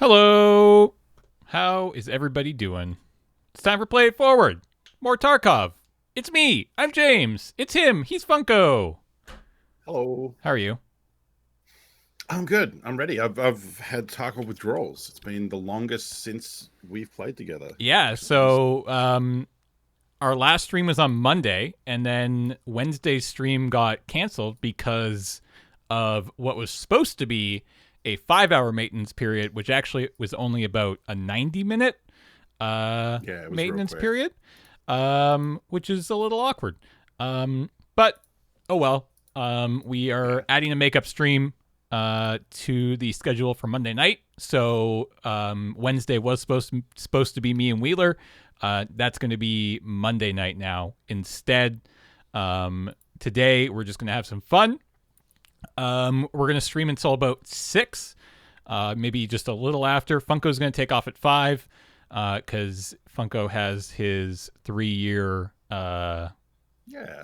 Hello! How is everybody doing? It's time for Play It Forward. More Tarkov. It's me. I'm James. It's him. He's Funko. Hello. How are you? I'm good. I'm ready. I've had Tarkov withdrawals. It's been the longest since we've played together. Yeah, Which is awesome. so our last stream was on Monday, and then Wednesday's stream got canceled because of what was supposed to be a 5-hour maintenance period, which actually was only about a 90-minute Yeah, it was real maintenance quick. period, which is a little awkward. But oh well. We are adding a makeup stream to the schedule for Monday night. So Wednesday was supposed to be me and Wheeler. That's going to be Monday night now instead. Today we're just going to have some fun. We're going to stream until about 6, maybe just a little after. Funko's going to take off at 5 because Funko has his 3-year Yeah.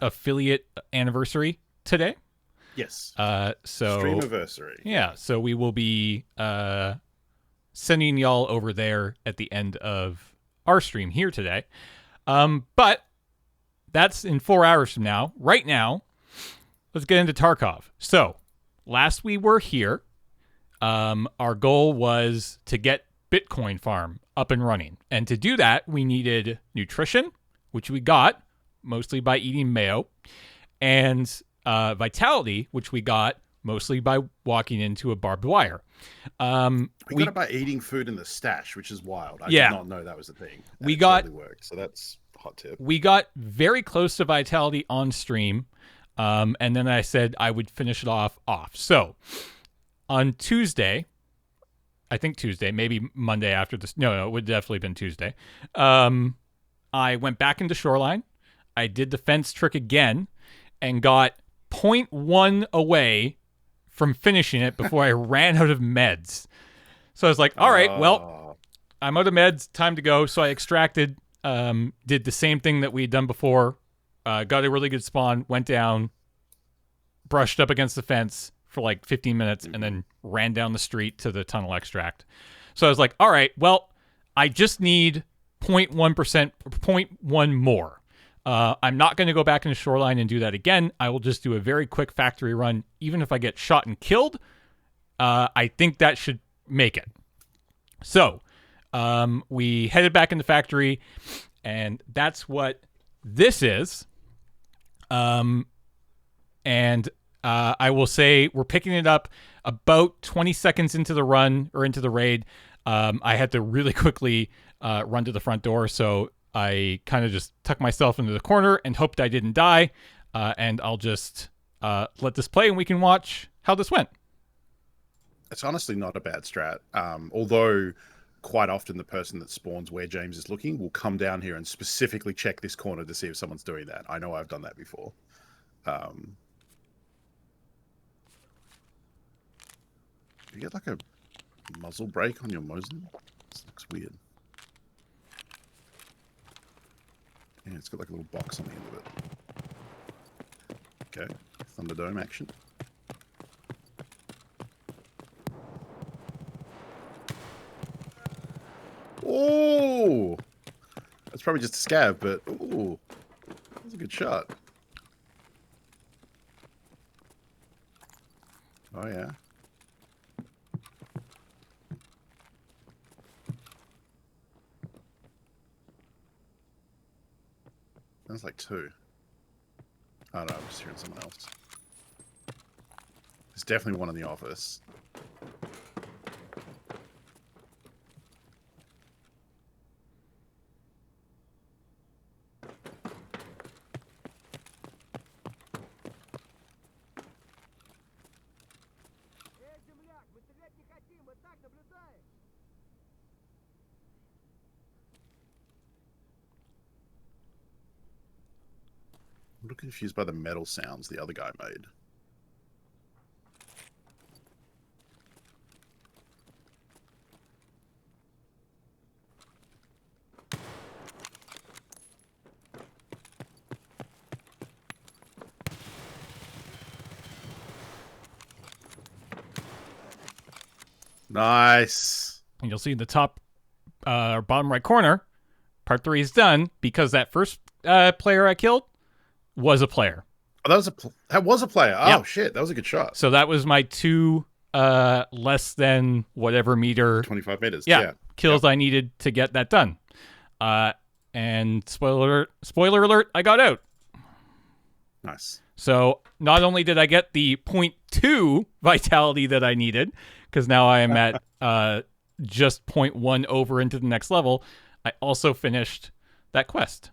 affiliate anniversary today. Yes. So Streamiversary. yeah, so we will be sending y'all over there at the end of our stream here today. But that's in 4 hours from now. Right now, let's get into Tarkov. So last we were here, our goal was to get Bitcoin Farm up and running. And to do that, we needed nutrition, which we got mostly by eating mayo, and vitality, which we got mostly by walking into a barbed wire. We got it by eating food in the stash, which is wild. I Yeah. did not know that was a thing. And We it got- totally worked. So that's a hot tip. We got very close to vitality on stream, and then I said I would finish it off. So on Tuesday, I think Tuesday, maybe Monday after this. No, it would definitely been Tuesday. I went back into Shoreline. I did the fence trick again and got 0.1 away from finishing it before I ran out of meds. So I was like, all right, well, I'm out of meds. Time to go. So I extracted, did the same thing that we had done before, got a really good spawn, went down, brushed up against the fence for like 15 minutes, and then ran down the street to the tunnel extract. So I was like, all right, well, I just need 0.1%, 0.1 more. I'm not going to go back into Shoreline and do that again. I will just do a very quick factory run. Even if I get shot and killed, I think that should make it. So we headed back into factory, and that's what this is. And I will say we're picking it up about 20 seconds into the run or into the raid. I had to really quickly run to the front door, so I kind of just tucked myself into the corner and hoped I didn't die. And I'll just let this play, and we can watch how this went. It's honestly not a bad strat. Although quite often the person that spawns where James is looking will come down here and specifically check this corner to see if someone's doing that. I know I've done that before. You get like a muzzle brake on your Mosin? This looks weird. Yeah, it's got like a little box on the end of it. Okay, Thunderdome action. Oh! That's probably just a scav, but ooh, that's a good shot. Oh yeah. Sounds like 2. I don't know, I'm just hearing someone else. There's definitely one in the office. I'm a little confused by the metal sounds the other guy made. Nice. And you'll see in the top or bottom right corner, part 3 is done because that first player I killed was a player. Oh, that was a player. Oh, Yep. shit. That was a good shot. So that was my 2 less than whatever meter. 25 meters. Yeah. Kills I needed to get that done. And spoiler alert, I got out. Nice. So not only did I get the 0.2 vitality that I needed, because now I am at just 0.1 over into the next level, I also finished that quest.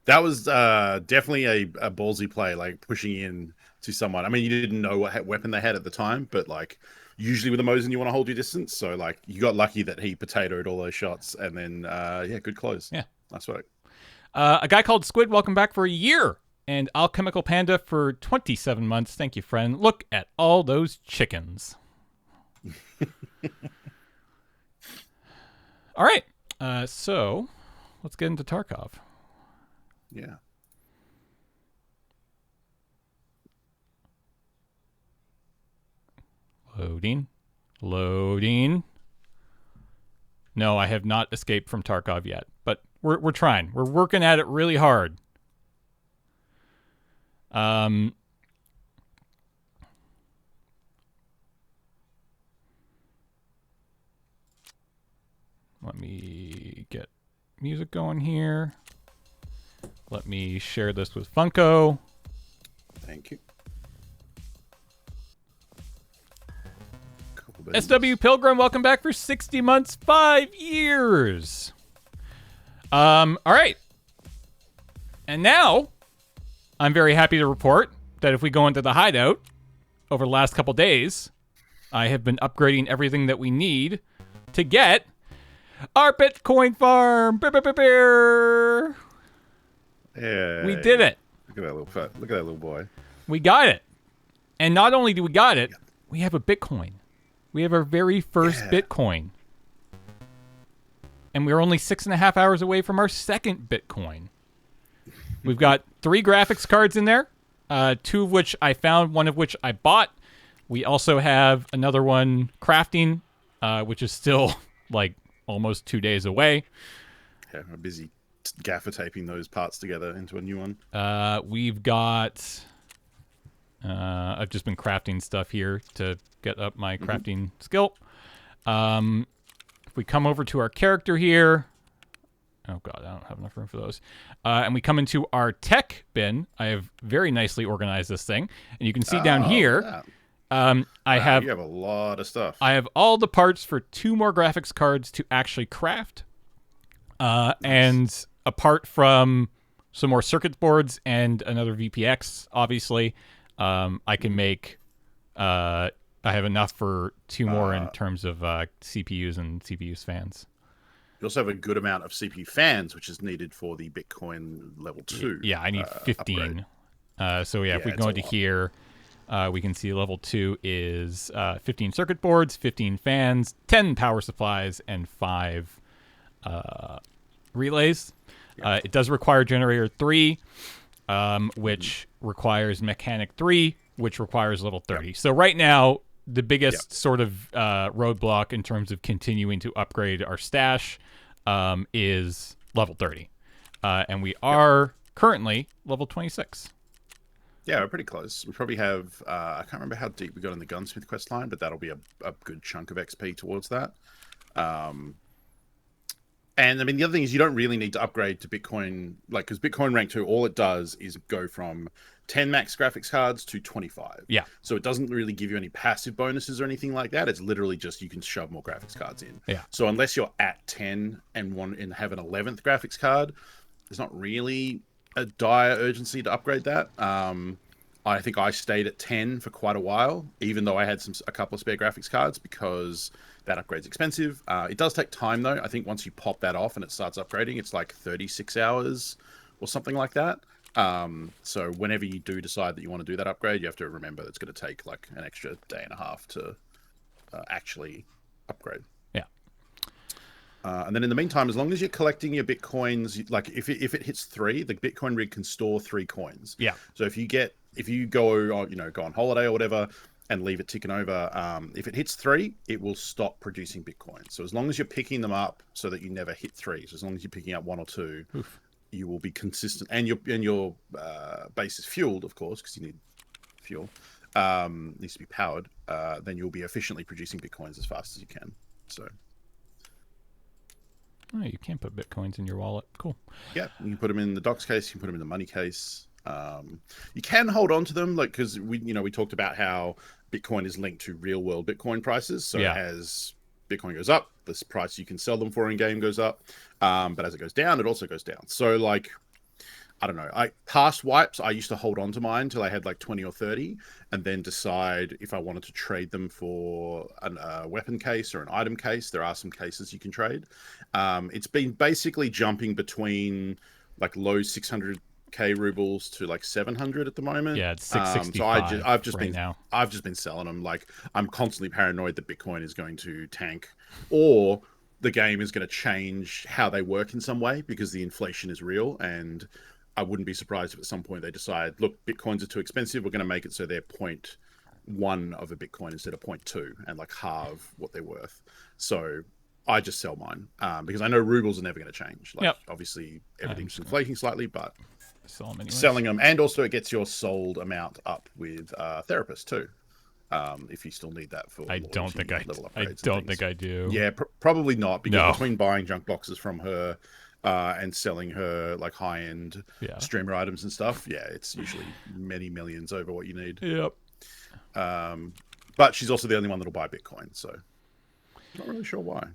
That was definitely a ballsy play, like pushing in to someone. I mean, you didn't know what weapon they had at the time, but like usually with a Mosin, you want to hold your distance. So like you got lucky that he potatoed all those shots, and then good close. Yeah, nice work. A guy called Squid, welcome back for a year, and Alchemical Panda for 27 months. Thank you, friend. Look at all those chickens. All right, so let's get into Tarkov. Yeah. Loading. No, I have not escaped from Tarkov yet, but we're trying. We're working at it really hard. Let me get music going here. Let me share this with Funko. Thank you. SW Pilgrim, welcome back for 60 months, 5 years. All right. And now, I'm very happy to report that if we go into the hideout over the last couple days, I have been upgrading everything that we need to get our Bitcoin farm. Yeah. We did it. Look at that little boy. We got it. And not only do we got it, we have a Bitcoin. We have our very first Bitcoin. And we're only 6.5 hours away from our second Bitcoin. We've got 3 graphics cards in there, 2 of which I found, 1 of which I bought. We also have another one crafting, which is still like almost 2 days away. Yeah, we're busy gaffer taping those parts together into a new one. We've got... I've just been crafting stuff here to get up my crafting skill. If we come over to our character here... Oh, God, I don't have enough room for those. And we come into our tech bin. I have very nicely organized this thing. And you can see down here, You have have a lot of stuff. I have all the parts for 2 more graphics cards to actually craft. Nice. And apart from some more circuit boards and another VPX, obviously, I can make... I have enough for 2 more in terms of CPUs and CPUs fans. You also have a good amount of CPU fans, which is needed for the Bitcoin level 2. Yeah, I need 15. So yeah, if we go into here, we can see level 2 is 15 circuit boards, 15 fans, 10 power supplies, and 5 relays. It does require generator 3, which requires mechanic 3, which requires level 30. So right now, the biggest sort of roadblock in terms of continuing to upgrade our stash is level 30. And we are currently level 26. Yeah, we're pretty close. We probably have, I can't remember how deep we got in the gunsmith quest line, but that'll be a good chunk of XP towards that. And I mean, the other thing is you don't really need to upgrade to Bitcoin, like, because Bitcoin rank 2, all it does is go from 10 max graphics cards to 25. Yeah. So it doesn't really give you any passive bonuses or anything like that. It's literally just you can shove more graphics cards in. Yeah. So unless you're at 10 and have an 11th graphics card, there's not really a dire urgency to upgrade that. I think I stayed at 10 for quite a while, even though I had a couple of spare graphics cards, because that upgrade's expensive. It does take time, though. I think once you pop that off and it starts upgrading, it's like 36 hours or something like that. So whenever you do decide that you want to do that upgrade, you have to remember it's going to take like an extra day and a half to actually upgrade. Yeah. And then in the meantime, as long as you're collecting your Bitcoins, like if it hits 3, the Bitcoin rig can store 3 coins. Yeah. So if you go on holiday or whatever, and leave it ticking over. If it hits 3, it will stop producing Bitcoin. So as long as you're picking them up so that you never hit 3, so as long as you're picking up 1 or 2, Oof. you will be consistent. And your base is fueled, of course, because you need fuel. Needs to be powered. Then you'll be efficiently producing Bitcoins as fast as you can. So. Oh, you can't put Bitcoins in your wallet. Cool. Yeah, you can put them in the docs case. You can put them in the money case. You can hold on to them, like, because we talked about how Bitcoin is linked to real world Bitcoin prices. So as Bitcoin goes up, this price you can sell them for in game goes up. But as it goes down, it also goes down. So like, I don't know. Past wipes, I used to hold on to mine till I had like 20 or 30, and then decide if I wanted to trade them for a weapon case or an item case. There are some cases you can trade. It's been basically jumping between like low 600k rubles to like 700 at the moment. Yeah, it's 665. So I've just right been now. I've just been selling them. Like, I'm constantly paranoid that Bitcoin is going to tank, or the game is going to change how they work in some way, because the inflation is real. And I wouldn't be surprised if at some point they decide, look, Bitcoins are too expensive. We're going to make it so they're 0.1 of a Bitcoin instead of 0.2, and like halve what they're worth. So I just sell mine because I know rubles are never going to change. Like, obviously everything's inflating slightly, but sell them anyways. Selling them, and also it gets your sold amount up with therapists too. If you still need that for I don't think I do. Yeah, probably not, because between buying junk boxes from her and selling her like high-end streamer items and stuff, it's usually many millions over what you need. Yep. But she's also the only one that'll buy Bitcoin, so not really sure why.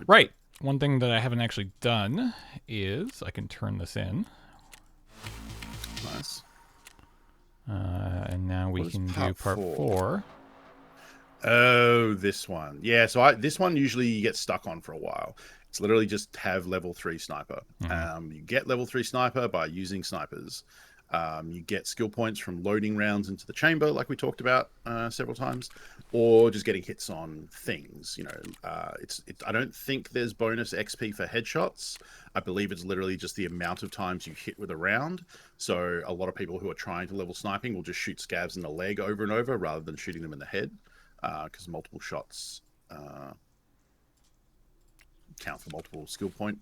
Right. One thing that I haven't actually done is I can turn this in. Nice. And now we can do part 4. Oh, this one. Yeah, so this one usually you get stuck on for a while. It's literally just have level 3 sniper. You get level 3 sniper by using snipers. You get skill points from loading rounds into the chamber, like we talked about several times, or just getting hits on things. I don't think there's bonus XP for headshots. I believe it's literally just the amount of times you hit with a round. So a lot of people who are trying to level sniping will just shoot scavs in the leg over and over rather than shooting them in the head, because multiple shots count for multiple skill point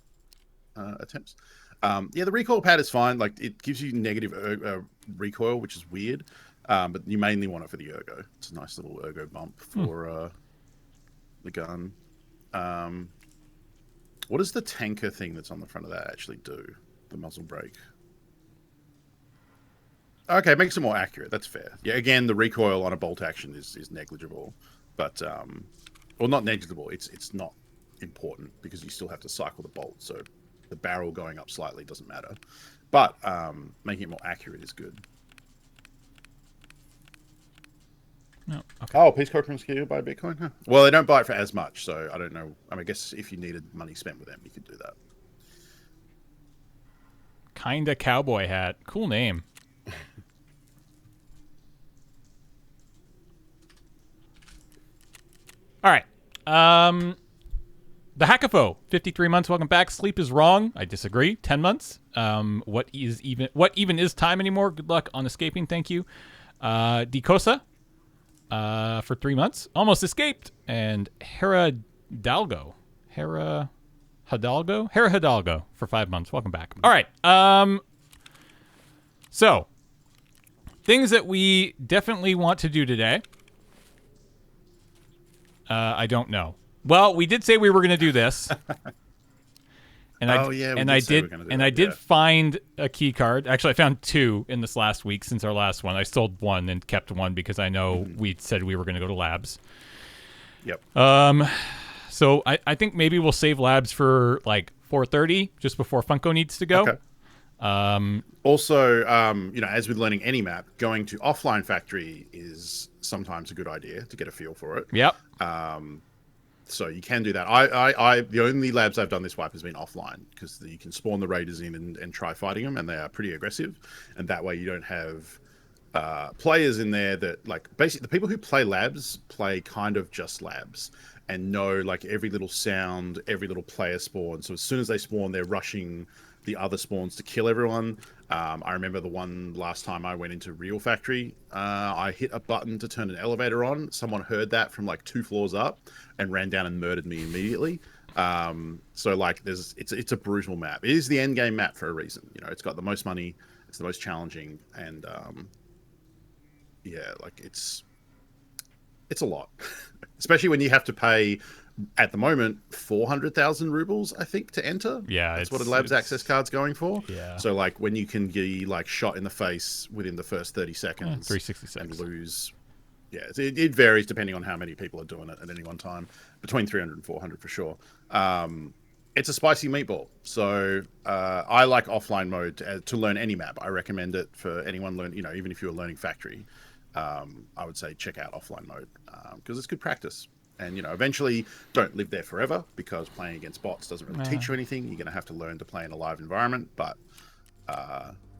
attempts. The recoil pad is fine. Like, it gives you negative recoil, which is weird. But you mainly want it for the ergo. It's a nice little ergo bump for the gun. What does the tanker thing that's on the front of that actually do? The muzzle brake. Okay, it makes it more accurate. That's fair. Yeah, again, the recoil on a bolt action is negligible, but well, not negligible. It's not important, because you still have to cycle the bolt. So the barrel going up slightly doesn't matter, but making it more accurate is good. No. Okay. Oh, Peace Corps comes here by Bitcoin? Huh. Well, they don't buy it for as much, so I don't know. I guess if you needed money spent with them, you could do that. Kinda cowboy hat. Cool name. All right. The Hackafo, 53 months. Welcome back. Sleep is wrong. I disagree. 10 months. What even is time anymore? Good luck on escaping. Thank you. Dicosa, for 3 months. Almost escaped. And Hera Hidalgo for 5 months. Welcome back. All right. So things that we definitely want to do today. I don't know. Well, we did say we were going to do this. And I did find a key card. Actually, I found 2 in this last week since our last one. I sold 1 and kept 1 because I know we said we were going to go to labs. Yep. So I think maybe we'll save labs for like 4:30, just before Funko needs to go. Okay. Also, as with learning any map, going to offline factory is sometimes a good idea to get a feel for it. Yep. So you can do that. I the only labs I've done this wipe has been offline, because you can spawn the raiders in and try fighting them, and they are pretty aggressive. And that way you don't have players in there that, like, basically the people who play labs play kind of just labs and know like every little sound, every little player spawn. So as soon as they spawn, they're rushing the other spawns to kill everyone. I remember the one last time I went into Real Factory, I hit a button to turn an elevator on. Someone heard that from like 2 floors up and ran down and murdered me immediately. So like it's a brutal map. It is the end game map for a reason. You know, it's got the most money, it's the most challenging, and yeah, like it's a lot. Especially when you have to pay at the moment 400,000 rubles, I think, to enter. Yeah, that's what a labs access card's going for. Yeah. So like when you can be like shot in the face within the first 30 seconds, 366, and lose. Yeah, it varies depending on how many people are doing it at any one time. Between 300 and 400 for sure. It's a spicy meatball. So I like offline mode to learn any map. I recommend it for anyone learn. You know, even if you're learning factory, I would say check out offline mode because it's good practice. And, you know, eventually don't live there forever because playing against bots doesn't really teach you anything. You're going to have to learn to play in a live environment. But,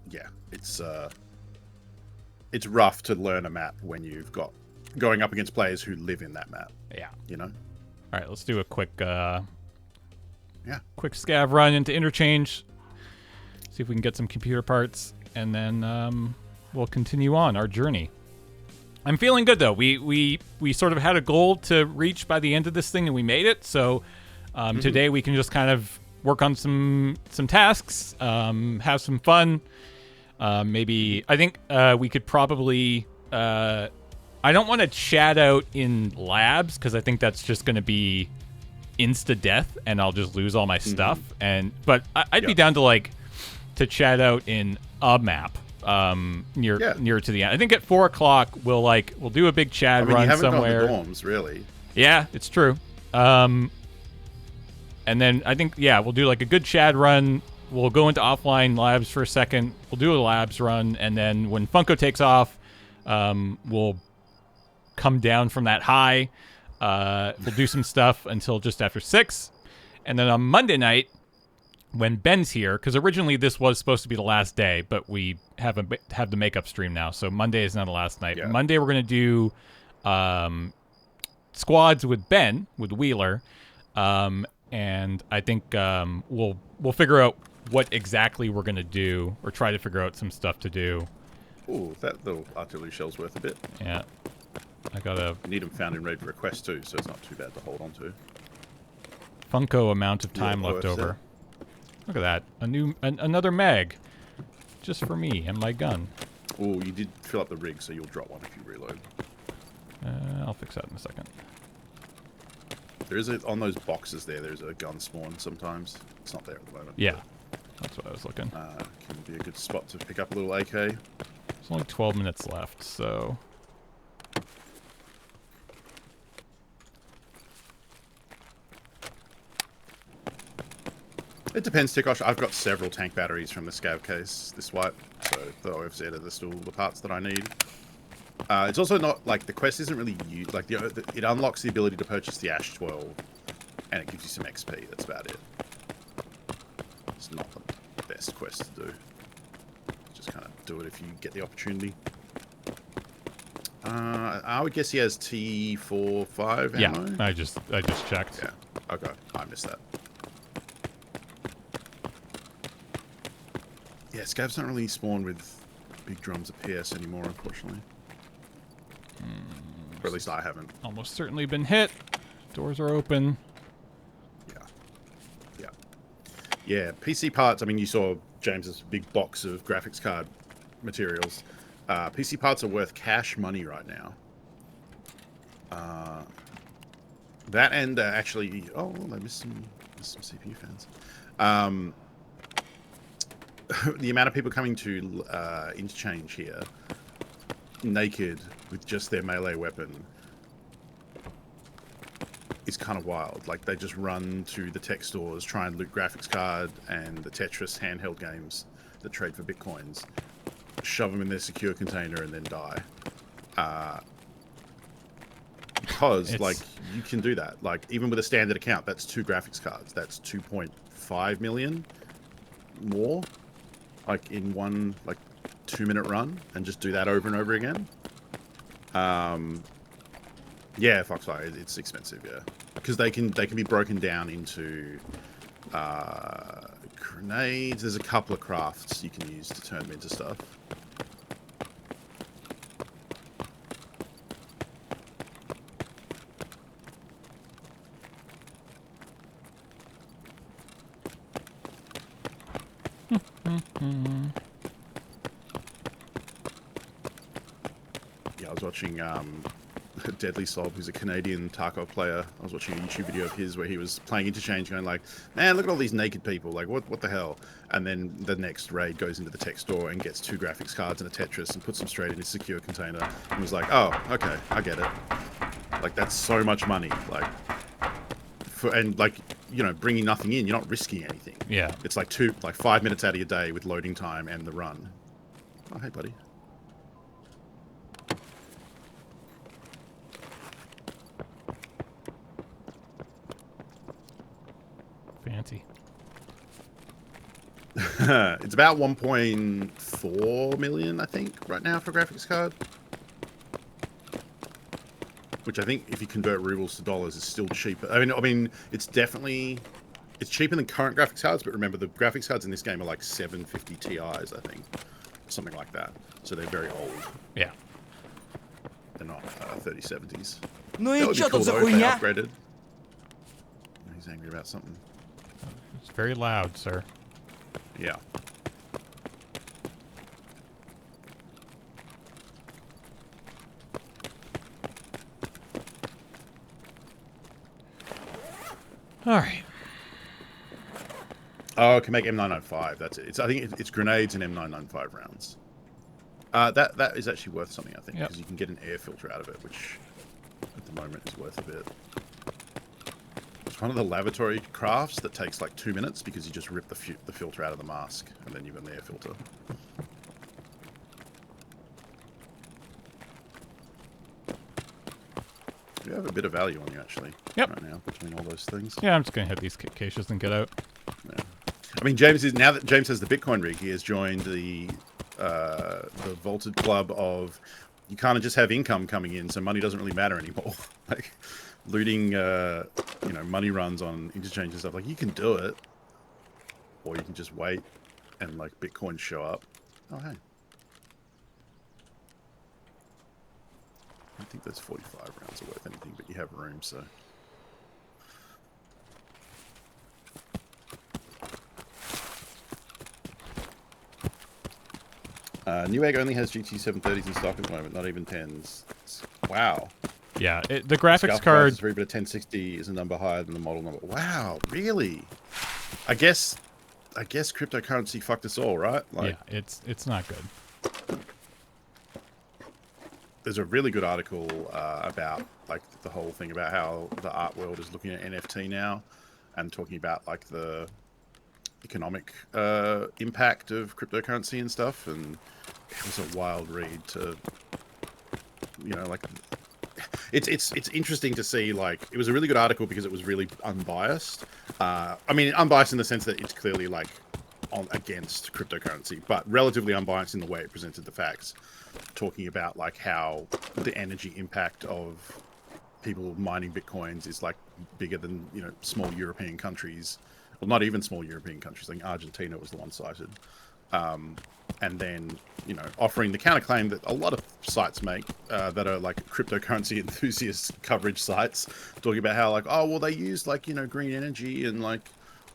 yeah, it's rough to learn a map when you've got going up against players who live in that map. Yeah. You know? All right, let's do a quick quick scav run into interchange. See if we can get some computer parts. And then we'll continue on our journey. I'm feeling good though. We sort of had a goal to reach by the end of this thing, and we made it. So today we can just kind of work on some tasks, have some fun. Maybe I think we could probably. I don't want to chat out in labs because I think that's just going to be insta death, and I'll just lose all my stuff. But I'd be down to chat out in a map. Near to the end. I think at 4:00 we'll do a big Chad run you haven't somewhere. Gone to dorms, really. Yeah, it's true. And then I think we'll do like a good Chad run. We'll go into offline labs for a second. We'll do a labs run, and then when Funko takes off, we'll come down from that high. We'll do some stuff until just after 6, and then on Monday night, when Ben's here, because originally this was supposed to be the last day, but we have the makeup stream now, so Monday is not the last night. Yeah. Monday we're going to do squads with Ben, with Wheeler, and I think we'll figure out what exactly we're going to do, or try to figure out some stuff to do. Ooh, that little artillery shell's worth a bit. Yeah. You need them found in raid request too, so it's not too bad to hold on to. Funko amount of time left over. Look at that. Another mag. Just for me and my gun. Oh, you did fill up the rig, so you'll drop one if you reload. I'll fix that in a second. There is on those boxes there's a gun spawn sometimes. It's not there at the moment. Yeah. That's what I was looking. Can be a good spot to pick up a little AK. There's only 12 minutes left, so... It depends, Tikosh. I've got several tank batteries from the scav case this wipe, so the OFZ are still the parts that I need. It's also not, like, the quest isn't really used, like, it unlocks the ability to purchase the Ash 12, and it gives you some XP, that's about it. It's not the best quest to do. Just kind of do it if you get the opportunity. I would guess he has T45 ammo? Yeah, I just checked. Yeah, okay, I missed that. Yeah, scavs don't really spawn with big drums of PS anymore, unfortunately. Or at least I haven't. Almost certainly been hit. Doors are open. Yeah, PC parts, I mean, you saw James's big box of graphics card materials. PC parts are worth cash money right now. That and actually... Oh, I missed some CPU fans. The amount of people coming to interchange here, naked, with just their melee weapon, is kind of wild. Like, they just run to the tech stores, try and loot graphics card and the Tetris handheld games that trade for bitcoins, shove them in their secure container, and then die. Because, like, you can do that. Like, even with a standard account, that's 2 graphics cards. That's 2.5 million more. Like, in one, 2-minute run, and just do that over and over again. Yeah, Foxfire, it's expensive, yeah. Because they can be broken down into Grenades. There's a couple of crafts you can use to turn them into stuff. Yeah, I was watching Deadly Sob, who's a Canadian Tarkov player. I was watching a YouTube video of his where he was playing Interchange, going like, "Man, look at all these naked people! Like, what the hell?" And then the next raid goes into the tech store and gets 2 graphics cards and a Tetris and puts them straight in his secure container. And was like, "Oh, okay, I get it." Like, that's so much money. Like, and like, you know, bringing nothing in, you're not risking anything. Yeah. It's like 5 minutes out of your day with loading time and the run. Oh, hey, buddy. Fancy. It's about 1.4 million, I think, right now for a graphics card. Which I think, if you convert rubles to dollars, is still cheaper. I mean, it's cheaper than current graphics cards. But remember, the graphics cards in this game are like 750 Ti's, I think, something like that. So they're very old. Yeah. They're not 3070s. Ну That и would be чё cool тут за though if they хуйня? upgraded. He's angry about something. It's very loud, sir. Yeah. All right. Oh, it can make M995. That's it. I think it's grenades and M995 rounds. That is actually worth something, I think, because you can get an air filter out of it, which at the moment is worth a bit. It's one of the lavatory crafts that takes like 2 minutes because you just rip the filter out of the mask and then you've got an air filter. You have a bit of value on you actually right now between all those things. Yeah, I'm just gonna hit these caches and get out. Yeah. I mean, now that James has the Bitcoin rig, he has joined the vaulted club of you kind of just have income coming in, so money doesn't really matter anymore. Like looting, you know, money runs on interchange and stuff. Like you can do it, or you can just wait and like Bitcoin show up. Oh hey, I think that's 45 rounds are worth anything, but you have room, so. Newegg only has GT 730s in stock at the moment, not even 10s. Wow. Yeah, the graphics Scuff card. is but a 1060 is a number higher than the model number. Wow, really? I guess cryptocurrency fucked us all, right? Like, yeah, it's not good. There's a really good article about like the whole thing about how the art world is looking at NFT now, and talking about like the economic impact of cryptocurrency and stuff. And it was a wild read to, you know, like it's interesting to see. Like, it was a really good article because it was really unbiased. I mean, unbiased in the sense that it's clearly like against cryptocurrency, but relatively unbiased in the way it presented the facts, talking about like how the energy impact of people mining bitcoins is like bigger than, you know, small European countries. Well, not even small European countries. Like Argentina was the one cited. And then, you know, offering the counterclaim that a lot of sites make that are like cryptocurrency enthusiast coverage sites, talking about how like, oh, well, they use like, you know, green energy and like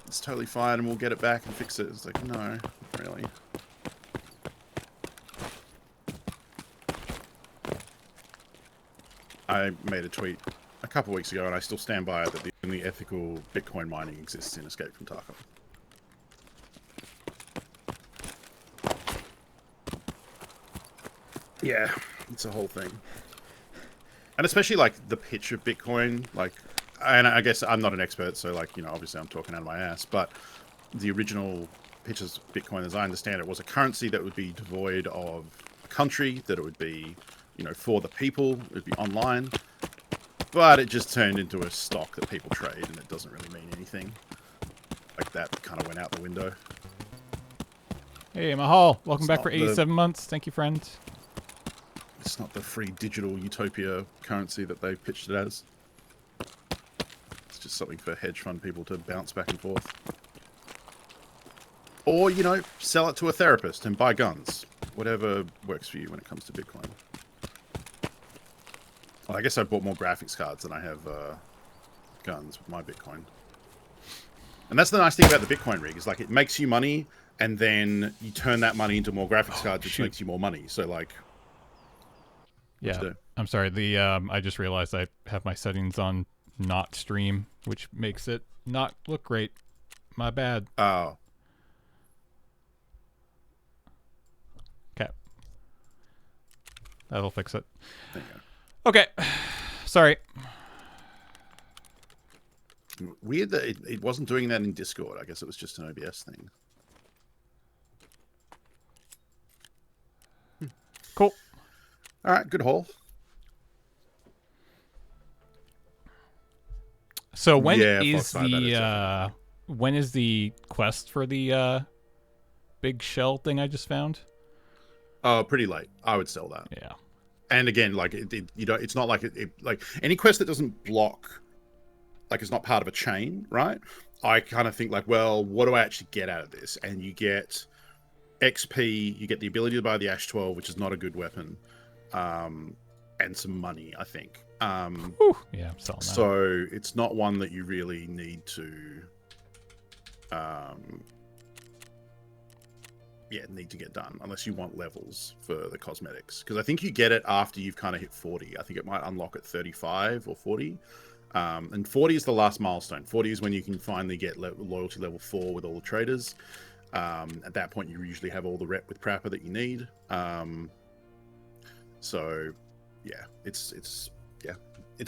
it's totally fine and we'll get it back and fix it. It's like, no, really. I made a tweet a couple weeks ago and I still stand by it that the only ethical Bitcoin mining exists in Escape from Tarkov. Yeah, it's a whole thing. And especially like the pitch of Bitcoin, like, and I guess I'm not an expert, so like, you know, obviously I'm talking out of my ass, but the original pitch of Bitcoin, as I understand it, was a currency that would be devoid of a country, that it would be, you know, for the people, it would be online, but it just turned into a stock that people trade and it doesn't really mean anything. Like that kind of went out the window. Hey, Mahal, welcome It's back not for 87 months. Thank you, friend. It's not the free digital utopia currency that they've pitched it as. It's just something for hedge fund people to bounce back and forth. Or, you know, sell it to a therapist and buy guns. Whatever works for you when it comes to Bitcoin. Well, I guess I bought more graphics cards than I have guns with my Bitcoin. And that's the nice thing about the Bitcoin rig, is like it makes you money, and then you turn that money into more graphics cards, which makes you more money. So like, yeah, I'm sorry. The I just realized I have my settings on not stream, which makes it not look great. My bad. Oh. Okay. That'll fix it. There you go. Okay. Sorry. Weird that it wasn't doing that in Discord. I guess it was just an OBS thing. Cool. All right, good haul. So when Yeah, is Fox 5 that is the when is the quest for the big shell thing I just found? Oh, pretty late. I would sell that. Yeah. And again, like you don't. It's not like like any quest that doesn't block, like it's not part of a chain, right? I kind of think like, well, what do I actually get out of this? And you get XP, you get the ability to buy the Ash 12, which is not a good weapon, and some money, I think. Whew. Yeah, I'm selling that. So it's not one that you really need to, need to get done unless you want levels for the cosmetics. Because I think you get it after you've kind of hit 40. I think it might unlock at 35 or 40. And 40 is the last milestone. 40 is when you can finally get loyalty level 4 with all the traders. At that point, you usually have all the rep with Prapor that you need. So, yeah, it's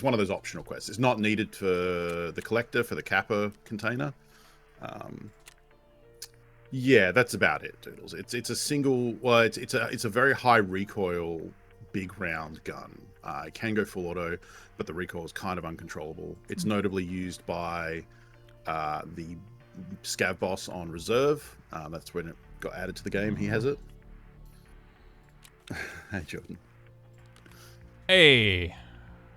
one of those optional quests. It's not needed for the collector, for the Kappa container. Yeah, that's about it, Doodles. It's a single. Well, it's a very high recoil, big round gun. It can go full auto, but the recoil is kind of uncontrollable. It's notably used by the Scav boss on reserve. That's when it got added to the game. He has it. Hey, Jordan. Hey,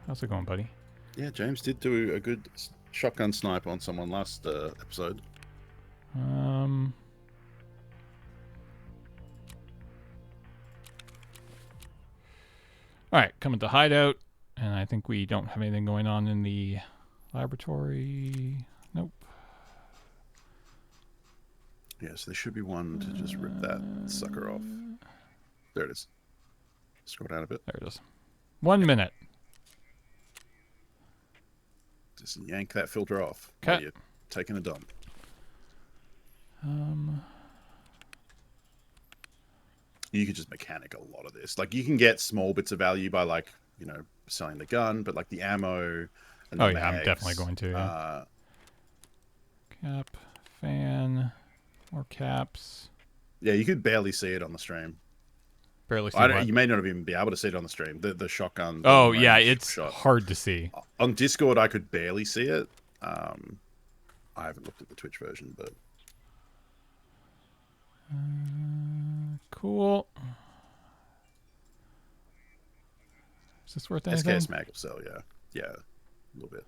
how's it going, buddy? Yeah, James did do a good shotgun snipe on someone last episode. All right, coming to hideout, and I think we don't have anything going on in the laboratory. Nope. Yes, there should be one to just rip that sucker off. There it is. Scroll down a bit. There it is. 1 minute. Just yank that filter off Cut. while you're taking a dump. You could just mechanic a lot of this. Like, you can get small bits of value by, like, you know, selling the gun, but like the ammo and the Oh, mags, yeah, I'm definitely going to. Yeah. Cap, fan, more caps. Yeah, you could barely see it on the stream. Barely see what? You may not even be able to see it on the stream. The shotgun. Oh, yeah, it's hard to see. On Discord, I could barely see it. I haven't looked at the Twitch version, but... Cool. Is this worth anything? SKS mag will sell, yeah. Yeah, a little bit.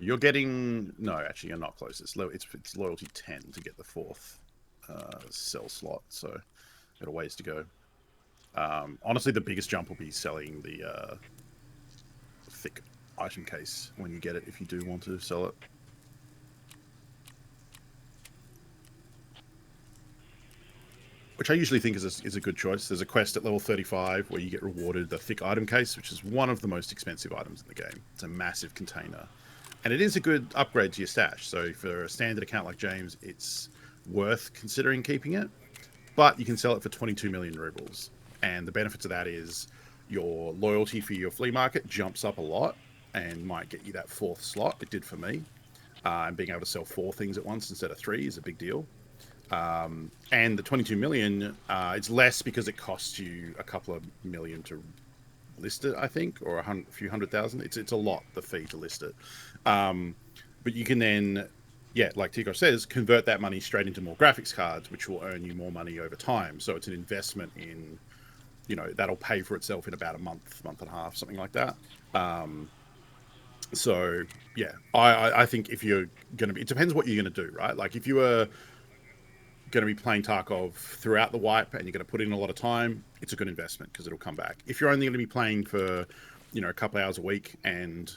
You're getting... No, actually, you're not close. It's loyalty 10 to get the 4th sell slot, so got a ways to go. Honestly, the biggest jump will be selling the thick item case when you get it, if you do want to sell it. Which I usually think is a good choice. There's a quest at level 35 where you get rewarded the thick item case, which is one of the most expensive items in the game. It's a massive container. And it is a good upgrade to your stash. So for a standard account like James, it's worth considering keeping it. But you can sell it for 22 million rubles. And the benefit of that is your loyalty for your flea market jumps up a lot and might get you that 4th slot. It did for me. And being able to sell 4 things at once instead of 3 is a big deal. And the 22 million, it's less because it costs you a couple of million to list it, I think, or a few $100,000. It's a lot, the fee to list it. But you can then, yeah, like Tico says, convert that money straight into more graphics cards, which will earn you more money over time. So it's an investment in, you know, that'll pay for itself in about a month and a half, something like that. So yeah, I think if you're going to be, it depends what you're going to do, right? Like if you are going to be playing Tarkov throughout the wipe and you're going to put in a lot of time, it's a good investment because it'll come back. If you're only going to be playing for, a couple hours a week and,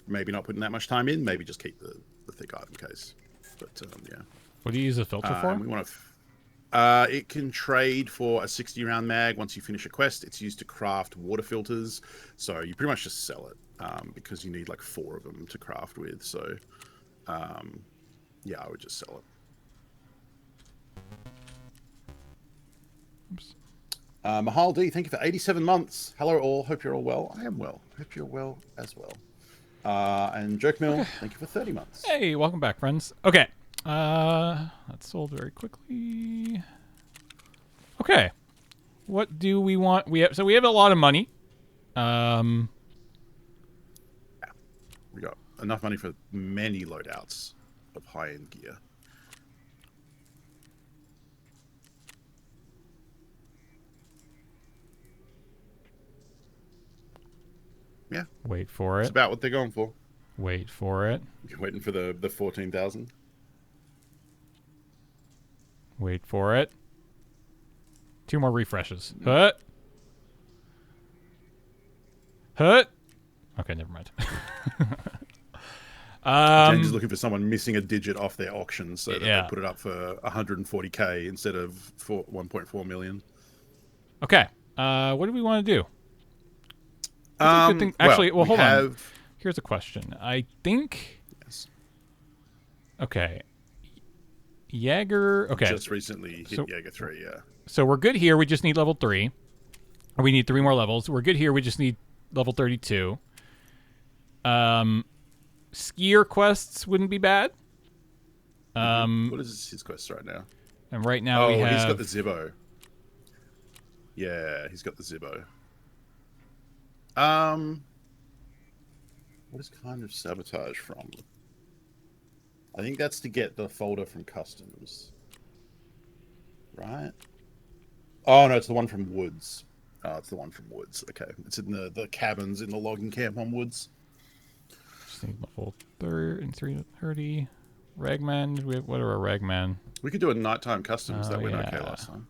maybe not putting that much time in, maybe just keep the thick item case. But yeah. What do you use the filter for? And we want to. It can trade for a 60 round mag once you finish a quest. It's used to craft water filters, so you pretty much just sell it because you need like 4 of them to craft with. So, yeah, I would just sell it. Oops. Mahal D, thank you for 87 months. Hello all, hope you're all well. I am well. Hope you're well as well. And Joke Mill, thank you for 30 months. Hey, welcome back, friends. Okay. That's sold very quickly. Okay. What do we want? We have a lot of money. Yeah. We got enough money for many loadouts of high-end gear. Yeah. Wait for It's it. about what they're going for. Wait for it. You're waiting for the 14,000. Wait for it. 2 more refreshes. Hut. Okay, never mind. James is looking for someone missing a digit off their auction so that Yeah. they put it up for 140k instead of 1.4 million. Okay. What do we want to do? That's a good thing. Actually, well, hold on. Here's a question. I think. Yes. Okay. Jaeger. Okay. Just recently hit Jaeger 3, yeah. So we're good here. We just need level 3. Or we need 3 more levels. We're good here. We just need level 32. Skier quests wouldn't be bad. What is his quest right now? And right now we have. He's got the Zibbo. Yeah, he's got the Zibbo. What is kind of sabotage from? I think that's to get the folder from customs. Right? Oh, no, it's the one from Woods. Oh, it's the one from Woods. Okay. It's in the cabins in the logging camp on Woods. Just need level 330. Ragman. What are a Ragman? We could do a nighttime customs. That went okay last time.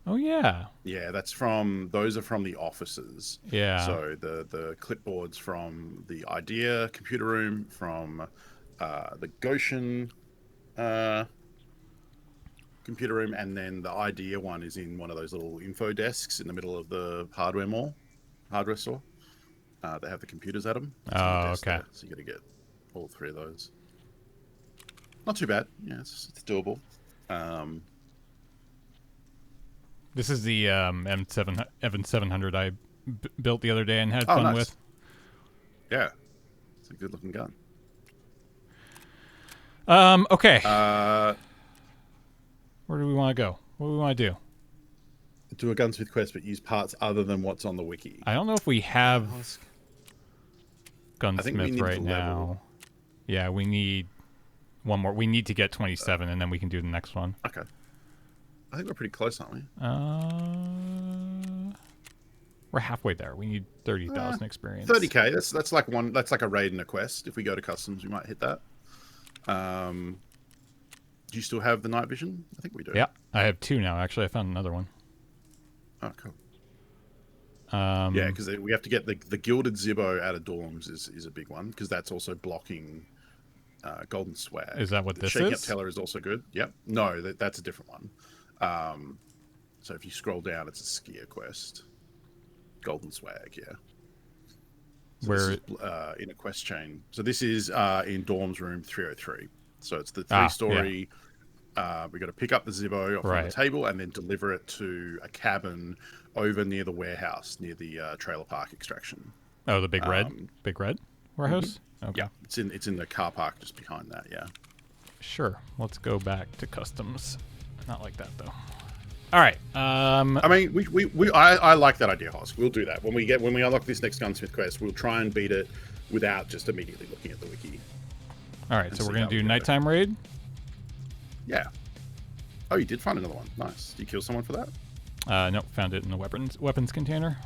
Oh, yeah. Yeah, those are from the offices. Yeah. So the clipboards from the Idea computer room, from the Goshen computer room, and then the Idea one is in one of those little info desks in the middle of the hardware store. They have the computers at them. Oh, okay. There, so you got to get all 3 of those. Not too bad. Yeah, it's doable. This is the Evan 700 I built the other day and had fun with. Yeah, it's a good looking gun. Okay. Where do we want to go? What do we want to do? Do a gunsmith quest, but use parts other than what's on the wiki. I don't know if we have gunsmith right now. Level. Yeah, we need one more. We need to get 27, and then we can do the next one. Okay. I think we're pretty close, aren't we? We're halfway there. We need 30,000 experience. 30k. That's like one. That's like a raid and a quest. If we go to customs, we might hit that. Do you still have the night vision? I think we do. Yeah, I have 2 now. Actually, I found another one. Oh, cool. Yeah, because we have to get the gilded Zibbo out of dorms is a big one because that's also blocking golden swag. Is that what this Shaking is? Up Teller is also good. Yep. No, that's a different one. So if you scroll down, it's a skier quest. Golden swag, yeah. So Where this is, in a quest chain. So this is in dorms room 303. So it's the 3-story. Yeah. We got to pick up the Zibbo off the table and then deliver it to a cabin over near the warehouse, near the trailer park extraction. Oh, the big red warehouse. Mm-hmm. Okay. Yeah, it's in the car park just behind that. Yeah. Sure. Let's go back to customs. Not like that though. All right. I mean, I like that idea, Hosk. We'll do that when we unlock this next gunsmith quest. We'll try and beat it without just immediately looking at the wiki. All right. So we're gonna do nighttime raid. Yeah. Oh, you did find another one. Nice. Did you kill someone for that? Nope. Found it in the weapons container.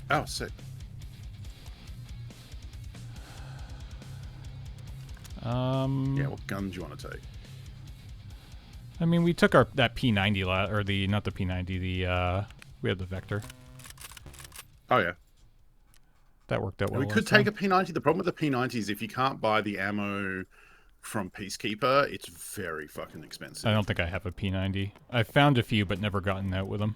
Oh, sick. Yeah, what gun do you want to take? I mean, we took that P90 or not the P90, we had the Vector. Oh yeah, that worked out well. We could take a P90. The problem with the P90 is if you can't buy the ammo from Peacekeeper, it's very fucking expensive. I don't think I have a P90. I found a few, but never gotten out with them.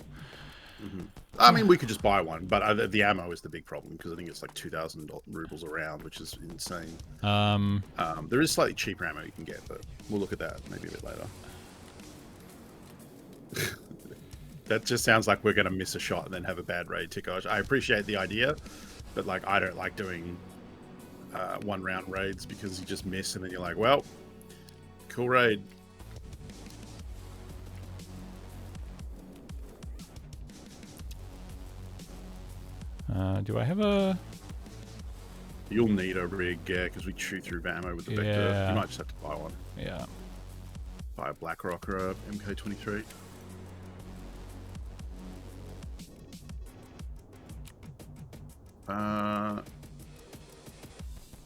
I mean, we could just buy one, but the ammo is the big problem because I think it's like 2,000 rubles a round, which is insane. There is slightly cheaper ammo you can get, but we'll look at that maybe a bit later. That just sounds like we're going to miss a shot and then have a bad raid, Tikosh. I appreciate the idea, but like I don't like doing one-round raids because you just miss and then you're like, well, cool raid. Do I have a... You'll need a rig, yeah, because we chew through ammo with the Vector. You might just have to buy one. Yeah. Buy a Blackrock or a MK23.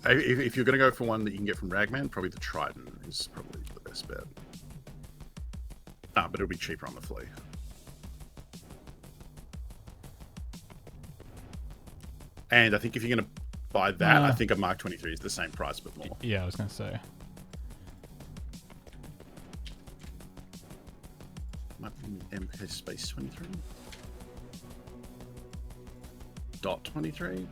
If you're going to go for one that you can get from Ragman, probably the Trident is probably the best bet. But it'll be cheaper on the flea. And I think if you're going to buy that, I think a Mark 23 is the same price, but more. Yeah, I was going to say. Might be MK Space 23? Dot 23?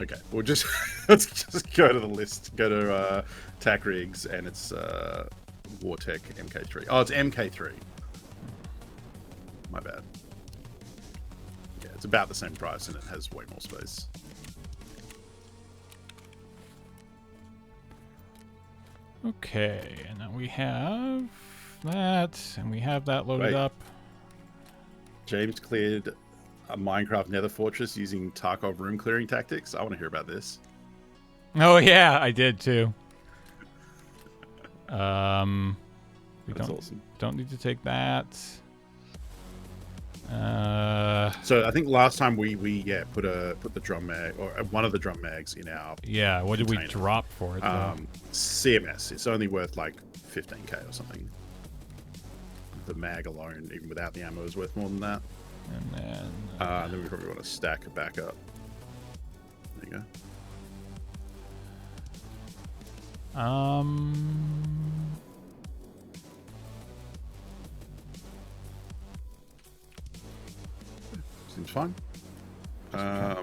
Okay, we'll just let's just go to the list. Go to TAC rigs, and it's Wartech MK3. Oh, it's MK3. My bad. Yeah, it's about the same price, and it has way more space. Okay, and then we have that, and we have that loaded up. James cleared a Minecraft Nether Fortress using Tarkov room clearing tactics. I want to hear about this. Oh yeah, I did too. We That's awesome. Don't need to take that. So I think last time we put the drum mag or one of the drum mags in our what did we drop for it? CMS. It's only worth like 15k or something. The mag alone, even without the ammo, is worth more than that. And then we probably want to stack a backup. There you go. Seems fine.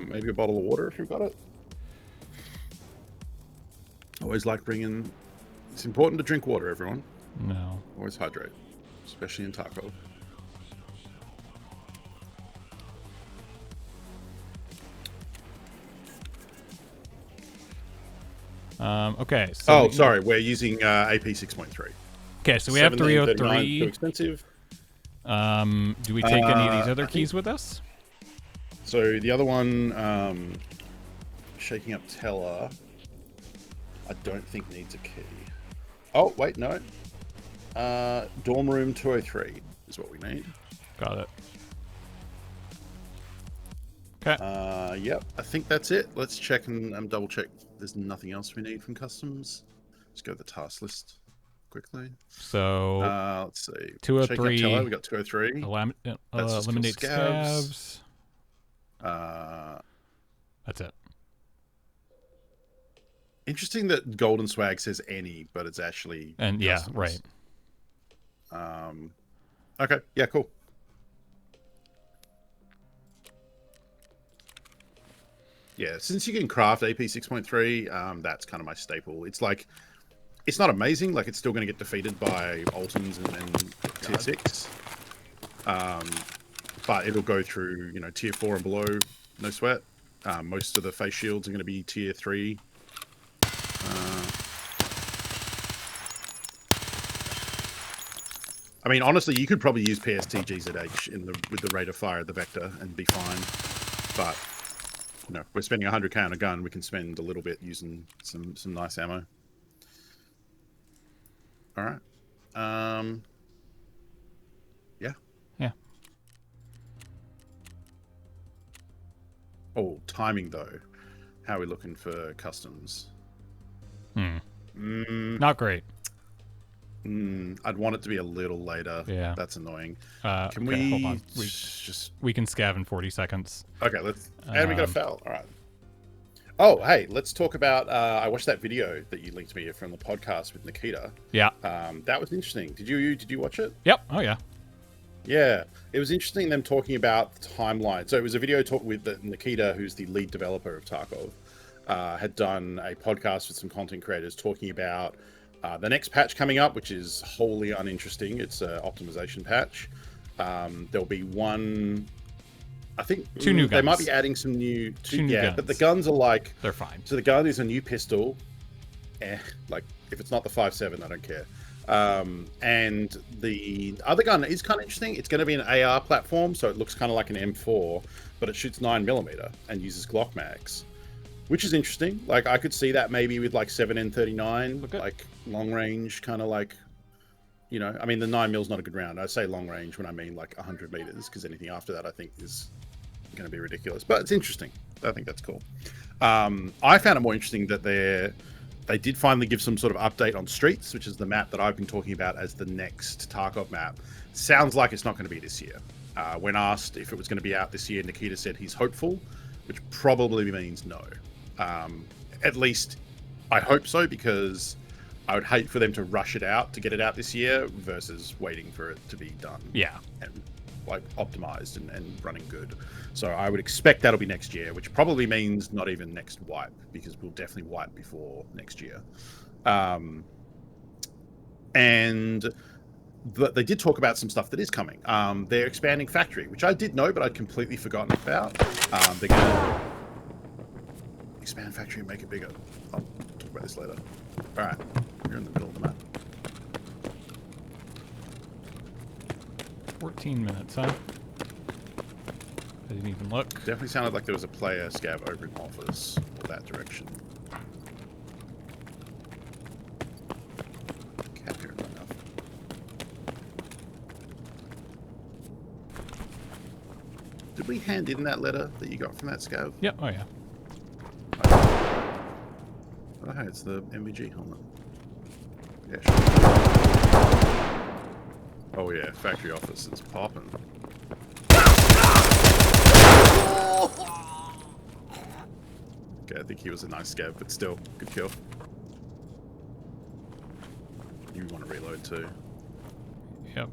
Maybe a bottle of water if you've got it. Always like bringing... It's important to drink water, everyone. No. Always hydrate, especially in Tarkov. Okay. So sorry. We're using AP 6.3. Okay, so we have 303. Too expensive. Do we take any of these other keys with us? So the other one, shaking up teller, I don't think needs a key. Oh, wait, no. Dorm room 203 is what we need. Got it. Okay. Yep, I think that's it. Let's check and double check there's nothing else we need from customs. Let's go to the task list quickly. So let's see. 203. We got 203. Eliminate scavs. That's it. Interesting that Golden Swag says any, but it's actually and customs. Yeah, right. Okay, yeah, cool. Yeah, since you can craft AP 6.3, that's kind of my staple. It's like, it's not amazing. Like, it's still going to get defeated by Ultons and tier 6. But it'll go through, tier 4 and below, no sweat. Most of the face shields are going to be tier 3. I mean, honestly, you could probably use PSTGZH with the rate of fire of the Vector and be fine. But... we're spending 100k on a gun. We can spend a little bit using some nice ammo. All right. Yeah. Yeah. Oh, timing though. How are we looking for customs? Not great. I'd want it to be a little later. Yeah. That's annoying. Can Okay, we hold on. just... We can scav in 40 seconds. Okay, let's... And we got a foul. All right. Oh, hey, let's talk about... I watched that video that you linked me from the podcast with Nikita. Yeah. That was interesting. Did you watch it? Yep. Oh, yeah. Yeah, it was interesting them talking about the timeline. So it was a video talk with Nikita, who's the lead developer of Tarkov, had done a podcast with some content creators talking about the next patch coming up, which is wholly uninteresting. It's an optimization patch. There'll be one, I think, two new guns. They might be adding some new new guns. But the guns are like... They're fine. So the gun is a new pistol. Like, if it's not the 5.7, I don't care. And the other gun is kind of interesting. It's going to be an AR platform, so it looks kind of like an M4, but it shoots 9mm and uses Glock mags, which is interesting. Like, I could see that maybe with like 7N39, like long range, kind of like, you know, I mean, the 9mm is not a good round. I say long range when I mean like 100 meters, because anything after that I think is going to be ridiculous, but it's interesting. I think that's cool. I found it more interesting that they did finally give some sort of update on Streets, which is the map that I've been talking about as the next Tarkov map. Sounds like it's not going to be this year. When asked if it was going to be out this year, Nikita said he's hopeful, which probably means no. At least I hope so, because I would hate for them to rush it out to get it out this year versus waiting for it to be done. Yeah. And like optimized and running good. So I would expect that'll be next year, which probably means not even next wipe, because we'll definitely wipe before next year. And they did talk about some stuff that is coming. They're expanding factory, which I did know, but I'd completely forgotten about. They're going to expand factory and make it bigger. I'll talk about this later. All right, you're in the middle of the map. 14 minutes, huh? I didn't even look. Definitely sounded like there was a player scav over in office or that direction. Can't hear it enough. Did we hand in that letter that you got from that scav? Yep. Oh, yeah. Oh, hey, it's the MVG helmet. Yeah, sure. Oh yeah, factory office is popping. Okay, I think he was a nice scav, but still, good kill. You want to reload too. Yep.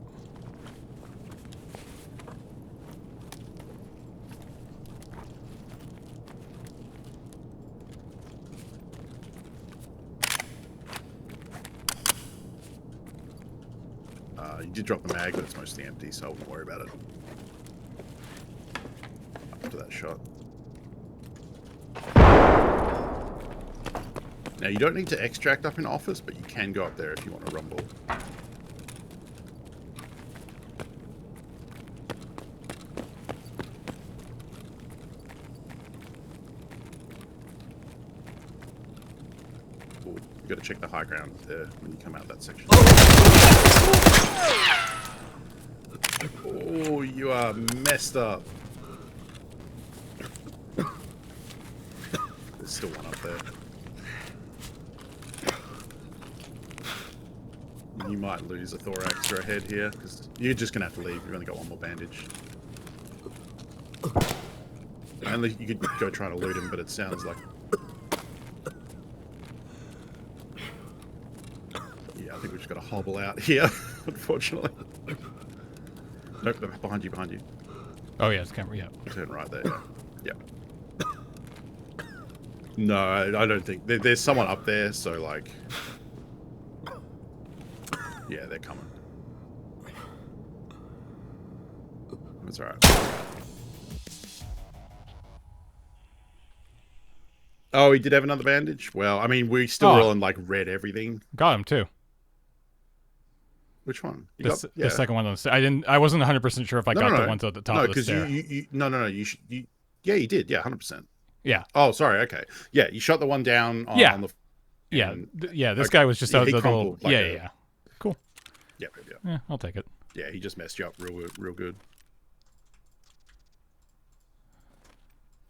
You did drop the mag, but it's mostly empty, so I wouldn't worry about it. Up to that shot. Now, you don't need to extract up in office, but you can go up there if you want to rumble. Ooh, you got to check the high ground there when you come out of that section. Oh, you are messed up. There's still one up there. You might lose a thorax or a head here, because you're just going to have to leave. You've only got one more bandage. Only you could go try to loot him, but it sounds like... Yeah, I think we've just got to hobble out here, unfortunately. Nope, behind you, behind you. Oh, yeah, it's camera, yeah. Turn right there, yeah. No, I don't think... There's someone up there, so, like... Yeah, they're coming. That's alright. Oh, he did have another bandage? Well, I mean, we still rolling, like, red everything. Got him, too. Which one? The second one on the I wasn't 100% sure if I got the ones at the top of the stair. No, yeah, you did. Yeah, 100%. Yeah. Oh, sorry. Okay. Yeah, you shot the one down on, on the... Yeah, this guy was just out the little... Like yeah. Cool. Yeah, I'll take it. Yeah, he just messed you up real good.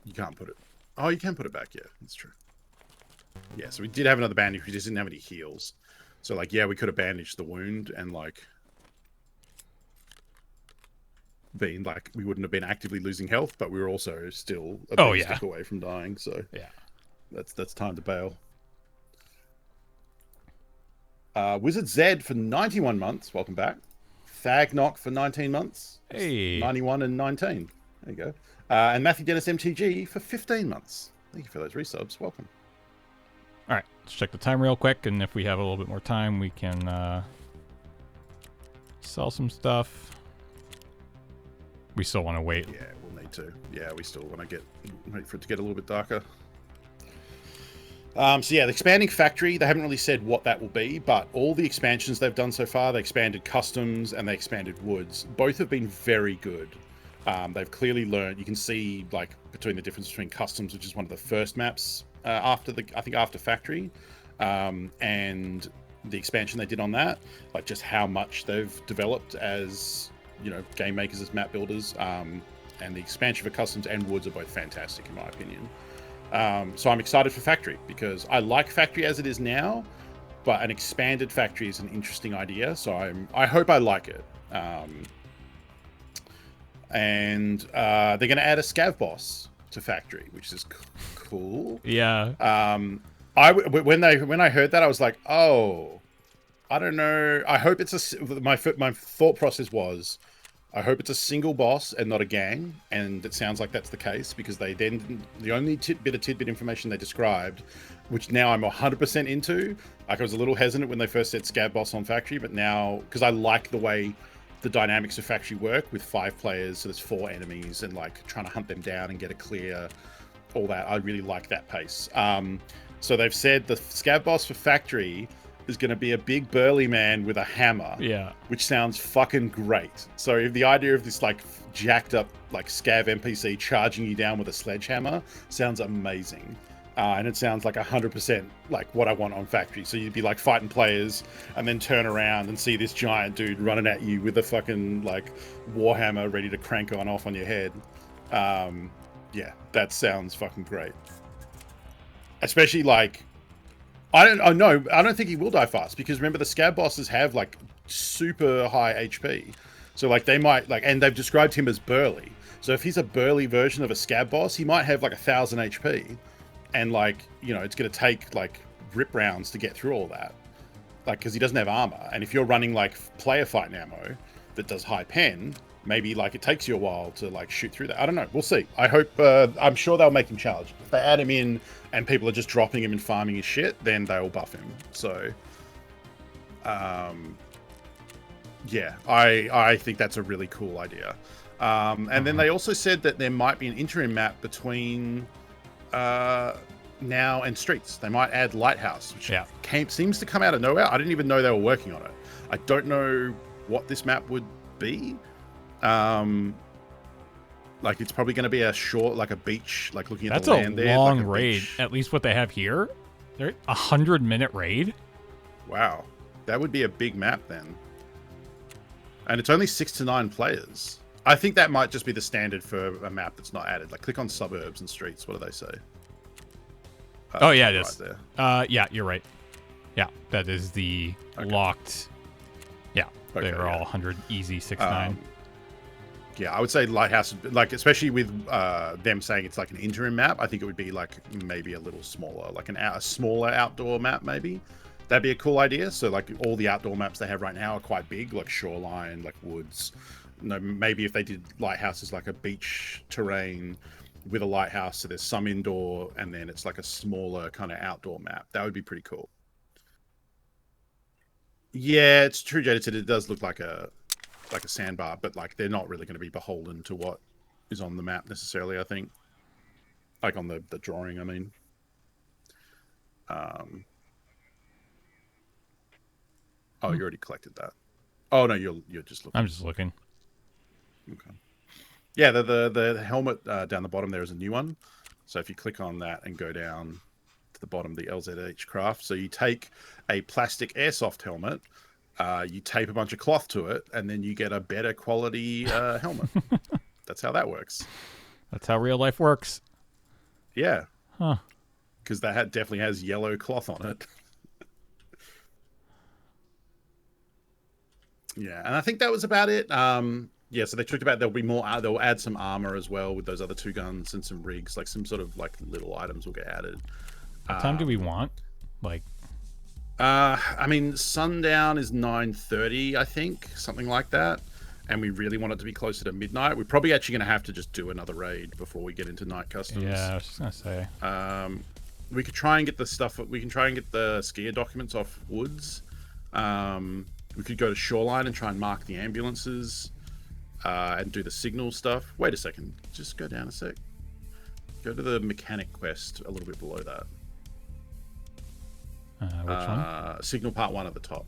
You can't put it. Oh, you can put it back. Yeah, that's true. Yeah, so we did have another bandage. We just didn't have any heals. So, like, yeah, we could have bandaged the wound and, like, been, like, we wouldn't have been actively losing health, but we were also still a Oh, big yeah. step away from dying. So, Yeah. that's time to bail. Wizard Zed for 91 months. Welcome back. Thag Knock for 19 months. Hey. 91 and 19. There you go. And Matthew Dennis MTG for 15 months. Thank you for those resubs. Welcome. All right, let's check the time real quick, and if we have a little bit more time, we can sell some stuff. We still want to wait. Yeah, we'll need to. Yeah, we still want to wait for it to get a little bit darker. So yeah, the expanding factory, they haven't really said what that will be, but all the expansions they've done so far, they expanded customs and they expanded woods. Both have been very good. They've clearly learned. You can see like between the difference between customs, which is one of the first maps after factory, and the expansion they did on that, like just how much they've developed as game makers, as map builders. And the expansion for customs and woods are both fantastic in my opinion. So I'm excited for factory because I like factory as it is now, but an expanded factory is an interesting idea. So I hope I like it. And they're going to add a scav boss to factory, which is cool. Yeah. When I heard that, I was like, oh, I don't know. I hope it's my thought process was, I hope it's a single boss and not a gang, and it sounds like that's the case because the only tidbit information they described, which now I'm 100% into. Like I was a little hesitant when they first said scav boss on factory, but now because I like the way the dynamics of factory work with 5 players, so there's 4 enemies and like trying to hunt them down and get a clear, all that. I really like that pace. So they've said the scav boss for factory is going to be a big burly man with a hammer. Yeah. Which sounds fucking great. So if the idea of this like jacked up like scav NPC charging you down with a sledgehammer sounds amazing. And it sounds like 100% like what I want on factory. So you'd be like fighting players and then turn around and see this giant dude running at you with a fucking like warhammer ready to crank on off on your head. Yeah, that sounds fucking great. Especially like, I don't think he will die fast because remember the scab bosses have like super high HP. So like they might like, and they've described him as burly. So if he's a burly version of a scab boss, he might have like 1,000 HP. And like, it's going to take like rip rounds to get through all that. Like, because he doesn't have armor. And if you're running like player fight ammo that does high pen, maybe like it takes you a while to like shoot through that. I don't know. We'll see. I hope, I'm sure they'll make him challenged. If they add him in and people are just dropping him and farming his shit, then they'll buff him. So, yeah, I think that's a really cool idea. And then they also said that there might be an interim map between now and streets. They might add lighthouse, which seems to come out of nowhere. I didn't even know they were working on it. I don't know what this map would be. Like it's probably going to be a short, like a beach, like looking at the land there. That's a long like raid. beach. At least what they have here. They're 100-minute raid. Wow, that would be a big map then. And it's only 6 to 9 players. I think that might just be the standard for a map that's not added. Like click on suburbs and streets. What do they say? Oh yeah, it is. Right there. Yeah, you're right. Yeah, that is the locked. Yeah, they're all 100 easy 6-9. Yeah, I would say lighthouse, like especially with them saying it's like an interim map. I think it would be like maybe a little smaller, like a smaller outdoor map. Maybe that'd be a cool idea. So like all the outdoor maps they have right now are quite big, like shoreline, like woods. No, maybe if they did lighthouses like a beach terrain with a lighthouse, so there's some indoor and then it's like a smaller kind of outdoor map. That would be pretty cool. Yeah, it's true, Jada said it does look like a sandbar, but like they're not really going to be beholden to what is on the map necessarily, I think. Like on the drawing, I mean. Oh, you already collected that. Oh no, you're just looking. I'm just looking. Okay. Yeah, the helmet down the bottom there is a new one. So if you click on that and go down to the bottom, the LZH craft. So you take a plastic airsoft helmet, you tape a bunch of cloth to it, and then you get a better quality helmet. That's how that works. That's how real life works. Yeah, Huh. because that hat definitely has yellow cloth on it. Yeah, and I think that was about it. Yeah, so they talked about there'll be more. They'll add some armor as well with those other two guns and some rigs, like some sort of like little items will get added. What time do we Um, want? Like, I mean, sundown is 9:30, I think, something like that. And we really want it to be closer to midnight. We're probably actually going to have to just do another raid before we get into night customs. yeah, I was just gonna say. We could try and get the stuff. We can try and get the skier documents off Woods. We could go to Shoreline and try and mark the ambulances and do the signal stuff. Wait a second. Just go down a sec. Go to the mechanic quest a little bit below that. Which one? Signal part 1 at the top.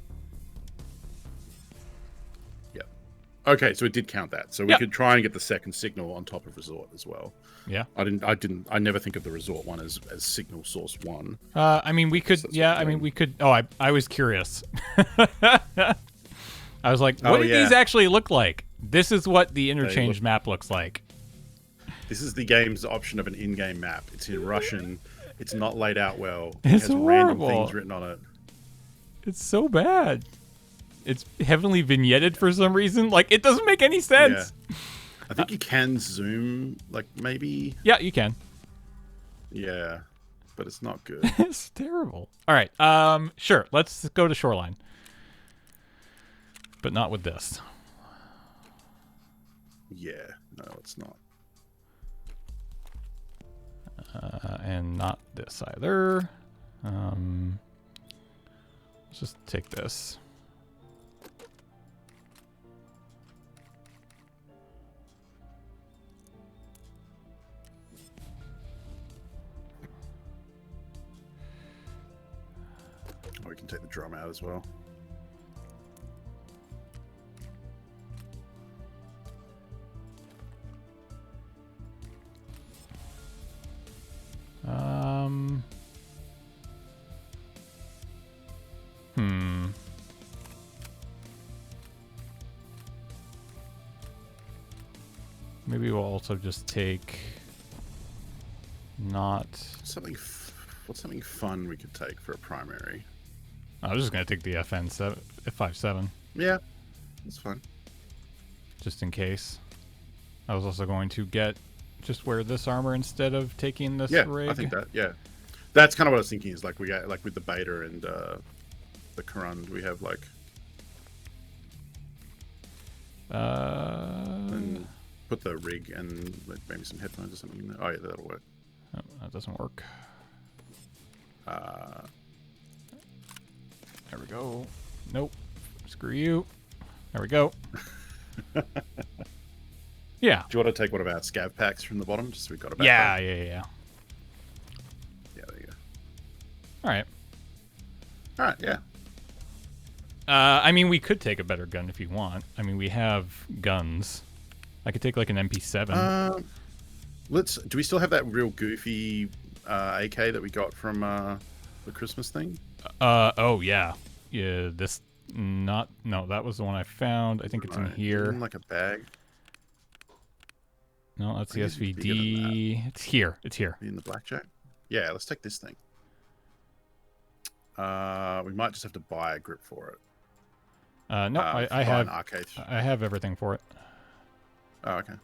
Yep. Okay, so it did count that. So we could try and get the second signal on top of Resort as well. Yeah. I never think of the Resort one as signal source 1. I mean, we could. Yeah, I mean, we could. Oh, I was curious. I was like, what do these actually look like? This is what the interchange map looks like. This is the game's option of an in-game map. It's in Russian. It's not laid out well. It's has horrible. Random things written on it. It's so bad. It's heavily vignetted for some reason. Like, it doesn't make any sense. Yeah. I think you can zoom, like, maybe. Yeah, you can. Yeah, but it's not good. It's terrible. All right. Sure. Let's go to Shoreline. But not with this. Yeah, no, it's not. And not this either. Let's just take this. Oh, we can take the drum out as well. Maybe we'll also just take not What's something fun we could take for a primary? I was just gonna take the F57. Yeah, that's fine. Just in case. I was also going to just wear this armor instead of taking this rig. I think that. Yeah, that's kind of what I was thinking. Is like we got like with the beta and the Karund, we have like. And put the rig and like maybe some headphones or something in there. Oh yeah, that'll work. Oh, that doesn't work. There we go. Nope. Screw you. There we go. Yeah. Do you want to take one of our scav packs from the bottom? Just so we've got a backpack. Yeah. Yeah, there you go. All right. All right, yeah. I mean, we could take a better gun if you want. I mean, we have guns. I could take like an MP7. Do we still have that real goofy AK that we got from the Christmas thing? Oh yeah. Yeah, no, that was the one I found. I think it's in here. In like a bag. No, that's the SVD. It's here. In the blackjack? Yeah, let's take this thing. We might just have to buy a grip for it. No, I have everything for it. Oh, okay.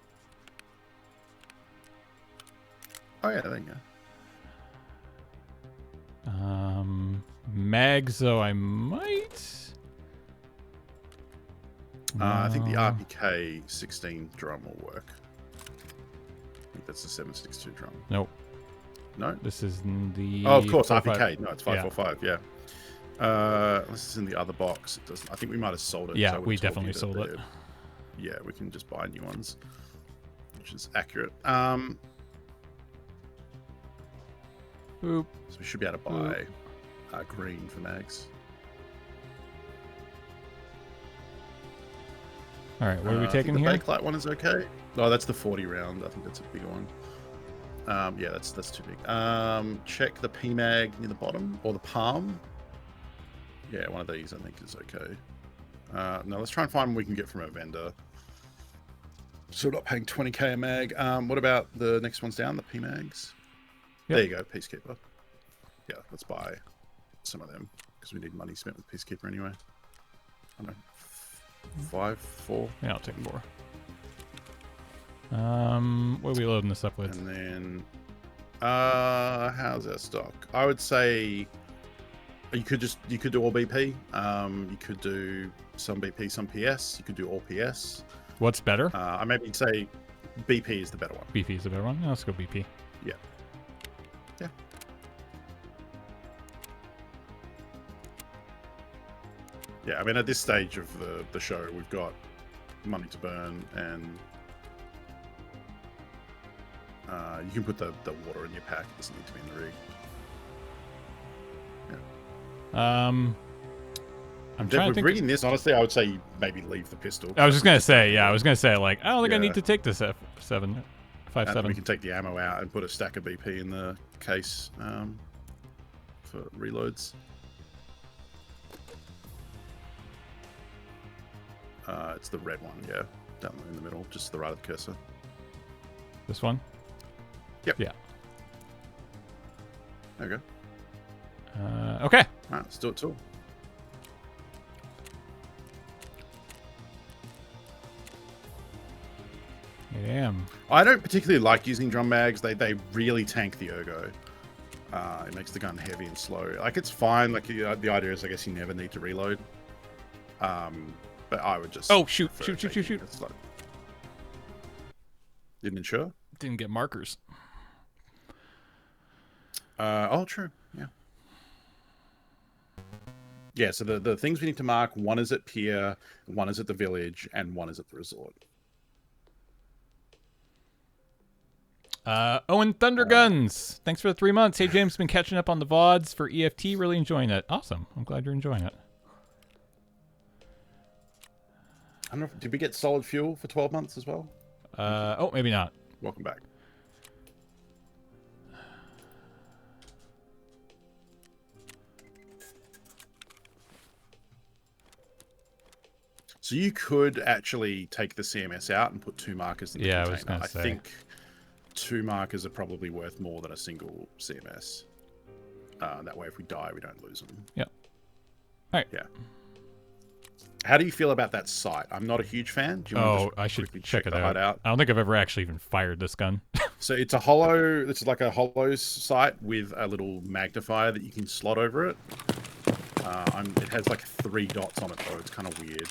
Oh yeah, there you go. Mags, though, I might. I think the RPK 16 drum will work. I think that's the 7.62 drum. Nope. No? This is the... Oh, of course, 45. RPK. No, it's 545, yeah. This is in the other box. It doesn't. I think we might have sold it. Yeah, we definitely sold it. Yeah, we can just buy new ones, which is accurate. Boop. So we should be able to buy green for mags. All right, what are we taking the here? The bakelite one is okay. Oh, that's the 40 round. I think that's a bigger one. Yeah, that's too big. Check the PMag near the bottom or the palm. Yeah, one of these I think is okay. No, let's try and find one we can get from a vendor. So we're not paying 20k a mag. What about the next ones down, the PMags? There you go, Peacekeeper. Yeah, let's buy some of them because we need money spent with Peacekeeper anyway. I don't know, 5, 4. Yeah, I'll take 4. What are we loading this up with? And then, how's our stock? I would say you could do all BP. You could do some BP, some PS. You could do all PS. What's better? I maybe say BP is the better one. BP is the better one. Let's go BP. Yeah. Yeah. Yeah, I mean, at this stage of the show, we've got money to burn, and you can put the water in your pack. It doesn't need to be in the rig. Yeah. I'm trying to think. Rigging this, honestly, I would say maybe leave the pistol. I was just gonna say, I was gonna say, like, I don't think I need to take this F7, 5.7. We can take the ammo out and put a stack of BP in the case for reloads. It's the red one, yeah, down in the middle, just to the right of the cursor. This one? Yep. Yeah. There we go. Okay. All right, let's do it too. Damn. I don't particularly like using drum mags. They really tank the ergo. It makes the gun heavy and slow. Like, it's fine. Like, the idea is, I guess, you never need to reload. But I would just... Oh, shoot. Like... Didn't insure? Didn't get markers. Oh, true. Yeah. Yeah, so the things we need to mark, one is at Pier, one is at the village, and one is at the resort. Owen Thunderguns. Thanks for the 3 months. Hey, James, been catching up on the VODs for EFT. Really enjoying it. Awesome. I'm glad you're enjoying it. I don't know. Did we get solid fuel for 12 months as well? Oh, maybe not. Welcome back. So you could actually take the CMS out and put 2 markers in the container. I was going to say. I think 2 markers are probably worth more than a single CMS. That way, if we die, we don't lose them. Yeah. All right. Yeah. How do you feel about that sight? I'm not a huge fan. Do you want to I should check it out. I don't think I've ever actually even fired this gun. So it's a hollow. It's like a hollow sight with a little magnifier that you can slot over it. It has like 3 dots on it though. It's kind of weird.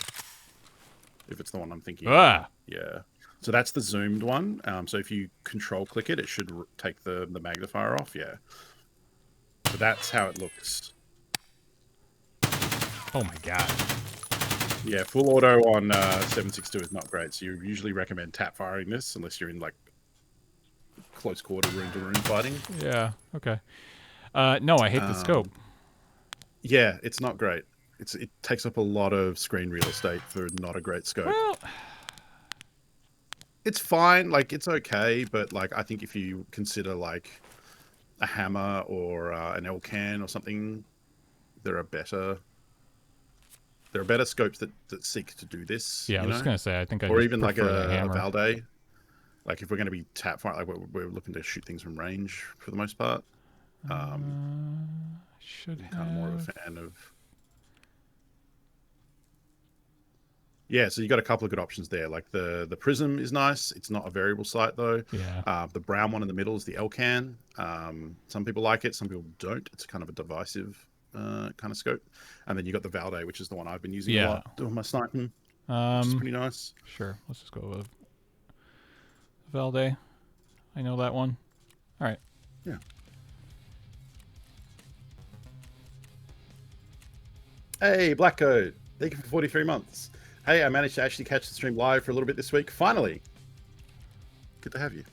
If it's the one I'm thinking. Ah. Yeah. So that's the zoomed one. So if you control click it, it should take the magnifier off. Yeah. So that's how it looks. Oh my god. Yeah, full auto on 7.62 is not great. So you usually recommend tap firing this unless you're in like close quarter room to room fighting. Yeah. Okay. No, I hate the scope. Yeah, it's not great. It takes up a lot of screen real estate for not a great scope. Well, it's fine. Like, it's okay, but like I think if you consider like a hammer or an L-can or something, there are better scopes that seek to do this. yeah, I was just gonna say I think I or just even like prefer the a hammer. Valde. Like if we're going to be tap fire, like we're looking to shoot things from range for the most part. Should have. Kind of more of a fan of. Yeah, so you got a couple of good options there. Like the Prism is nice. It's not a variable sight though. Yeah. The brown one in the middle is the L-can. Some people like it, some people don't. It's kind of a divisive kind of scope. And then you got the Valde, which is the one I've been using a lot doing my sniping. Which is pretty nice. Sure. Let's just go with Valde. I know that one. All right. Yeah. Hey, Black Code. Thank you for 43 months. Hey, I managed to actually catch the stream live for a little bit this week. Finally. Good to have you.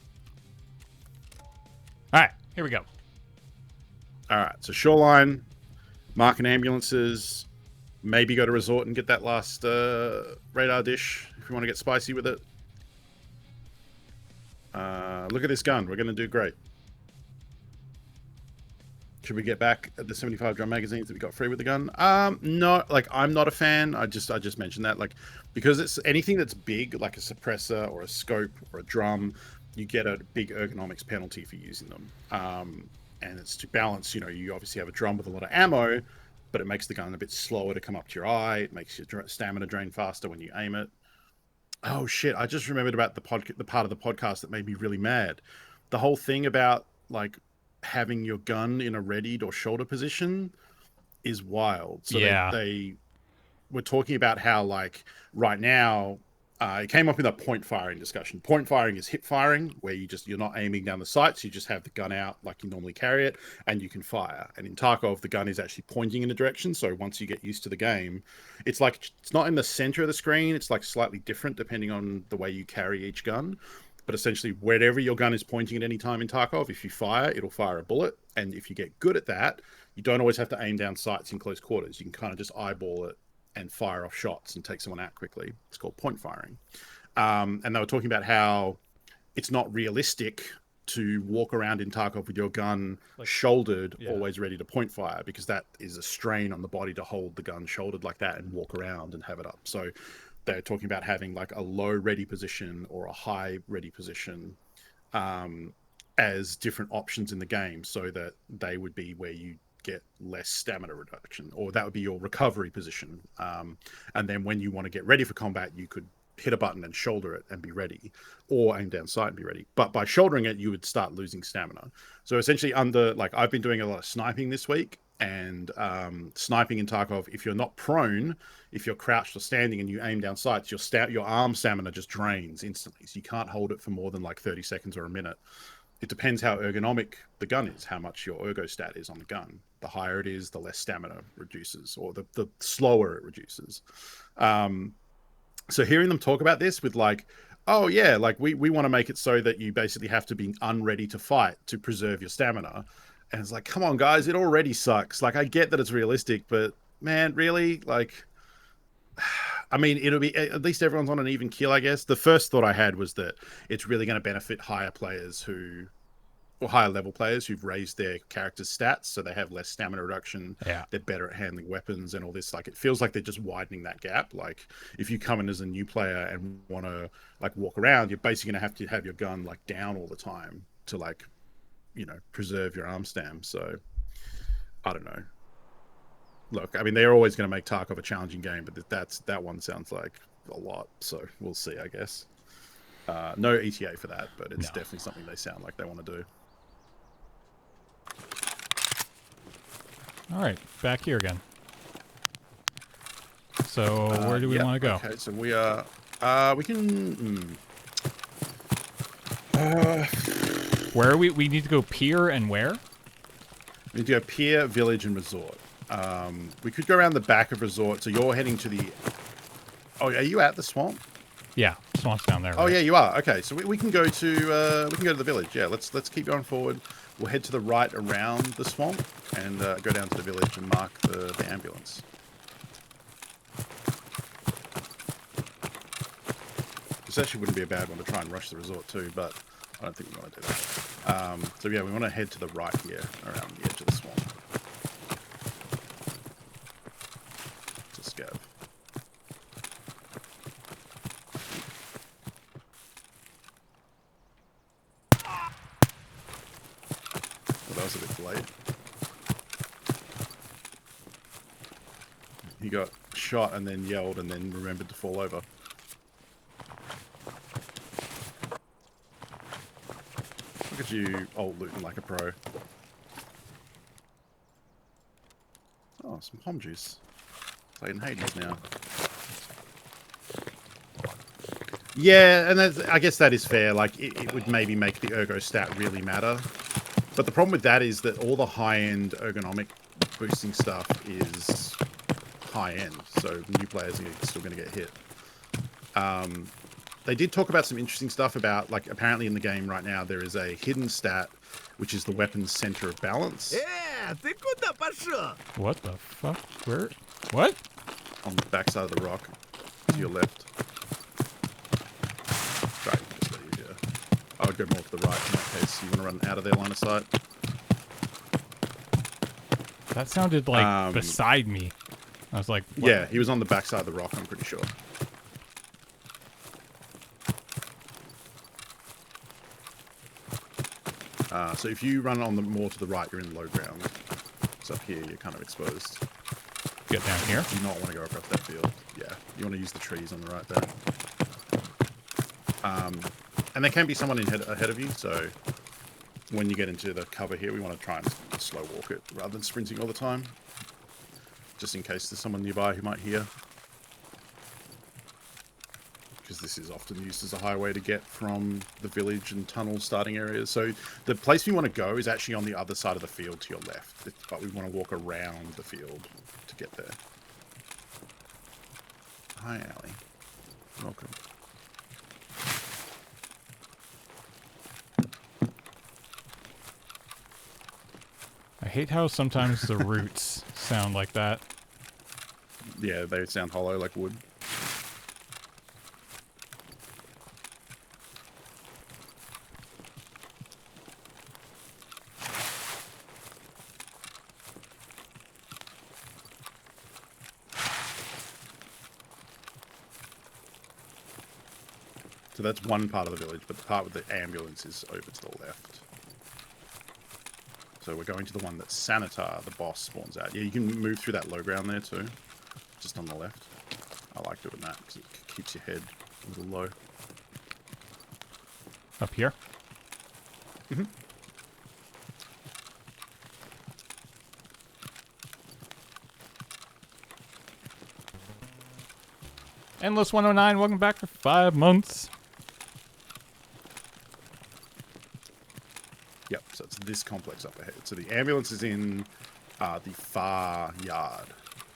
All right. Here we go. All right. So Shoreline, marking ambulances, maybe go to Resort and get that last radar dish if you want to get spicy with it. Look at this gun. We're going to do great. Should we get back at the 75 drum magazines that we got free with the gun? No, like I'm not a fan. I just mentioned that, like, because it's anything that's big, like a suppressor or a scope or a drum, you get a big ergonomics penalty for using them. And it's to balance, you obviously have a drum with a lot of ammo, but it makes the gun a bit slower to come up to your eye. It makes your stamina drain faster when you aim it. Oh shit! I just remembered about the part of the podcast that made me really mad. The whole thing about like having your gun in a readied or shoulder position is wild. So Yeah. they were talking about how like right now it came up in that point firing discussion. Point firing is hip firing, where you're not aiming down the sights, you just have the gun out like you normally carry it, and you can fire. And in Tarkov, the gun is actually pointing in a direction. So once you get used to the game, it's like it's not in the center of the screen. It's like slightly different depending on the way you carry each gun. But essentially, wherever your gun is pointing at any time in Tarkov, if you fire, it'll fire a bullet. And if you get good at that, you don't always have to aim down sights in close quarters. You can kind of just eyeball it and fire off shots and take someone out quickly. It's called point firing. And they were talking about how it's not realistic to walk around in Tarkov with your gun like, shouldered, always ready to point fire, because that is a strain on the body to hold the gun shouldered like that and walk around and have it up. So they're talking about having like a low ready position or a high ready position as different options in the game, so that they would be where you get less stamina reduction, or that would be your recovery position. And then when you want to get ready for combat, you could hit a button and shoulder it and be ready, or aim down sight and be ready. But by shouldering it, you would start losing stamina. So essentially I've been doing a lot of sniping this week, and sniping in Tarkov, if you're not prone, if you're crouched or standing and you aim down sights, your arm stamina just drains instantly. So you can't hold it for more than like 30 seconds or a minute. It depends how ergonomic the gun is, how much your ergo stat is on the gun. The higher it is, the less stamina reduces, or the slower it reduces. So hearing them talk about this with like, oh yeah, like we want to make it so that you basically have to be unready to fight to preserve your stamina. And it's like, come on guys, it already sucks. Like I get that it's realistic, but man, really? Like, I mean, it'll be, at least everyone's on an even keel, I guess. The first thought I had was that it's really going to benefit higher level players who've raised their character's stats, so they have less stamina reduction. Yeah. They're better at handling weapons and all this. Like, it feels like they're just widening that gap. Like, if you come in as a new player and want to like walk around, you're basically going to have your gun like down all the time to like, preserve your arm stam. So, I don't know. Look, I mean, they're always going to make Tarkov a challenging game, but that one sounds like a lot. So we'll see, I guess. No ETA for that, but it's definitely something they sound like they want to do. All right, back here again. So where do we want to go? Okay, so we are. We can. Where are we? We need to go pier and where? We need to go pier, village, and resort. We could go around the back of resort. So you're heading to the. Oh, are you at the swamp? Yeah, swamp's down there. Oh, right? Yeah, you are. Okay, so we can go to the village. Yeah, let's keep going forward. We'll head to the right around the swamp and go down to the village and mark the ambulance. This actually wouldn't be a bad one to try and rush the resort too, but I don't think we want to do that. So yeah, we want to head to the right here around the edge of the swamp. To scav. That was a bit delayed. He got shot and then yelled and then remembered to fall over. Look at you, old looting like a pro. Oh, some pom juice. Playing Hades now. Yeah, and I guess that is fair. Like, it would maybe make the ergo stat really matter. But the problem with that is that all the high-end ergonomic boosting stuff is high-end, so new players are still going to get hit. They did talk about some interesting stuff about, like, apparently in the game right now there is a hidden stat, which is the weapon's center of balance. What the fuck? Where? What? On the backside of the rock, to your left. Sorry, just let you here. I would go more to the right in that case. You want to run out of their line of sight. That sounded like beside me. I was like, what? Yeah, he was on the backside of the rock, I'm pretty sure. So if you run on the more to the right, you're in low ground. So up here, you're kind of exposed. Get down here. You do not want to go across that field. Yeah, you want to use the trees on the right there. And there can be someone ahead of you, so when you get into the cover here, we want to try and slow walk it rather than sprinting all the time. Just in case there's someone nearby who might hear. Because this is often used as a highway to get from the village and tunnel starting areas. So the place we want to go is actually on the other side of the field to your left, but we want to walk around the field to get there. Hi, Allie. Welcome. I hate how sometimes the roots sound like that. Yeah, they sound hollow like wood. So that's one part of the village, but the part with the ambulance is over to the left. So we're going to the one that Sanitar, the boss, spawns out. Yeah, you can move through that low ground there too, just on the left. I like doing that because it keeps your head a little low. Up here? Mm-hmm. Endless 109, welcome back for 5 months. Yep, so it's this complex up ahead. So the ambulance is in the far yard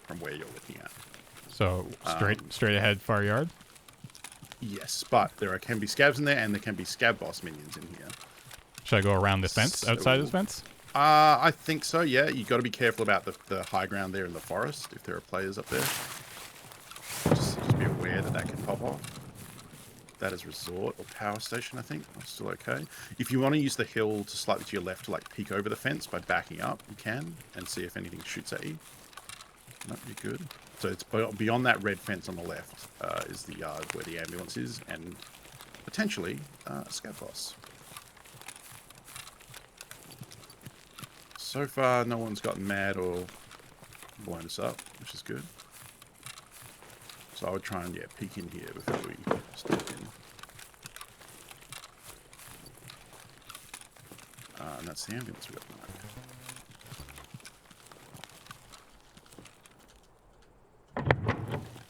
from where you're looking at. So straight ahead, far yard? Yes, but there can be scabs in there, and there can be scab boss minions in here. Should I go around the fence, outside of the fence? I think so, yeah. You've got to be careful about the high ground there in the forest, if there are players up there. Just be aware that can pop off. That is resort or power station, I think. That's still okay. If you want to use the hill to slightly to your left to like peek over the fence by backing up, you can, and see if anything shoots at you. No, you're good. So it's beyond that red fence on the left is the yard where the ambulance is, and potentially a scout boss. So far, no one's gotten mad or blown us up, which is good. So I would try and, peek in here before we step in. And that's the ambulance we got to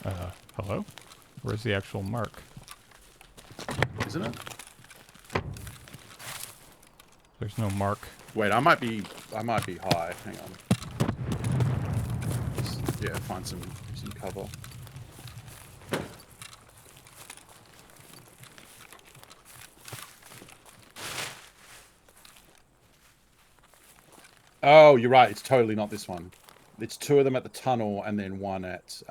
mark. Hello? Where's the actual mark? Isn't it? There's no mark. Wait, I might be high. Hang on. Let's, find some cover. Oh, you're right. It's totally not this one. It's 2 of them at the tunnel and then 1 at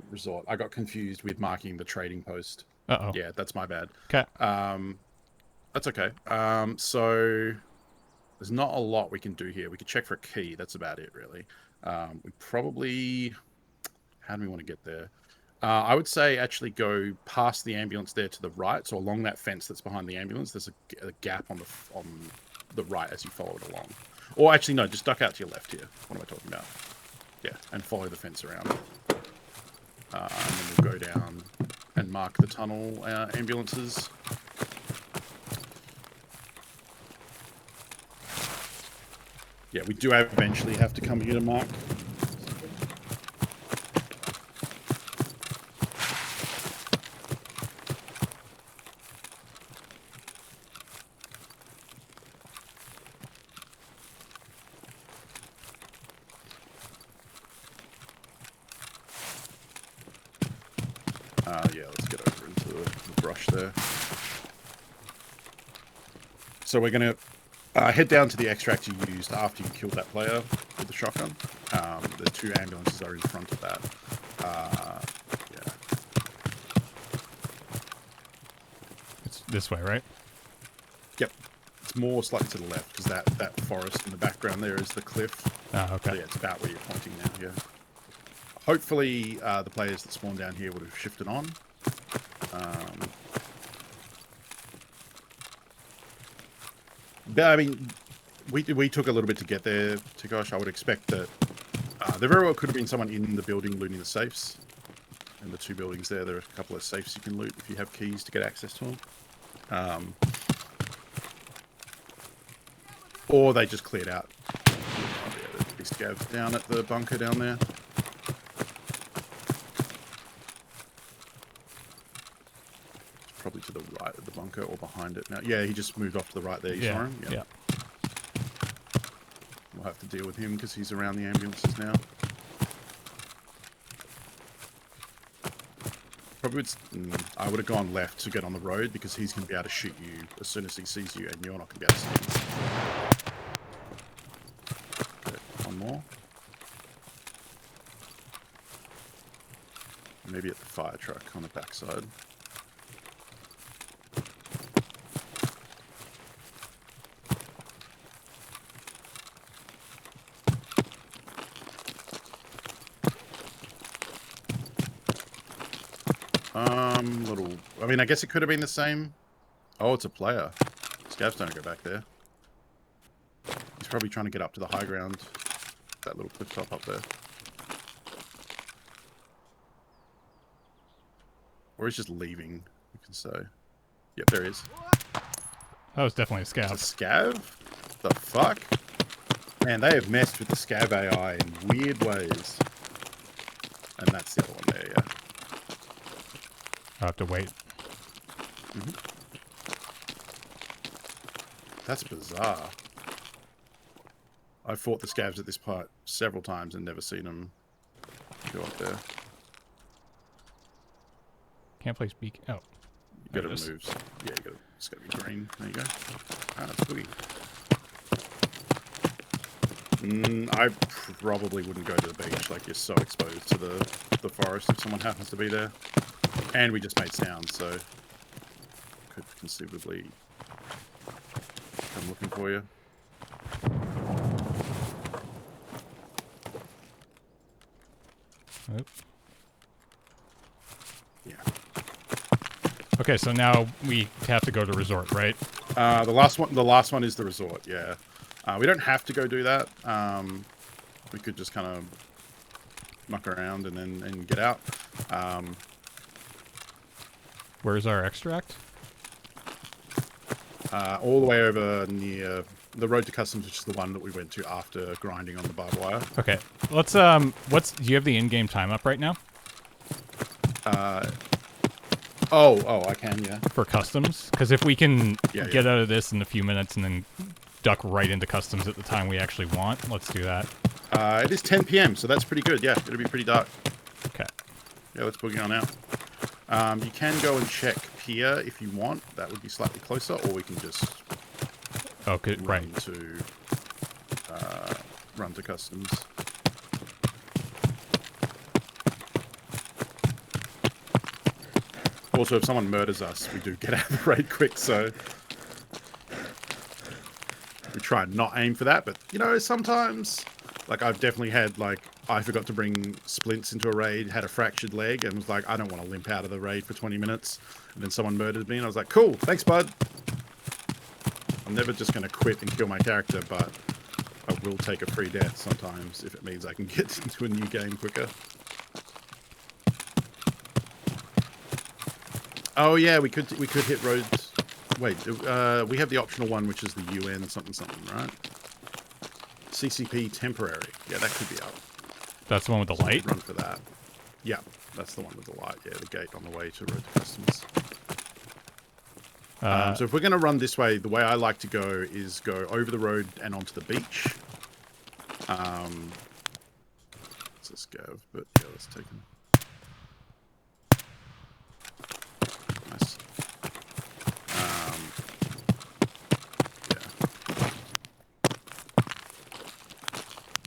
resort. I got confused with marking the trading post. Uh-oh. Yeah, that's my bad. Okay. That's okay. So there's not a lot we can do here. We could check for a key. That's about it, really. We probably... How do we want to get there? I would say actually go past the ambulance there to the right. So along that fence that's behind the ambulance, there's a gap on the right as you follow it along. Or actually, no, just duck out to your left here. What am I talking about? Yeah, and follow the fence around. And then we'll go down and mark the tunnel ambulances. Yeah, we do eventually have to come here to mark. Let's get over into the brush there. So we're going to head down to the extract you used after you killed that player with the shotgun. The 2 ambulances are in front of that. It's this way, right? Yep. It's more slightly to the left because that forest in the background there is the cliff. Oh, okay. So yeah, it's about where you're pointing now, yeah. Hopefully, the players that spawn down here would have shifted on. But I mean, we took a little bit to get there, to Gosh. I would expect that there very well could have been someone in the building looting the safes. In the 2 buildings there are a couple of safes you can loot if you have keys to get access to them. Or they just cleared out. Oh, yeah, there's big scavs down at the bunker down there. It's probably to the right of the bunker or behind it now. Yeah, he just moved off to the right there. You saw him? Yeah. We'll have to deal with him because he's around the ambulances now. Probably I would have gone left to get on the road because he's going to be able to shoot you as soon as he sees you, and you're not going to be able to see him. Okay, one more. Maybe at the fire truck on the backside. I mean, I guess it could have been the same. Oh, it's a player. Scavs don't go back there. He's probably trying to get up to the high ground. That little cliff top up there. Or he's just leaving, you can say. Yep, there he is. That was definitely a scav. It's a scav? The fuck? Man, they have messed with the scav AI in weird ways. And that's the other one there, yeah. I'll have to wait. That's bizarre. I've fought the scavs at this part several times and never seen them go up there. Can't place beacon. Oh. You gotta move. Yeah, it's gotta be green. There you go. Ah, that's boogie. I probably wouldn't go to the beach. Like, you're so exposed to the forest if someone happens to be there. And we just made sounds, so could conceivably come looking for you. Oop. Yeah. Okay, so now we have to go to resort, right? The last one is the resort. Yeah. We don't have to go do that. We could just kind of muck around and get out. Where's our extract? All the way over near the road to customs, which is the one that we went to after grinding on the barbed wire. Okay, let's do you have the in-game time up right now? Oh, I can, yeah. For customs, because if we can get yeah. out of this in a few minutes and then duck right into customs at the time we actually want, let's do that. It is 10 p.m., so that's pretty good. Yeah, it'll be pretty dark. Okay. Yeah, let's boogie on out. You can go and check Pier if you want. That would be slightly closer, or we can just run to customs. Also, if someone murders us, we do get out of the raid quick, so we try and not aim for that. But, you know, sometimes, like, I've definitely had, like, I forgot to bring splints into a raid, had a fractured leg, and was like, I don't want to limp out of the raid for 20 minutes. And then someone murdered me, and I was like, cool, thanks, bud. I'm never just going to quit and kill my character, but I will take a free death sometimes if it means I can get into a new game quicker. Oh yeah, we could hit roads. Wait, we have the optional one, which is the UN something, right? CCP temporary. Yeah, that could be up. That's the one with the light? Run for that. Yeah, that's the one with the light. Yeah, the gate on the way to road to customs. So if we're going to run this way, the way I like to go is go over the road and onto the beach. It's a scav, but yeah, let's take him. Nice. Yeah.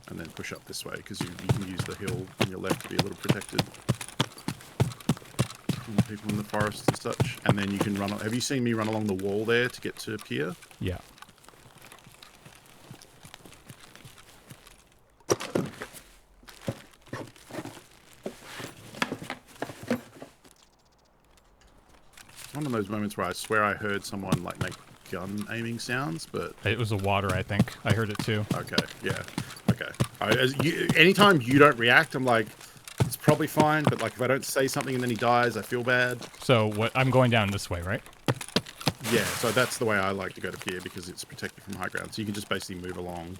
And then push up this way, because you can use the hill on your left to be a little protected from the people in the forest and such. And then you can run. Have you seen me run along the wall there to get to Pier? Yeah. One of those moments where I swear I heard someone like make gun aiming sounds, but It was the water, I think. I heard it too. okay, yeah, okay. Anytime you don't react, I'm like, it's probably fine. But like, if I don't say something and then he dies, I feel bad. So what? I'm going down this way, right? Yeah, so that's the way I like to go to pier because it's protected from high ground. So you can just basically move along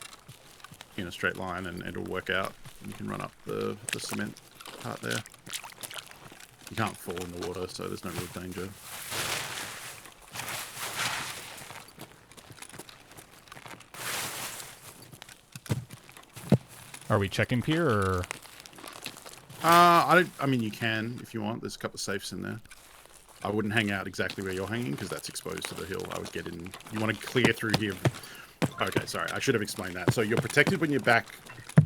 in a straight line and it'll work out. You can run up the cement part there. You can't fall in the water, so there's no real danger. Are we checking pier or? I mean, you can if you want. There's a couple of safes in there. I wouldn't hang out exactly where you're hanging because that's exposed to the hill. I would get in. You want to clear through here. Okay, sorry. I should have explained that. So you're protected when you're back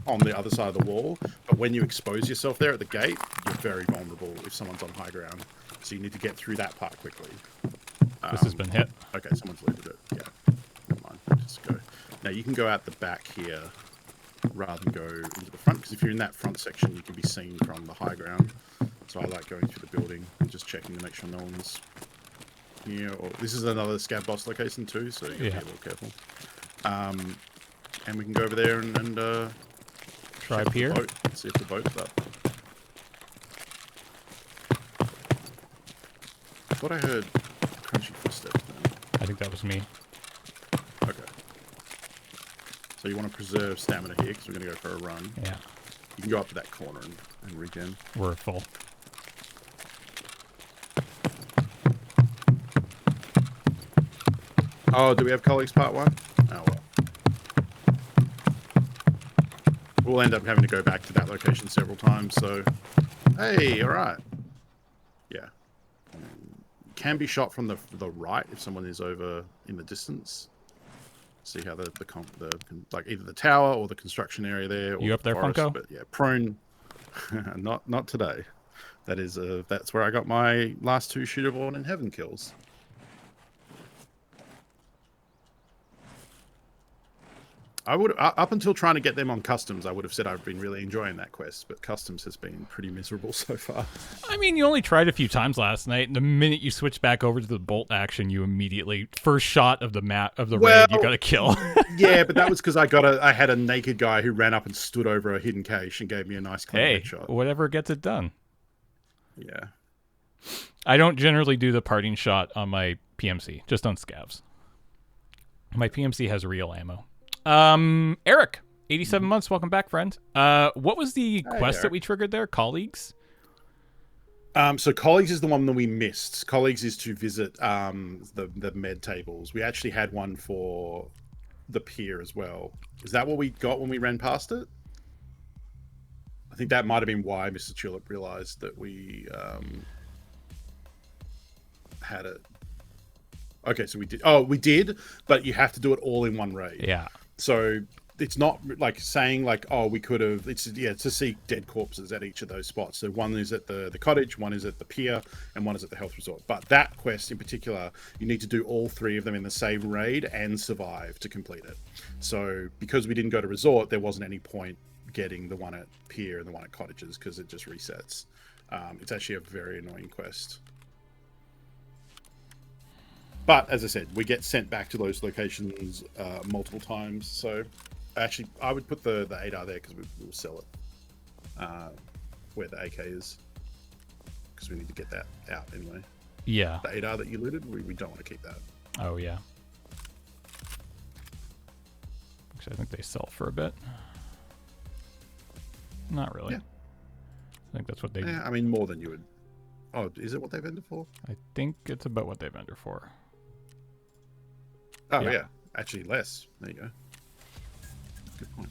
on the other side of the wall, but when you expose yourself there at the gate, you're very vulnerable if someone's on high ground. So you need to get through that part quickly. This has been hit. Okay, someone's looted it. Yeah, never mind. Just go. Now you can go out the back here rather than go into the front, because if you're in that front section, you can be seen from the high ground. So I like going through the building and just checking to make sure no one's here. Or this is another scab boss location too, so you gotta be a little careful. And we can go over there and Try pier. See if the boat's up. I thought I heard crunchy footsteps then. I think that was me. Okay. So you want to preserve stamina here because we're going to go for a run. Yeah. You can go up to that corner and regen. We're full. Oh, do we have colleagues part 1? Oh, well. We'll end up having to go back to that location several times, so... Hey, alright. Yeah. Can be shot from the right if someone is over in the distance. See how the like either the tower or the construction area there. Or you up there, forest, Funko? But yeah, prone. not today. That is that's where I got my last 2 Shooter Born in Heaven kills. I would up until trying to get them on customs, I would have said I've been really enjoying that quest, but customs has been pretty miserable so far. I mean, you only tried a few times last night, and the minute you switch back over to the bolt action, you immediately first shot of the map of the raid, you got a kill. Yeah, but that was because I had a naked guy who ran up and stood over a hidden cache and gave me a nice clean headshot. Whatever gets it done. Yeah. I don't generally do the parting shot on my PMC, just on scavs. My PMC has real ammo. Eric, 87 months. Welcome back, friend. What was the quest Eric. that we triggered there? Colleagues? So Colleagues is the one that we missed. Colleagues is to visit the med tables. We actually had one for the pier as well. Is that what we got when we ran past it? I think that might have been why Mr. Tulip realized that we had it. Okay, so we did. Oh, we did, but you have to do it all in one raid. Yeah. So it's not like saying like, oh, we could have. It's to see dead corpses at each of those spots. So one is at the cottage, one is at the pier, and one is at the health resort. But that quest in particular, you need to do all 3 of them in the same raid and survive to complete it. So because we didn't go to resort, there wasn't any point getting the one at pier and the one at cottages because it just resets. It's actually a very annoying quest. But as I said, we get sent back to those locations multiple times. So actually, I would put the ADAR there because we'll sell it where the AK is, because we need to get that out anyway. Yeah. The ADAR that you looted, we don't want to keep that. Oh, yeah. Actually, I think they sell for a bit. Not really. Yeah. I think that's what they... Yeah, I mean, more than you would. Oh, is it what they vendor for? I think it's about what they vendor for. Oh, yeah. Actually, less. There you go. Good point.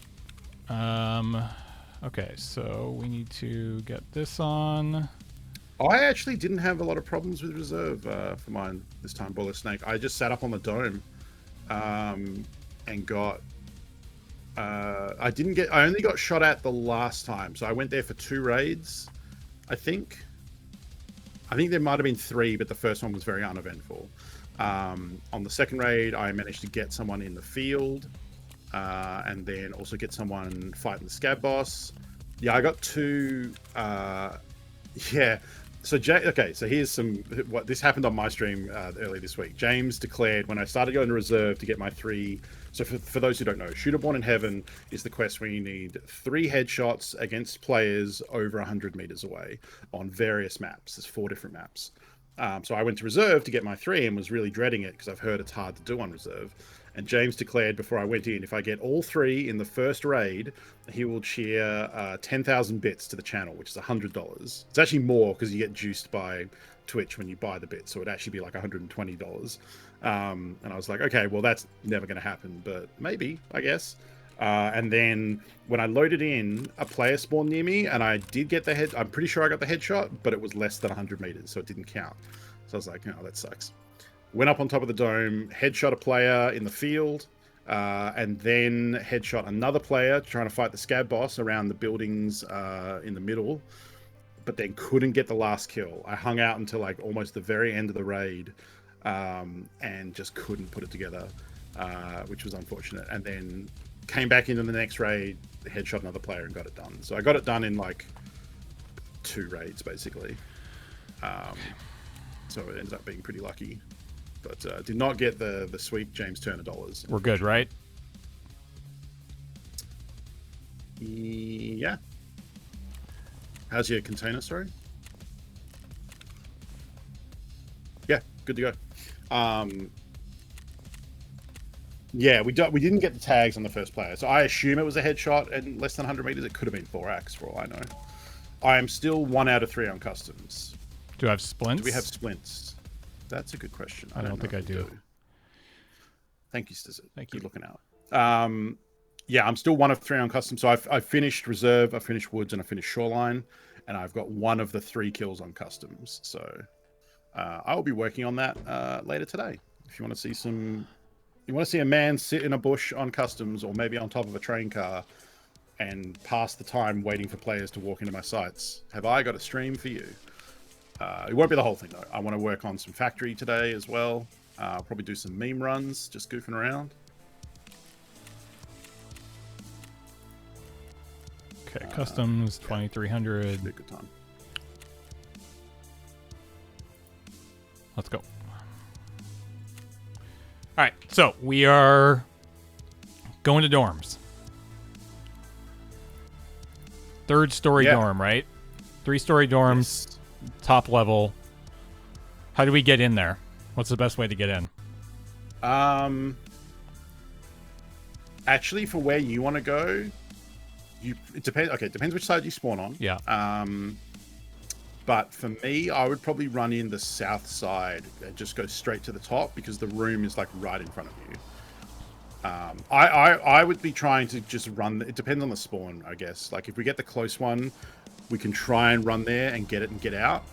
Okay, so we need to get this on. I actually didn't have a lot of problems with reserve for mine this time, Boiler Snake. I just sat up on the dome and got... I only got shot at the last time. So I went there for 2 raids, I think. I think there might have been 3, but the first one was very uneventful. On the second raid, I managed to get someone in the field and then also get someone fighting the scab boss. Yeah, I got 2... yeah, So okay, so here's some what this happened on my stream earlier this week. James declared when I started going to reserve to get my 3. So for those who don't know, Shooter Born in Heaven is the quest where you need 3 headshots against players over 100 meters away on various maps. There's 4 different maps. So I went to reserve to get my 3 and was really dreading it because I've heard it's hard to do on reserve. And James declared before I went in, if I get all 3 in the first raid, he will cheer 10,000 bits to the channel, which is $100. It's actually more because you get juiced by Twitch when you buy the bits, so it'd actually be like $120. And I was like, okay, well, that's never going to happen, but maybe, I guess. And then when I loaded in, a player spawned near me, and I did get the head. I'm pretty sure I got the headshot, but it was less than 100 meters, so it didn't count. So I was like, oh, that sucks. Went up on top of the dome, headshot a player in the field, and then headshot another player trying to fight the scab boss around the buildings in the middle, but then couldn't get the last kill. I hung out until like almost the very end of the raid, and just couldn't put it together, which was unfortunate. And then came back into the next raid, headshot another player and got it done. So I got it done in like 2 raids basically. So it ended up being pretty lucky. But did not get the sweet James Turner dollars. We're good, right? Yeah. How's your container, sorry? Yeah, good to go. Yeah, we didn't get the tags on the first player, so I assume it was a headshot at less than 100 meters. It could have been 4x for all I know. I am still 1 out of 3 on customs. Do I have splints? Do we have splints? That's a good question. I don't think I do. Thank you, Stizzit. Thank you. Good looking out. Yeah, I'm still 1 of 3 on custom. So I've finished reserve, I finished woods, and I finished shoreline, and I've got 1 of the 3 kills on customs. So I will be working on that later today. If you want to see a man sit in a bush on customs, or maybe on top of a train car, and pass the time waiting for players to walk into my sites, have I got a stream for you? It won't be the whole thing, though. I want to work on some factory today as well. I'll probably do some meme runs, just goofing around. Okay, customs, 2300. Be a good time. Let's go. All right, so we are going to dorms. 3rd story dorm, right? 3-story dorms. Yes. Top level. How do we get in there? What's the best way to get in? Actually, for where you want to go, it depends. Okay, it depends which side you spawn on. Yeah. But for me, I would probably run in the south side and just go straight to the top because the room is like right in front of you. I would be trying to just run. It depends on the spawn, I guess. Like if we get the close one, we can try and run there and get it and get out.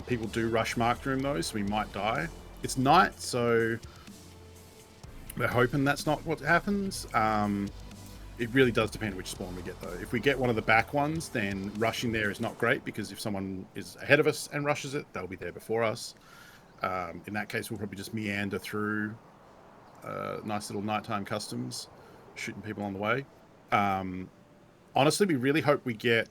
People do rush marked room though, so we might die. It's night, so we're hoping that's not what happens. It really does depend which spawn we get though. If we get one of the back ones, then rushing there is not great because if someone is ahead of us and rushes it, they'll be there before us. In that case, we'll probably just meander through nice little nighttime customs, shooting people on the way. Honestly, we really hope we get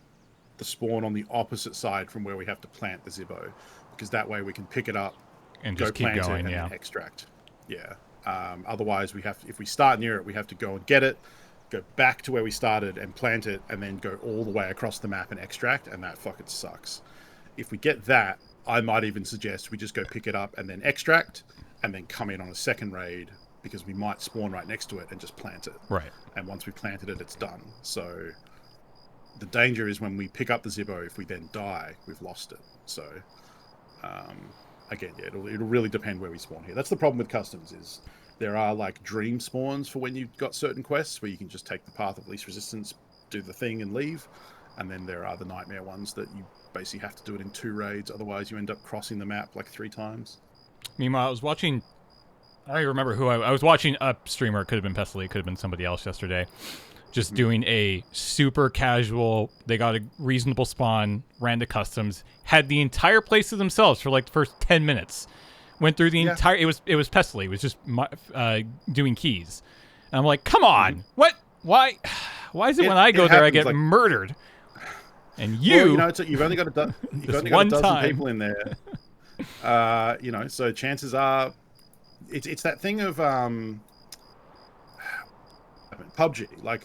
the spawn on the opposite side from where we have to plant the Zippo, because that way we can pick it up and just keep going, and then extract. Yeah. Otherwise, if we start near it, we have to go and get it, go back to where we started and plant it, and then go all the way across the map and extract, and that fucking sucks. If we get that, I might even suggest we just go pick it up and then extract, and then come in on a second raid, because we might spawn right next to it and just plant it. Right. And once we planted it, it's done. So the danger is when we pick up the Zippo, if we then die, we've lost it. So again, yeah, it'll really depend where we spawn here. That's the problem with customs, is there are like dream spawns for when you've got certain quests where you can just take the path of least resistance, do the thing and leave. And then there are the nightmare ones that you basically have to do it in 2 raids. Otherwise you end up crossing the map like 3 times. Meanwhile, I was watching, I don't even remember who I was watching a streamer. It could have been Pestily, it could have been somebody else yesterday. Just doing a super casual, they got a reasonable spawn, ran to customs, had the entire place to themselves for like the first 10 minutes. Went through the entire, it was Pestily, it was just doing keys. And I'm like, come on, what? Why is it when I go there I get like, murdered? And Well, you know, you've only got this a one dozen time. people in there. You know, so chances are, it's that thing of PUBG. Like,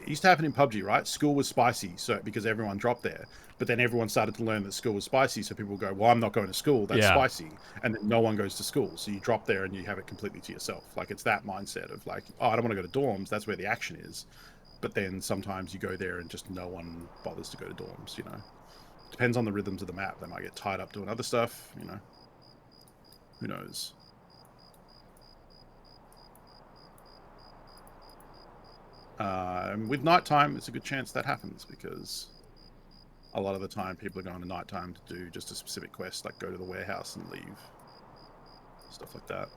it used to happen in PUBG, right? School was spicy, so because everyone dropped there. But then everyone started to learn that school was spicy, so people go, "Well, I'm not going to school. That's Yeah. spicy," and then no one goes to school. So you drop there and you have it completely to yourself. Like, it's that mindset of like, "Oh, I don't want to go to dorms. That's where the action is." But then sometimes you go there and just no one bothers to go to dorms. You know, depends on the rhythms of the map. They might get tied up doing other stuff. You know, who knows? With nighttime, it's a good chance that happens because a lot of the time people are going to nighttime to do just a specific quest, like go to the warehouse and leave, stuff like that.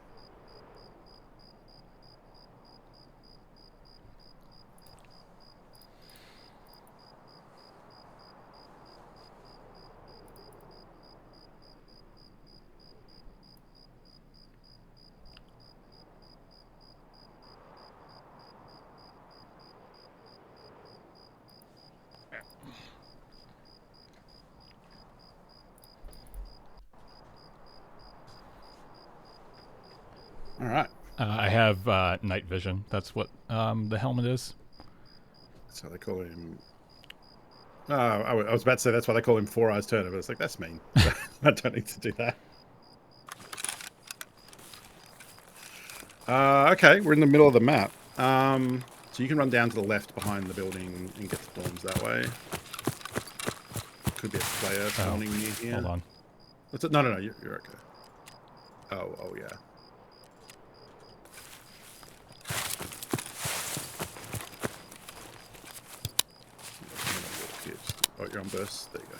All right. I have night vision. That's what the helmet is. So they call him. I was about to say that's why they call him Four Eyes Turner, but it's like, that's mean. I don't need to do that. Okay, we're in the middle of the map. So you can run down to the left behind the building and get the dorms that way. Could be a player spawning near here. Hold on. No, you're okay. Oh yeah. Oh, you're on burst. There you go.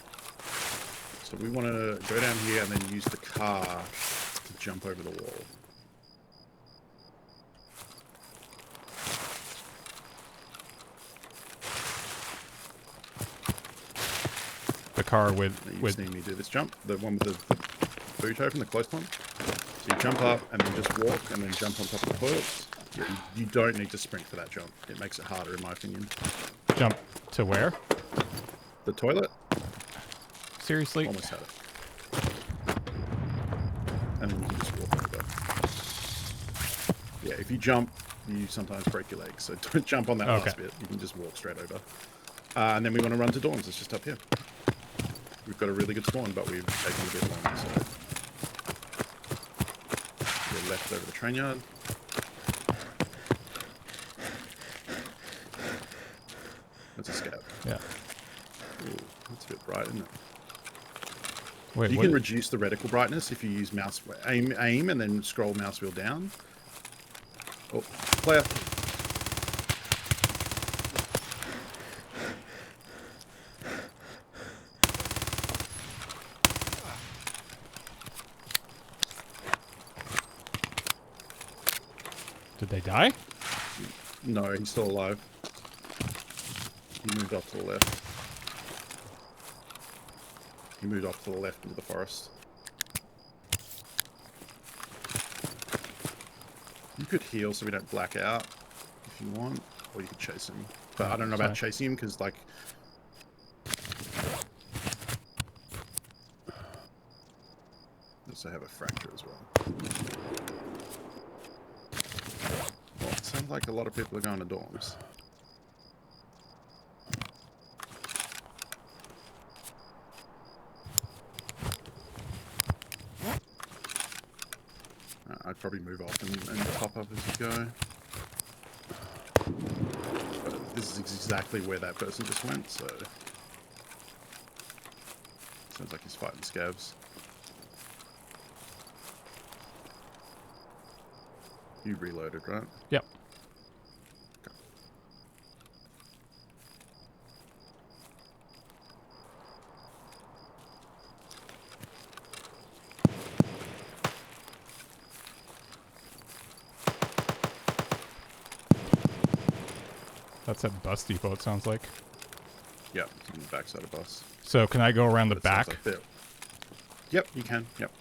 So we want to go down here and then use the car to jump over the wall. The car with You've seen me do this jump, the one with the boot open, the close one. So you jump up and then just walk and then jump on top of the toilets. You don't need to sprint for that jump. It makes it harder, in my opinion. jump to where? The toilet? Seriously? Almost had it. And then you can just walk over. Yeah, if you jump, you sometimes break your legs. So don't jump on that last bit. You can just walk straight over. And then we want to run to dorms. It's just up here. We've got a really good spawn, but we've taken a bit long. So we're left over the train yard. That's a scout. Yeah. Ooh, that's a bit bright, isn't it? Wait, You what? can reduce the reticle brightness if you use mouse aim and then scroll mouse wheel down. Oh, player. Did they die? No, he's still alive. He moved off to the left. He moved off to the left into the forest. You could heal so we don't black out if you want, or you could chase him. But I don't know about chasing him because, like, also have a fracture as well. Well, it sounds like a lot of people are going to dorms. I'd probably move off and top up as you go. But this is exactly where that person just went, so... Sounds like he's fighting scavs. You reloaded, right? Yep. Okay. That's at bus depot, it sounds like. Yep, it's on the backside of bus. So can I go around the But it sounds back? like yep, you can. Yep.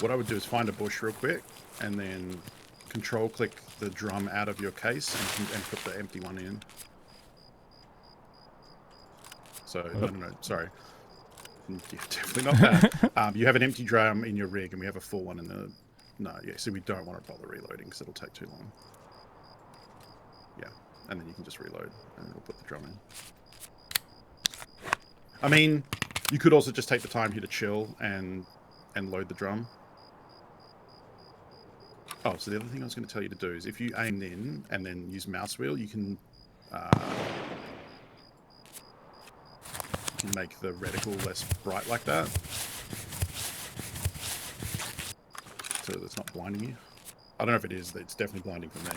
What I would do is find a bush real quick and then control click the drum out of your case and put the empty one in. So no, sorry. Yeah, definitely not that. You have an empty drum in your rig, and we have a full one in the. No, yeah. So we don't want to bother reloading because it'll take too long. Yeah, and then you can just reload, and it'll put the drum in. I mean, you could also just take the time here to chill and load the drum. Oh, so the other thing I was going to tell you to do is if you aim in and then use mouse wheel, you can make the reticle less bright like that, so that it's not blinding you. I don't know if it is. It's definitely blinding for me.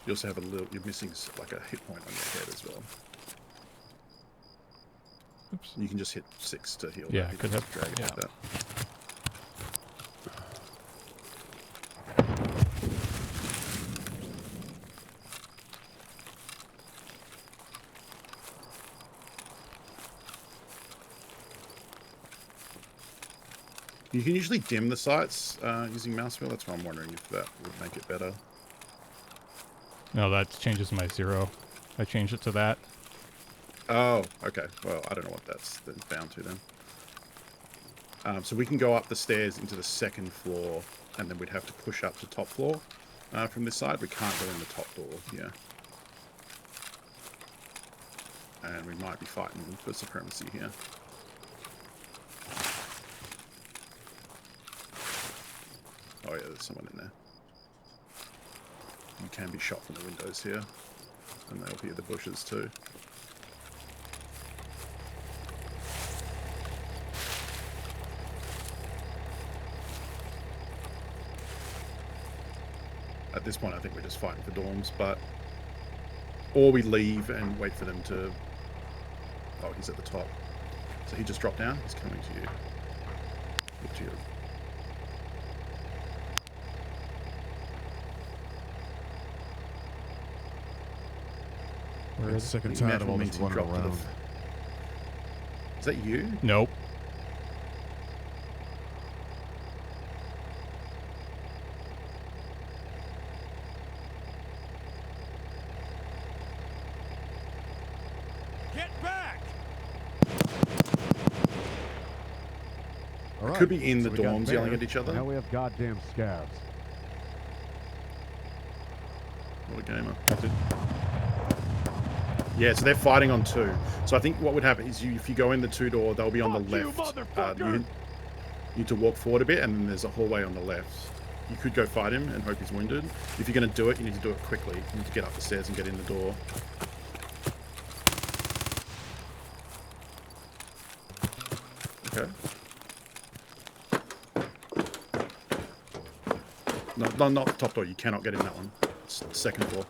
You also have a little. You're missing like a hit point on your head as well. Oops. You can just hit 6 to heal. Yeah, I could have drag it like that. You can usually dim the sights using mouse wheel. That's why I'm wondering if that would make it better. No, that changes my 0. I changed it to that. Oh, okay. Well, I don't know what that's then bound to then. So we can go up the stairs into the 2nd floor, and then we'd have to push up to top floor from this side. We can't go in the top door here. And we might be fighting for supremacy here. Oh yeah, there's someone in there. You can be shot from the windows here. And they'll hear the bushes too. At this point, I think we're just fighting for dorms, but... Or we leave and wait for them to... Oh, he's at the top. So he just dropped down? He's coming to you. Look to you. We're the second tired of all this running around. Is that you? Nope. Get back! It could be in the dorms yelling at each other. Now we have goddamn scabs. What a gamer. Yeah, so they're fighting on 2. So I think what would happen is if you go in the 2 door, they'll be on the left. You need to walk forward a bit, and then there's a hallway on the left. You could go fight him and hope he's wounded. If you're going to do it, you need to do it quickly. You need to get up the stairs and get in the door. Okay. No, not the top door. You cannot get in that one. It's the 2nd floor.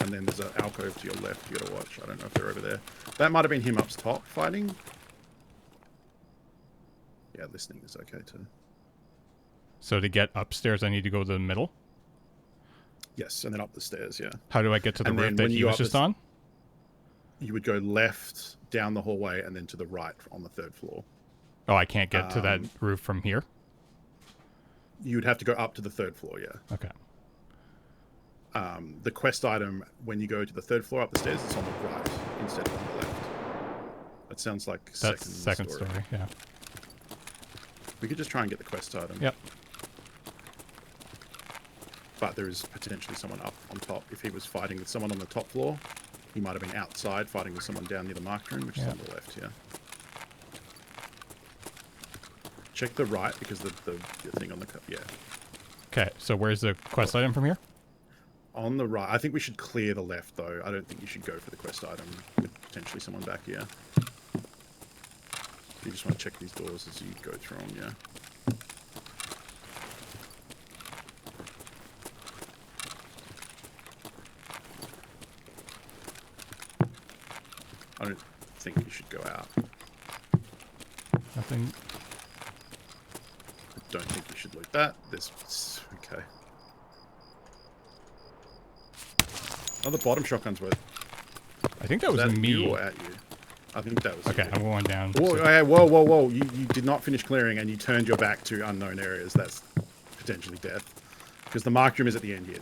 And then there's an alcove to your left you gotta watch. I don't know if they're over there. That might have been him up top fighting. Yeah, listening is okay too. So to get upstairs, I need to go to the middle? Yes, and then up the stairs, yeah. How do I get to the roof that he was just on? You would go left, down the hallway, and then to the right on the 3rd floor. Oh, I can't get to that roof from here? You would have to go up to the 3rd floor, yeah. Okay. The quest item, when you go to the 3rd floor up the stairs, it's on the right instead of on the left. That sounds like second story, yeah. We could just try and get the quest item. Yep. But there is potentially someone up on top. If he was fighting with someone on the top floor, he might have been outside fighting with someone down near the marked room, which is on the left, yeah. Check the right, because the thing on the... Yeah. Okay, so where's the quest item from here? On the right. I think we should clear the left, though. I don't think you should go for the quest item with potentially someone back here. You just want to check these doors as you go through them, yeah. I don't think you should go out. Nothing. I don't think you should loot that. There's... Okay. Oh, the bottom shotguns were... I think that was that me. you or at you? I think that was Okay, you. I'm going down. Whoa, So- hey, whoa, whoa, whoa. You did not finish clearing and you turned your back to unknown areas. That's potentially death. Because the marked room is at the end here.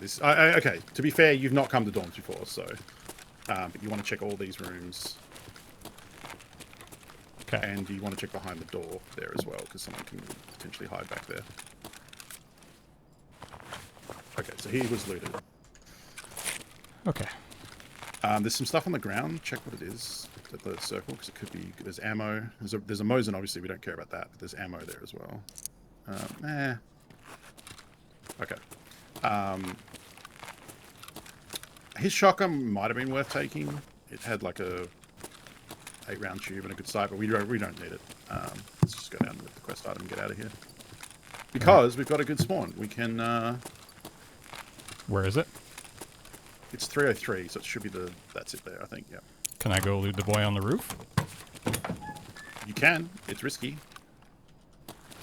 Okay, to be fair, you've not come to dorms before, so... but you want to check all these rooms. Okay. And you want to check behind the door there as well, because someone can potentially hide back there. Okay, so he was looted. Okay. There's some stuff on the ground. Check what it is at the circle, because it could be... There's ammo. There's a Mosin, obviously. We don't care about that, but there's ammo there as well. Okay. His shotgun might have been worth taking. It had like a 8-round tube and a good sight, but we don't need it. Let's just go down with the quest item and get out of here. Because we've got a good spawn. We can... Where is it? It's 303, so it should be the... That's it there, I think, yeah. Can I go loot the boy on the roof? You can. It's risky.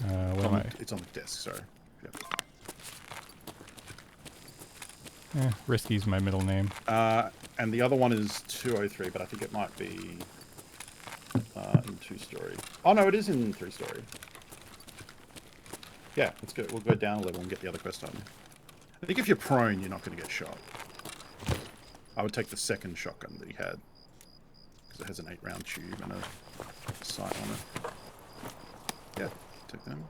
What am I? It's on the desk, sorry. Risky's my middle name. And the other one is 203, but I think it might be in 2-story. Oh, no, it is in 3-story. Yeah, let's go. We'll go down a level and get the other quest item. I think if you're prone, you're not going to get shot. I would take the second shotgun that he had. Because it has an 8-round tube and a sight on it. Yeah, take them.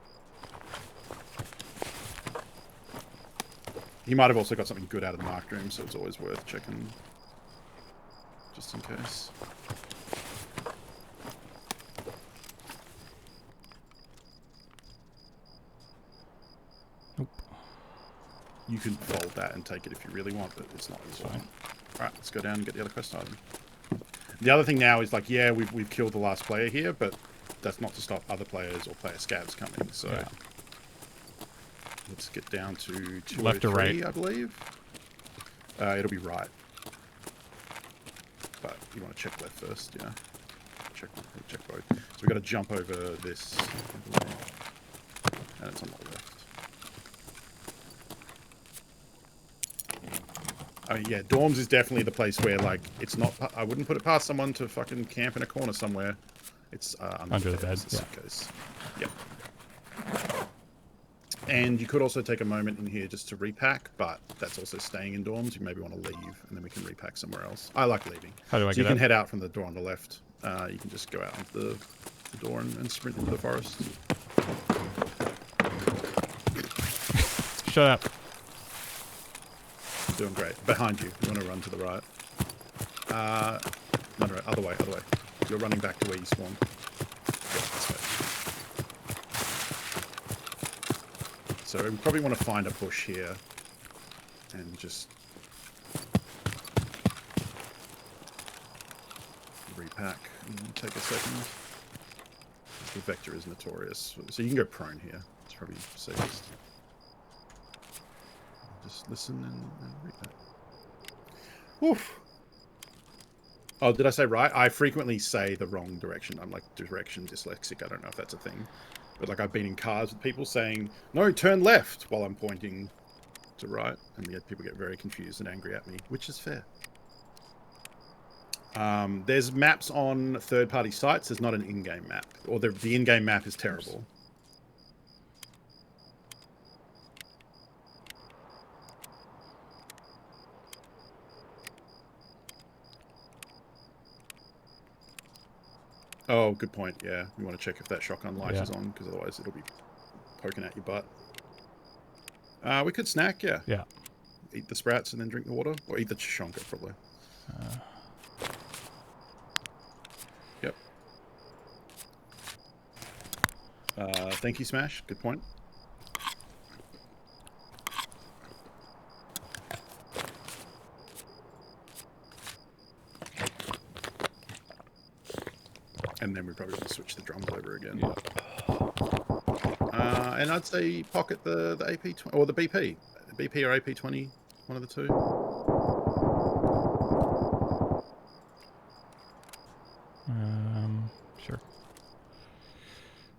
He might have also got something good out of the marked room, so it's always worth checking. Just in case. Nope. You can fold that and take it if you really want, but it's not important. Alright, let's go down and get the other quest item. The other thing now is like, yeah, we've killed the last player here, but that's not to stop other players or player scavs coming, so... Yeah. Let's get down to 203, left or right? I believe. It'll be right. But you want to check left first, yeah. Check both. So we've got to jump over this. And it's on the left. I mean, yeah, dorms is definitely the place where, like, it's not... I wouldn't put it past someone to fucking camp in a corner somewhere. It's under the bed. Yeah. Suitcase. Yep. And you could also take a moment in here just to repack, but that's also staying in dorms. You maybe want to leave, and then we can repack somewhere else. I like leaving. How do I so get you can out? head out from the door on the left. You can just go out into the door and sprint into the forest. Shut up. Doing great. Behind you. You want to run to the right. No, other way. You're running back to where you spawned. Yeah, this way. So we probably want to find a bush here and just repack and take a second. The vector is notorious, so you can go prone here. It's probably safest. Just listen and repack. Woof. Oh, did I say right? I frequently say the wrong direction. I'm like direction dyslexic. I don't know if that's a thing. But like I've been in cars with people saying, no, turn left, while I'm pointing to right. And yet people get very confused and angry at me, which is fair. There's maps on third-party sites. There's not an in-game map. Or the in-game map is terrible. Oh, good point. Yeah, you want to check if that shotgun light is on, because otherwise it'll be poking at your butt. We could snack, yeah. Yeah. Eat the sprouts and then drink the water, or eat the chishonka probably. Yep. Thank you, Smash. Good point. And then we probably want to switch the drums over again. Yeah. And I'd say pocket the AP20 or the BP. BP or AP20, one of the two. Sure.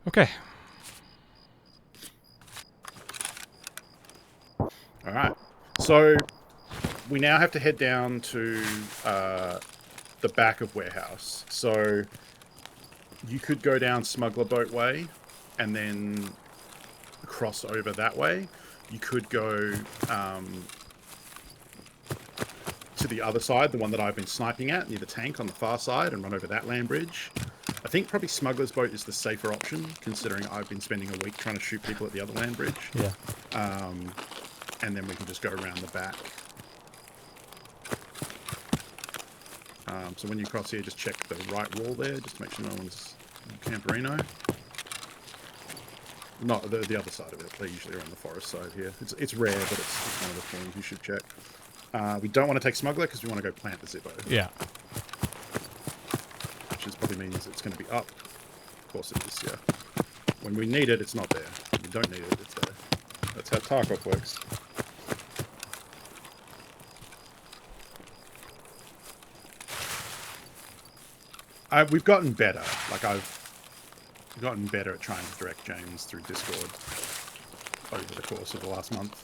Okay. All right. So we now have to head down to the back of warehouse. So You could go down Smuggler Boat Way and then cross over that way. You could go to the other side, the one that I've been sniping at, near the tank on the far side, and run over that land bridge. I think probably Smuggler's Boat is the safer option, considering I've been spending a week trying to shoot people at the other land bridge. Yeah. And then we can just go around the back. So when you cross here, just check the right wall there, just to make sure no one's camperino. Not the other side of it. They usually are on the forest side here. It's rare, but it's one of the things you should check. We don't want to take Smuggler because we want to go plant the Zippo. Yeah. Which probably means it's going to be up. Of course it is, yeah. When we need it, it's not there. When we don't need it, it's there. That's how Tarkov works. We've gotten better. Like, I've gotten better at trying to direct James through Discord over the course of the last month.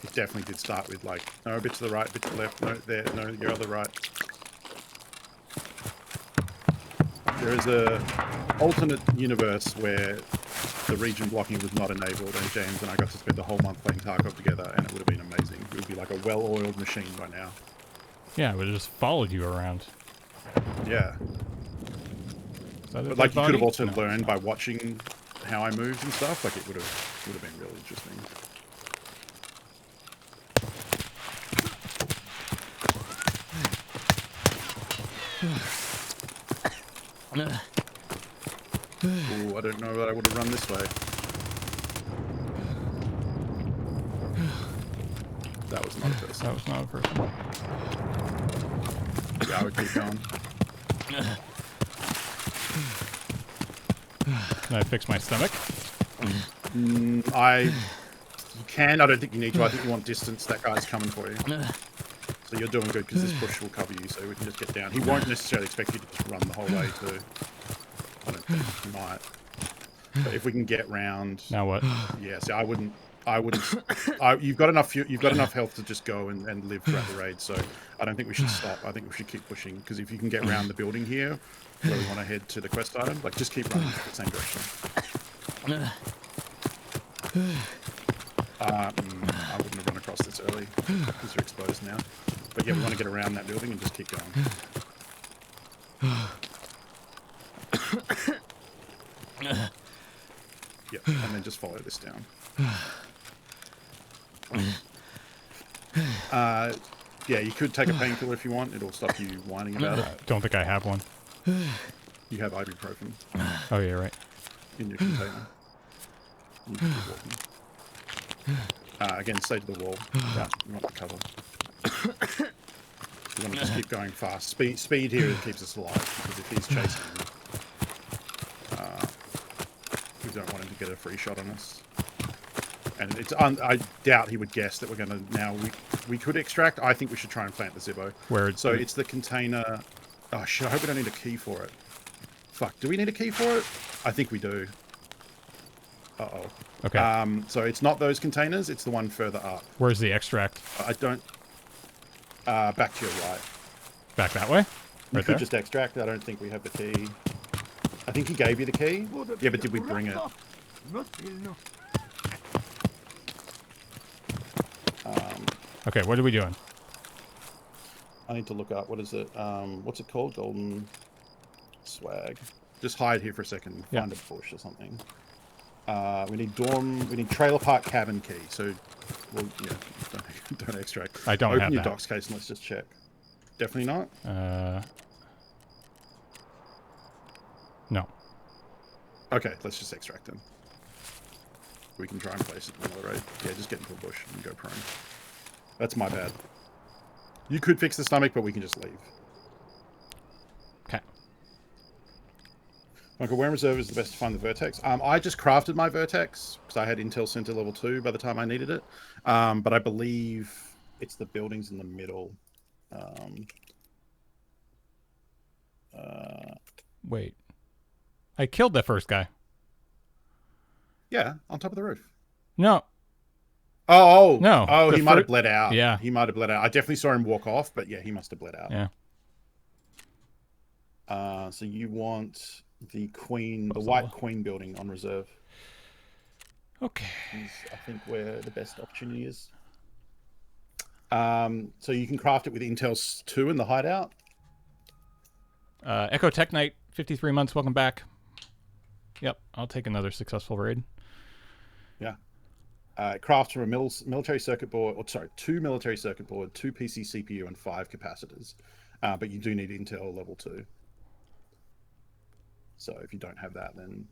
It definitely did start with, like, no, a bit to the right, a bit to the left, no, there, no, your other right. There is a alternate universe where the region blocking was not enabled, and James and I got to spend the whole month playing Tarkov together, and it would have been amazing. It would be like a well-oiled machine by now. Yeah, it would have just followed you around. Yeah. But like, you could have also learned by watching how I moved and stuff. Like, it would have been really interesting. Ooh, I don't know that I would have run this way. That was not a person. That was not a person. Yeah, I would keep going. Can I fix my stomach? You can. I don't think you need to. I think you want distance. That guy's coming for you. So you're doing good because this bush will cover you, so we can just get down. He won't necessarily expect you to just run the whole way too. I don't think he might. But if we can get round. Now what? Yeah. See, I wouldn't. You've got enough. You've got enough health to just go and live throughout the raid. So I don't think we should stop. I think we should keep pushing, because if you can get around the building here, where we want to head to the quest item, like, just keep running the same direction. I wouldn't have run across this early because you're exposed now. But yeah, we want to get around that building and just keep going. Yep, and then just follow this down. Yeah, you could take a painkiller if you want. It'll stop you whining about it. Don't think I have one. You have ibuprofen Oh, yeah, right. in your container. You can keep walking. Again, stay to the wall. Yeah, you want the cover. You want to just keep going fast. Speed here keeps us alive, because if he's chasing you, we don't want him to get a free shot on us. And it's I doubt he would guess that we're going to now. We could extract. I think we should try and plant the Zippo. So it's the container. Oh shit! I hope we don't need a key for it. Fuck. Do we need a key for it? I think we do. Uh-oh. Okay. So it's not those containers. It's the one further up. Where's the extract? I don't. Back to your right. Back that way? You Right could there? just extract. I don't think we have the key. I think he gave you the key. Yeah, but did we bring it? Okay, what are we doing? I need to look up. What is it? What's it called? Golden swag. Just hide here for a second. Find a bush or something. We need dorm. We need trailer park cabin key. So, well, yeah, don't extract. I don't have Open your that. docs case and let's just check. Definitely not. No. Okay, let's just extract them. We can try and place it in the road. Yeah, just get into a bush and go prone. That's my bad. You could fix the stomach, but we can just leave. Okay. Michael, where in reserve is the best to find the vertex? I just crafted my vertex because I had Intel Center level 2 by the time I needed it. But I believe it's the buildings in the middle. Wait. I killed that first guy. Yeah, on top of the roof. No. Oh, No, Oh, the he might fir- have bled out. Yeah. He might have bled out. I definitely saw him walk off, but yeah, he must have bled out. Yeah. So you want The Queen, the What's White all- Queen building on reserve Okay. is, I think, where the best opportunity is. So you can craft it with Intel 2 in the hideout. Echo Tech Knight, 53 months. Welcome back. Yep, I'll take another successful raid. Yeah. Crafts from a military circuit board, or sorry, 2 military circuit board, 2 PC CPU, and 5 capacitors. But you do need Intel level 2. So if you don't have that, then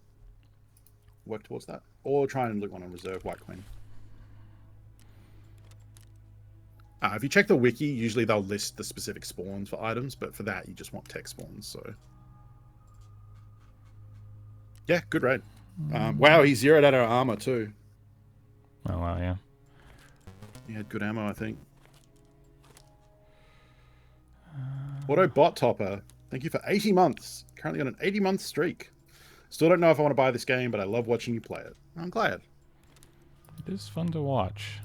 work towards that. Or try and look one on reserve, White Queen. If you check the wiki, usually they'll list the specific spawns for items, but for that, you just want tech spawns, so... Yeah, good raid. Wow, he zeroed out our armor, too. Oh, wow, yeah. He had good ammo, I think. Auto Bot Topper, thank you for 80 months. Currently on an 80-month streak. Still don't know if I want to buy this game, but I love watching you play it. I'm glad. It is fun to watch.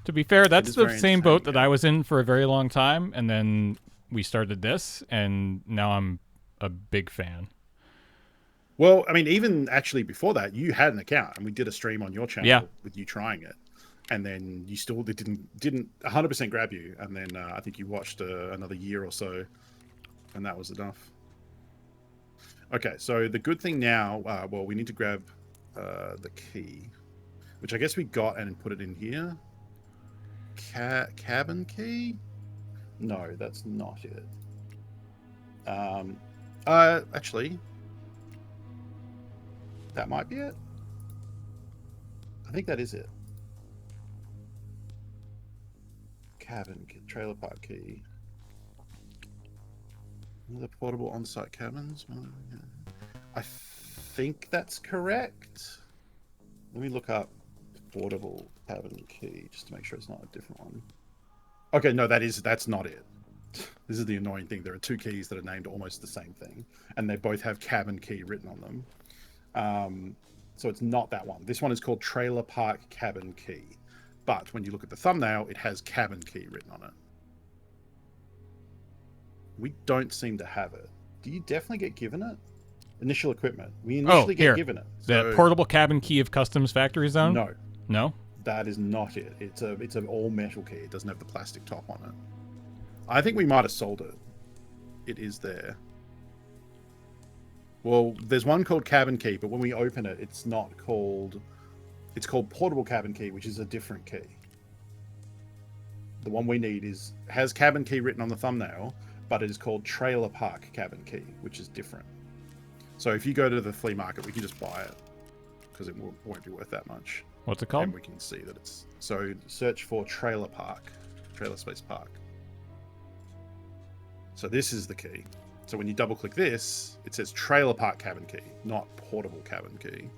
To be fair, that's is the very same boat that entertaining, I was in for a very long time, and then we started this, and now I'm a big fan. Well, I mean, even actually before that, you had an account, and we did a stream on your channel with you trying it, and then you still it didn't 100% grab you, and then I think you watched another year or so, and that was enough. Okay, so the good thing now, well, we need to grab the key, which I guess we got and put it in here. Cabin key? No, that's not it. Actually, that might be it. I think that is it. Cabin key, trailer park key. The portable on-site cabins. I think that's correct. Let me look up portable cabin key just to make sure it's not a different one. Okay, no, that's not it. This is the annoying thing. There are 2 keys that are named almost the same thing, and they both have cabin key written on them. So it's not that one. This one is called trailer park cabin key, but when you look at the thumbnail, it has cabin key written on it. We don't seem to have it. Do you definitely get given it? Initial equipment. We initially get given it. The portable cabin key of Customs Factory Zone? No. No? That is not it. It's an all metal key. It doesn't have the plastic top on it. I think we might have sold it. It is there. Well, there's one called cabin key, but when we open it, it's not called... It's called portable cabin key, which is a different key. The one we need has cabin key written on the thumbnail, but it is called trailer park cabin key, which is different. So if you go to the flea market, we can just buy it because it won't be worth that much. What's it called? And we can see that it's... So search for trailer park, trailer space park. So this is the key. So when you double click this, it says trailer park cabin key, not portable cabin key.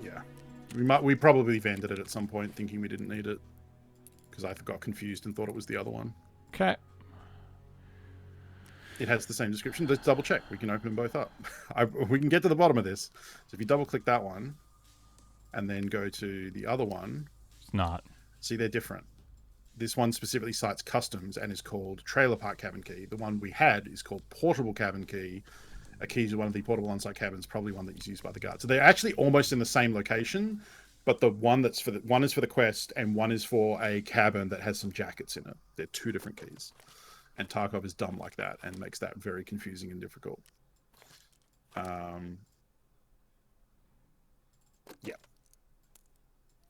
Yeah. We probably vended it at some point thinking we didn't need it because I got confused and thought it was the other one. Okay. It has the same description. Let's double check. We can open them both up. We can get to the bottom of this. So if you double click that one and then go to the other one. It's not. See, they're different. This one specifically cites customs and is called trailer park cabin key. The one we had is called portable cabin key. A key to one of the portable on-site cabins, probably one that is used by the guard. So they're actually almost in the same location, but the one that's one is for the quest and one is for a cabin that has some jackets in it. They're 2 different keys. And Tarkov is dumb like that and makes that very confusing and difficult. Yeah.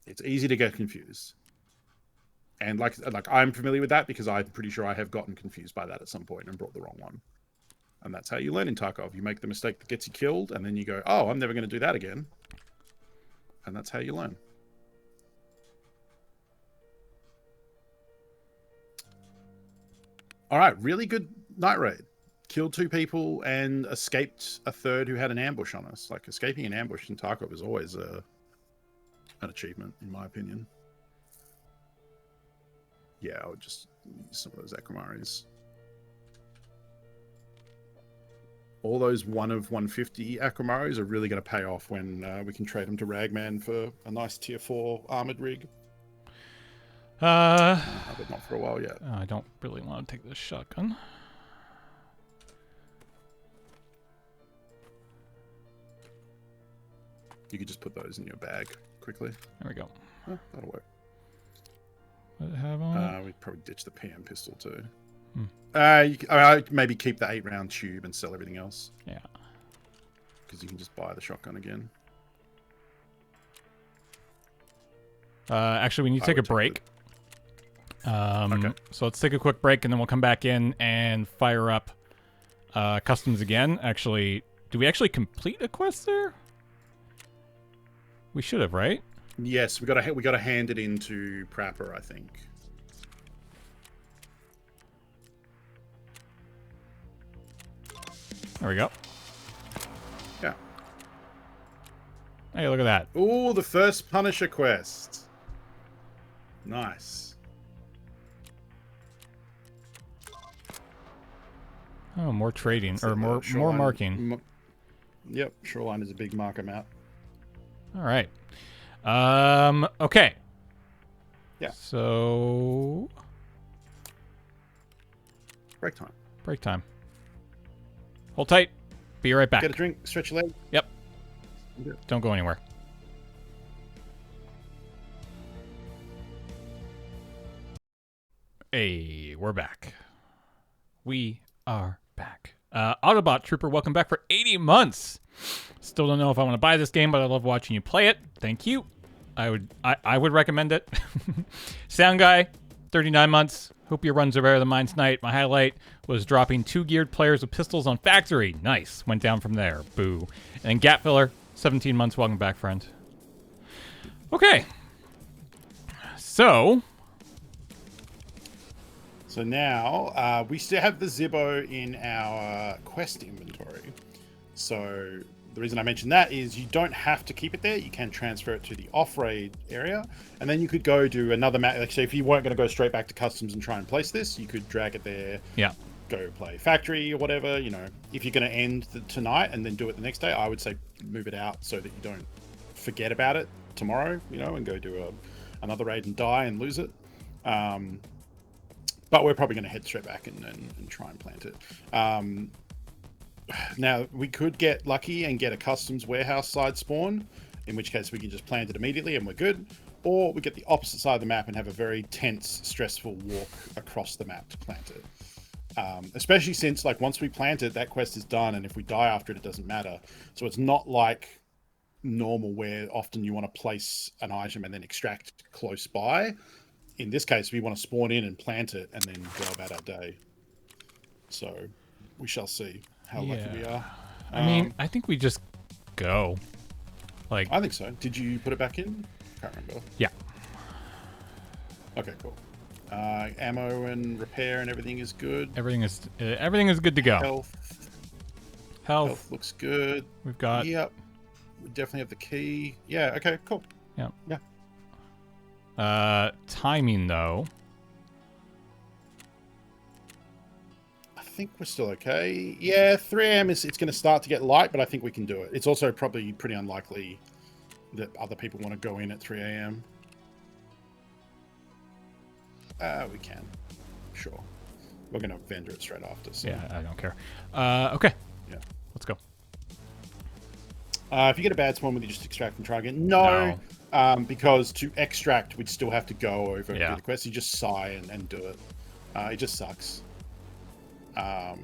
It's easy to get confused. And like I'm familiar with that because I'm pretty sure I have gotten confused by that at some point and brought the wrong one. And that's how you learn in Tarkov. You make the mistake that gets you killed, and then you go, oh, I'm never going to do that again. And that's how you learn. All right, really good night raid. Killed 2 people and escaped a third who had an ambush on us. Like, escaping an ambush in Tarkov is always an achievement, in my opinion. Yeah, I would just use some of those Akramaris. All those 1 of 150 Akramaris are really going to pay off when we can trade them to Ragman for a nice tier 4 armored rig. But not for a while yet. I don't really want to take this shotgun. You could just put those in your bag quickly. There we go. Oh, that'll work. What does it have on it? We'd probably ditch the PM pistol too. Hmm. Maybe keep the 8-round tube and sell everything else. Yeah. Because you can just buy the shotgun again. Actually, we need to take a break. Okay. So let's take a quick break, and then we'll come back in and fire up customs again. Actually, do we actually complete a quest there? We should have, right? Yes, we got to hand it into Prapper, I think. There we go. Yeah. Hey, look at that. Oh, the first Punisher quest. Nice. Oh, more trading So or more Shoreline- marking. Yep, Shoreline is a big marker map. All right. Okay. Yeah. So Break time. break time. Hold tight. Be right back. Get a drink, stretch your leg. Yep. Okay. Don't go anywhere. Hey, we're back. We are back. Autobot Trooper, welcome back for 80 months. Still don't know if I want to buy this game, but I love watching you play it. Thank you. I would recommend it. Sound Guy, 39 months. Hope your runs are better than mine tonight. My highlight was dropping 2 geared players with pistols on Factory. Nice. Went down from there. Boo. And then Gat Filler, 17 months. Welcome back, friend. Okay. So now we still have the Zibbo in our quest inventory. So the reason I mentioned that is you don't have to keep it there. You can transfer it to the off-raid area, and then you could go do another map. Like, say if you weren't going to go straight back to customs and try and place this, you could drag it there. yeah. Go play Factory or whatever. You know, if you're going to end tonight and then do it the next day, I would say move it out so that you don't forget about it tomorrow. You know, and go do another raid and die and lose it. But we're probably going to head straight back and try and plant it. Now, we could get lucky and get a customs warehouse side spawn, in which case we can just plant it immediately and we're good. Or we get the opposite side of the map and have a very tense, stressful walk across the map to plant it. Especially since, like, once we plant it, that quest is done, and if we die after it, it doesn't matter. So it's not like normal where often you want to place an item and then extract close by. In this case, we want to spawn in and plant it and then go about our day. So we shall see how lucky we are. I mean, I think we just go. Like, I think so. Did you put it back in? Can't remember. yeah. Okay, cool. Ammo and repair and everything is good. Everything is good to go. Health looks good. We've got. Yep. We definitely have the key. Yeah. Okay. Cool. Yeah. Yeah. Timing though. I think we're still okay. Yeah, 3 a.m. it's going to start to get light, but I think we can do it. It's also probably pretty unlikely that other people want to go in at 3 a.m. We can. Sure. We're going to vendor it straight after. So. Yeah, I don't care. Okay. Yeah. Let's go. If you get a bad spawn, would you just extract and try again? No. Because to extract, we'd still have to go over and do the quest. You just sigh and do it. It just sucks. Yeah.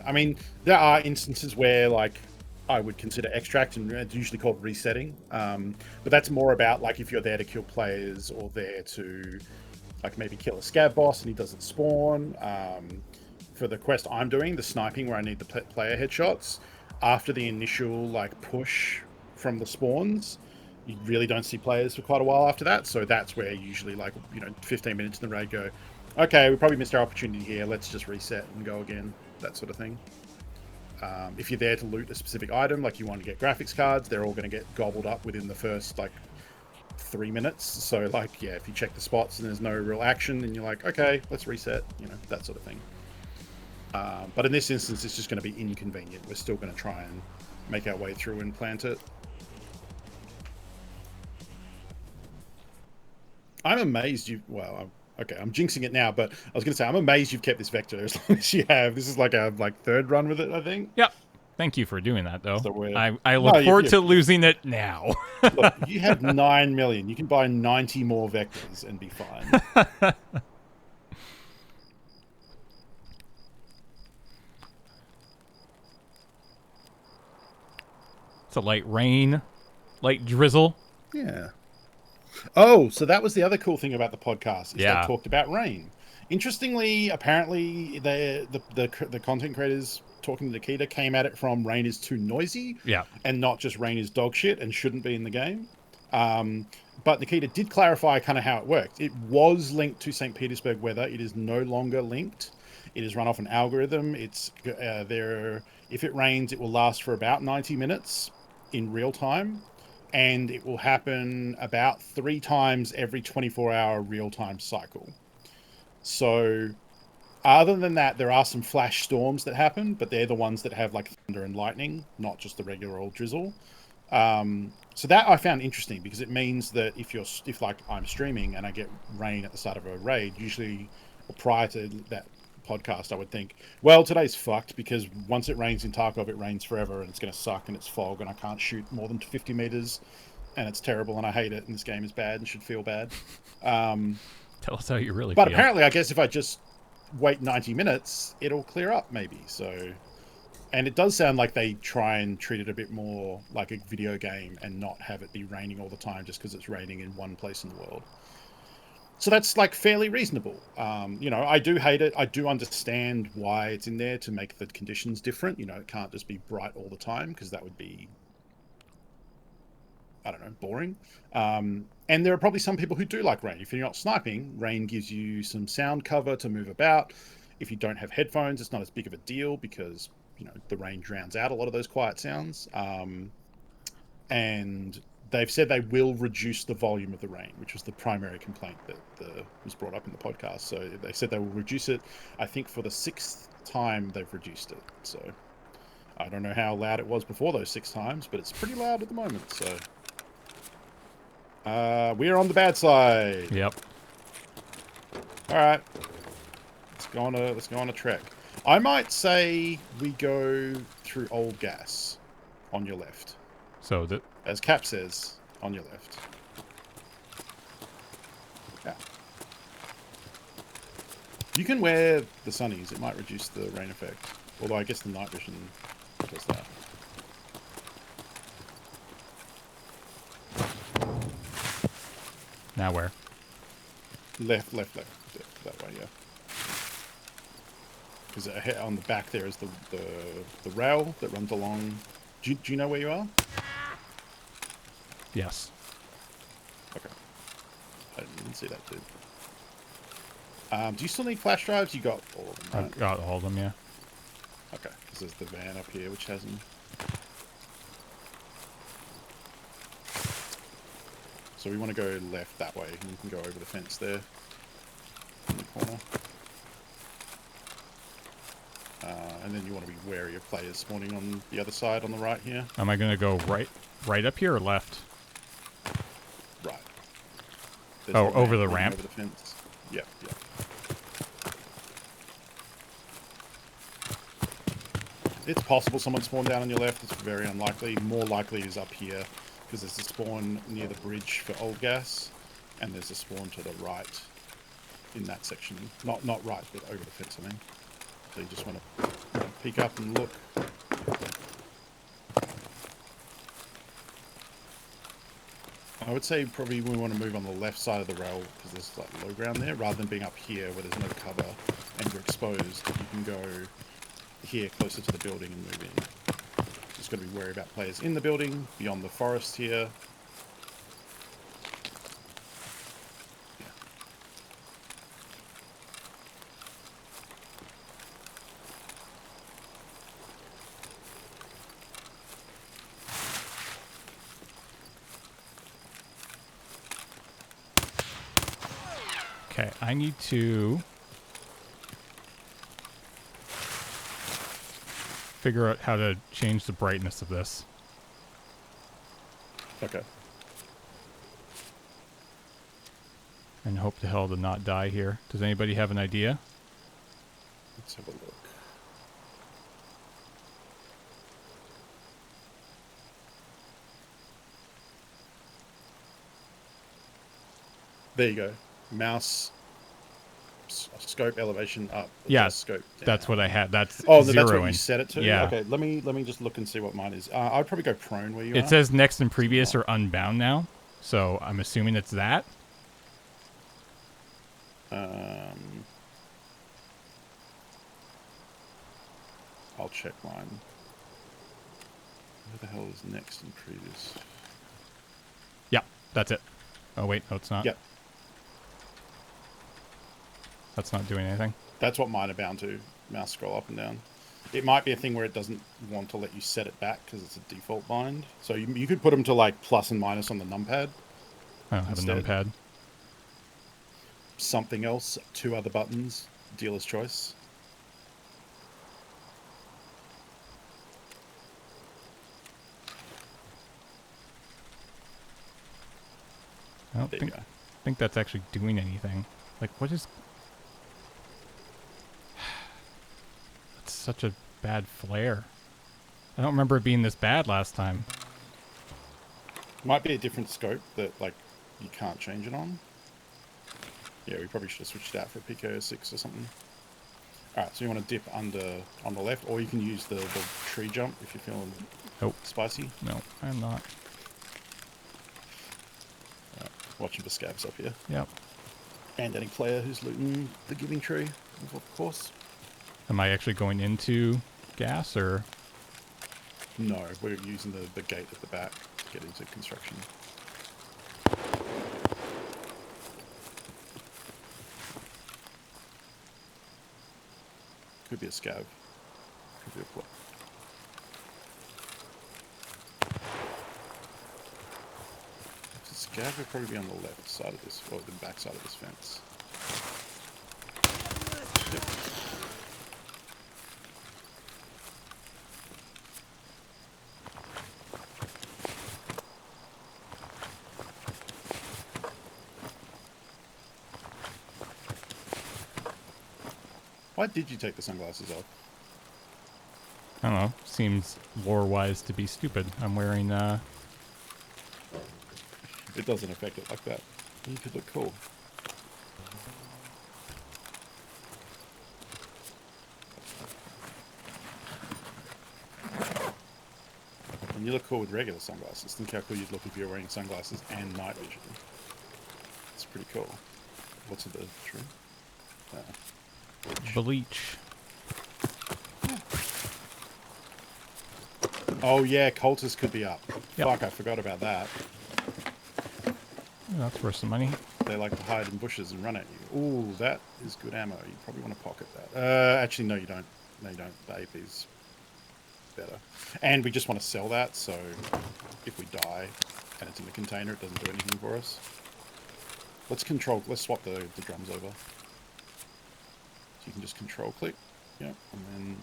I mean, there are instances where, like, I would consider extract, and it's usually called resetting. But that's more about, like, if you're there to kill players or there to, like, maybe kill a scav boss and he doesn't spawn. For the quest I'm doing, the sniping where I need the player headshots, after the initial, like, push from the spawns, you really don't see players for quite a while after that. So that's where usually, like, 15 minutes in the raid go, okay, we probably missed our opportunity here. Let's just reset and go again. That sort of thing. If you're there to loot a specific item, like you want to get graphics cards, they're all going to get gobbled up within the first, like, 3 minutes. So, like, yeah, if you check the spots and there's no real action, then you're like, okay, let's reset, that sort of thing. But in this instance, it's just going to be inconvenient. We're still going to try and make our way through and plant it. I'm amazed you. Well, okay, I'm jinxing it now, but I was going to say I'm amazed you've kept this vector as long as you have. This is like a third run with it, I think. Yep. Thank you for doing that, though. So we're I no, look forward to losing it now. Look, you have 9 million. You can buy 90 more vectors and be fine. It's a light rain, light drizzle. Yeah. Oh, so that was the other cool thing about the podcast is Yeah. they talked about rain. Interestingly, apparently the content creators talking to Nikita came at it from rain is too noisy, Yeah. and not just rain is dog shit and shouldn't be in the game. But Nikita did clarify kind of how it worked. It was linked to St. Petersburg weather. It is no longer linked. It is run off an algorithm. It's there. If it rains, it will last for about 90 minutes in real time. And it will happen about 3 times every 24-hour real-time cycle. So, other than that, there are some flash storms that happen, but they're the ones that have like thunder and lightning, not just the regular old drizzle. So that I found interesting because it means that if like I'm streaming and I get rain at the start of a raid, usually prior to that podcast, I would think, well, today's fucked because once it rains in Tarkov, it rains forever and it's going to suck and it's fog and I can't shoot more than 50 meters and it's terrible and I hate it and this game is bad and should feel bad. Tell us how you really But feel. apparently, I guess if I just wait 90 minutes, it'll clear up maybe. So, and it does sound like they try and treat it a bit more like a video game and not have it be raining all the time just because it's raining in one place in the world. So that's like fairly reasonable. You know, I do hate it. I do understand why it's in there to make the conditions different. You know, it can't just be bright all the time because that would be, I don't know, boring. And there are probably some people who do like rain. If you're not sniping, rain gives you some sound cover to move about. If you don't have headphones, it's not as big of a deal because, you know, the rain drowns out a lot of those quiet sounds. And they've said they will reduce the volume of the rain, which was the primary complaint that was brought up in the podcast. So they said they will reduce it. I think for the 6th time they've reduced it. So I don't know how loud it was before those 6 times, but it's pretty loud at the moment. So we're on the bad side. Yep. All right, let's go on a trek. I might say we go through old gas on your left. So that, As Cap says, on your left. Yeah. You can wear the sunnies. It might reduce the rain effect. Although I guess the night vision does that. now where? Left. That way, yeah. Because on the back there is the rail that runs along. Do you know where you are? Yes. Okay. I didn't see that too. Do you still need flash drives? You got all of them, right? I've got all of them, yeah. Okay, because there's the van up here which has them. So we want to go left that way, and you can go over the fence there in the corner. And then you want to be wary of players spawning on the other side on the right here. Am I going to go right up here or left? Right. Oh, over the ramp? Over the fence. Yep. It's possible someone spawned down on your left. It's very unlikely. More likely is up here because there's a spawn near the bridge for old gas, and there's a spawn to the right in that section. Not right, but over the fence, I mean. So you just want to peek up and look. I would say probably we want to move on the left side of the rail because there's like low ground there, rather than being up here where there's no cover and you're exposed. You can go here closer to the building and move in. Just got to be wary about players in the building, beyond the forest here. Yeah. Okay, I need to figure out how to change the brightness of this. Okay. And hope to hell to not die here. Does anybody have an idea? Let's have a look. There you go. Mouse, scope elevation up. Yeah, scope down. that's what I had. That's Oh, zeroing. that's what you set it to? Yeah. Okay, let me just look and see what mine is. I'd probably go prone where you are. It says next and previous or unbound now, so I'm assuming it's that. I'll check mine. Where the hell is next and previous? Yeah, that's it. Oh wait, no, it's not. Yep. That's not doing anything. That's what mine are bound to. Mouse scroll up and down. It might be a thing where it doesn't want to let you set it back because it's a default bind. So you could put them to like plus and minus on the numpad. I don't have a numpad. Something else, 2 other buttons, dealer's choice. I don't think that's actually doing anything. Like, what is... That's such a bad flare. I don't remember it being this bad last time. Might be a different scope that, like, you can't change it on. Yeah, we probably should have switched it out for a PKO 6 or something. Alright, so you want to dip under on the left, or you can use the tree jump if you're feeling spicy. No, I'm not. Watching for scabs up here. Yep. And any player who's looting the giving tree, of course. Am I actually going into gas, or...? No, we're using the gate at the back to get into construction. Could be a scav. Could be a plot. Scav would probably be on the left side of this, or the back side of this fence. Yep. Why did you take the sunglasses off? I don't know. Seems lore-wise to be stupid. I'm wearing, It doesn't affect it like that. You could look cool. And you look cool with regular sunglasses. Think how cool you'd look if you're wearing sunglasses and night vision. It's pretty cool. What's the tree? bleach. Oh yeah, cultists could be up. Yep. Fuck, I forgot about that. Oh, that's worth some money. They like to hide in bushes and run at you. Ooh, that is good ammo. You probably want to pocket that. Actually, no, you don't. No, you don't. The AP is better. And we just want to sell that, so if we die and it's in the container, it doesn't do anything for us. Let's swap the drums over. So you can just control click. Yep, and then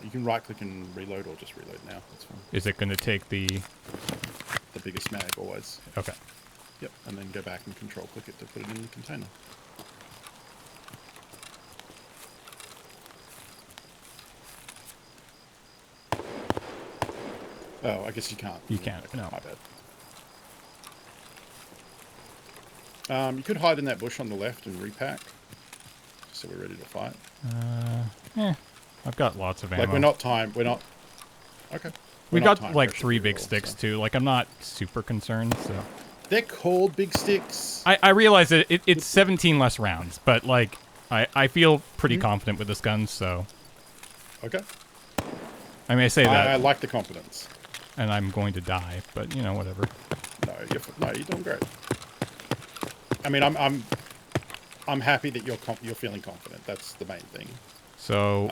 you can right click and reload, or just reload now. That's fine. Is it going to take the biggest mag always? Okay. Yep, and then go back and control click it to put it in the container. Oh, I guess you can't. You can't. Okay, No. my bad. You could hide in that bush on the left and repack, so we're ready to fight. I've got lots of ammo. Like we're not. Okay. We've got like 3 big sticks too. Like I'm not super concerned. So they're called big sticks. I realize that it's 17 less rounds, but like I feel pretty confident with this gun. So okay. I mean, I say that I like the confidence. And I'm going to die, but you know, whatever. No, you're doing great. I mean, I'm happy that you're feeling confident. That's the main thing. So,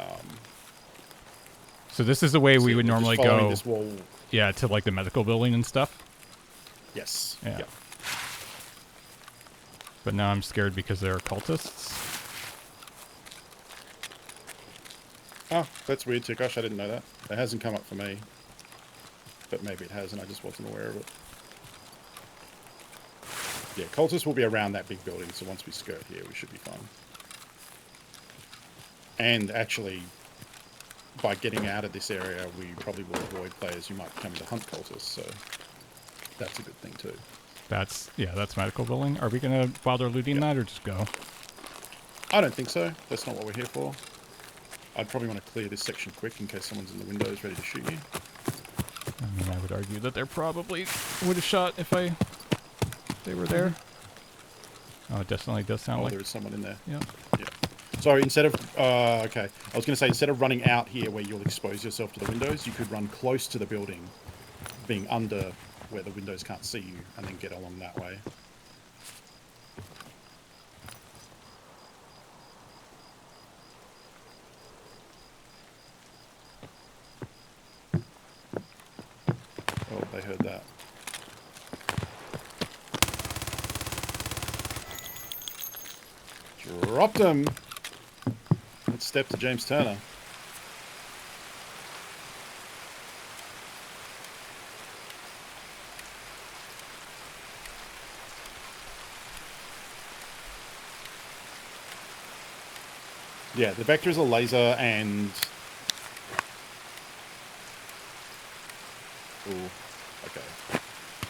so this is the way we would normally go. This wall. Yeah, to like the medical building and stuff. Yes. Yeah. Yep. But now I'm scared because there are cultists. Oh, that's weird too. Gosh, I didn't know that. It hasn't come up for me. But maybe it has, and I just wasn't aware of it. Yeah, cultists will be around that big building, so once we skirt here, we should be fine. And actually, by getting out of this area, we probably will avoid players who might come to hunt cultists, so that's a good thing too. That's medical billing. Are we gonna bother looting that or just go? I don't think so. That's not what we're here for. I'd probably want to clear this section quick in case someone's in the windows ready to shoot you. I mean, I would argue that they probably would have shot if they were there. Oh, it definitely does sound like there is someone in there. Yeah. Yeah. Sorry, instead of... okay. I was going to say, instead of running out here where you'll expose yourself to the windows, you could run close to the building, being under where the windows can't see you, and then get along that way. Oh, they heard that. Dropped him! Let's step to James Turner. Yeah, the vector is a laser and... Ooh, okay.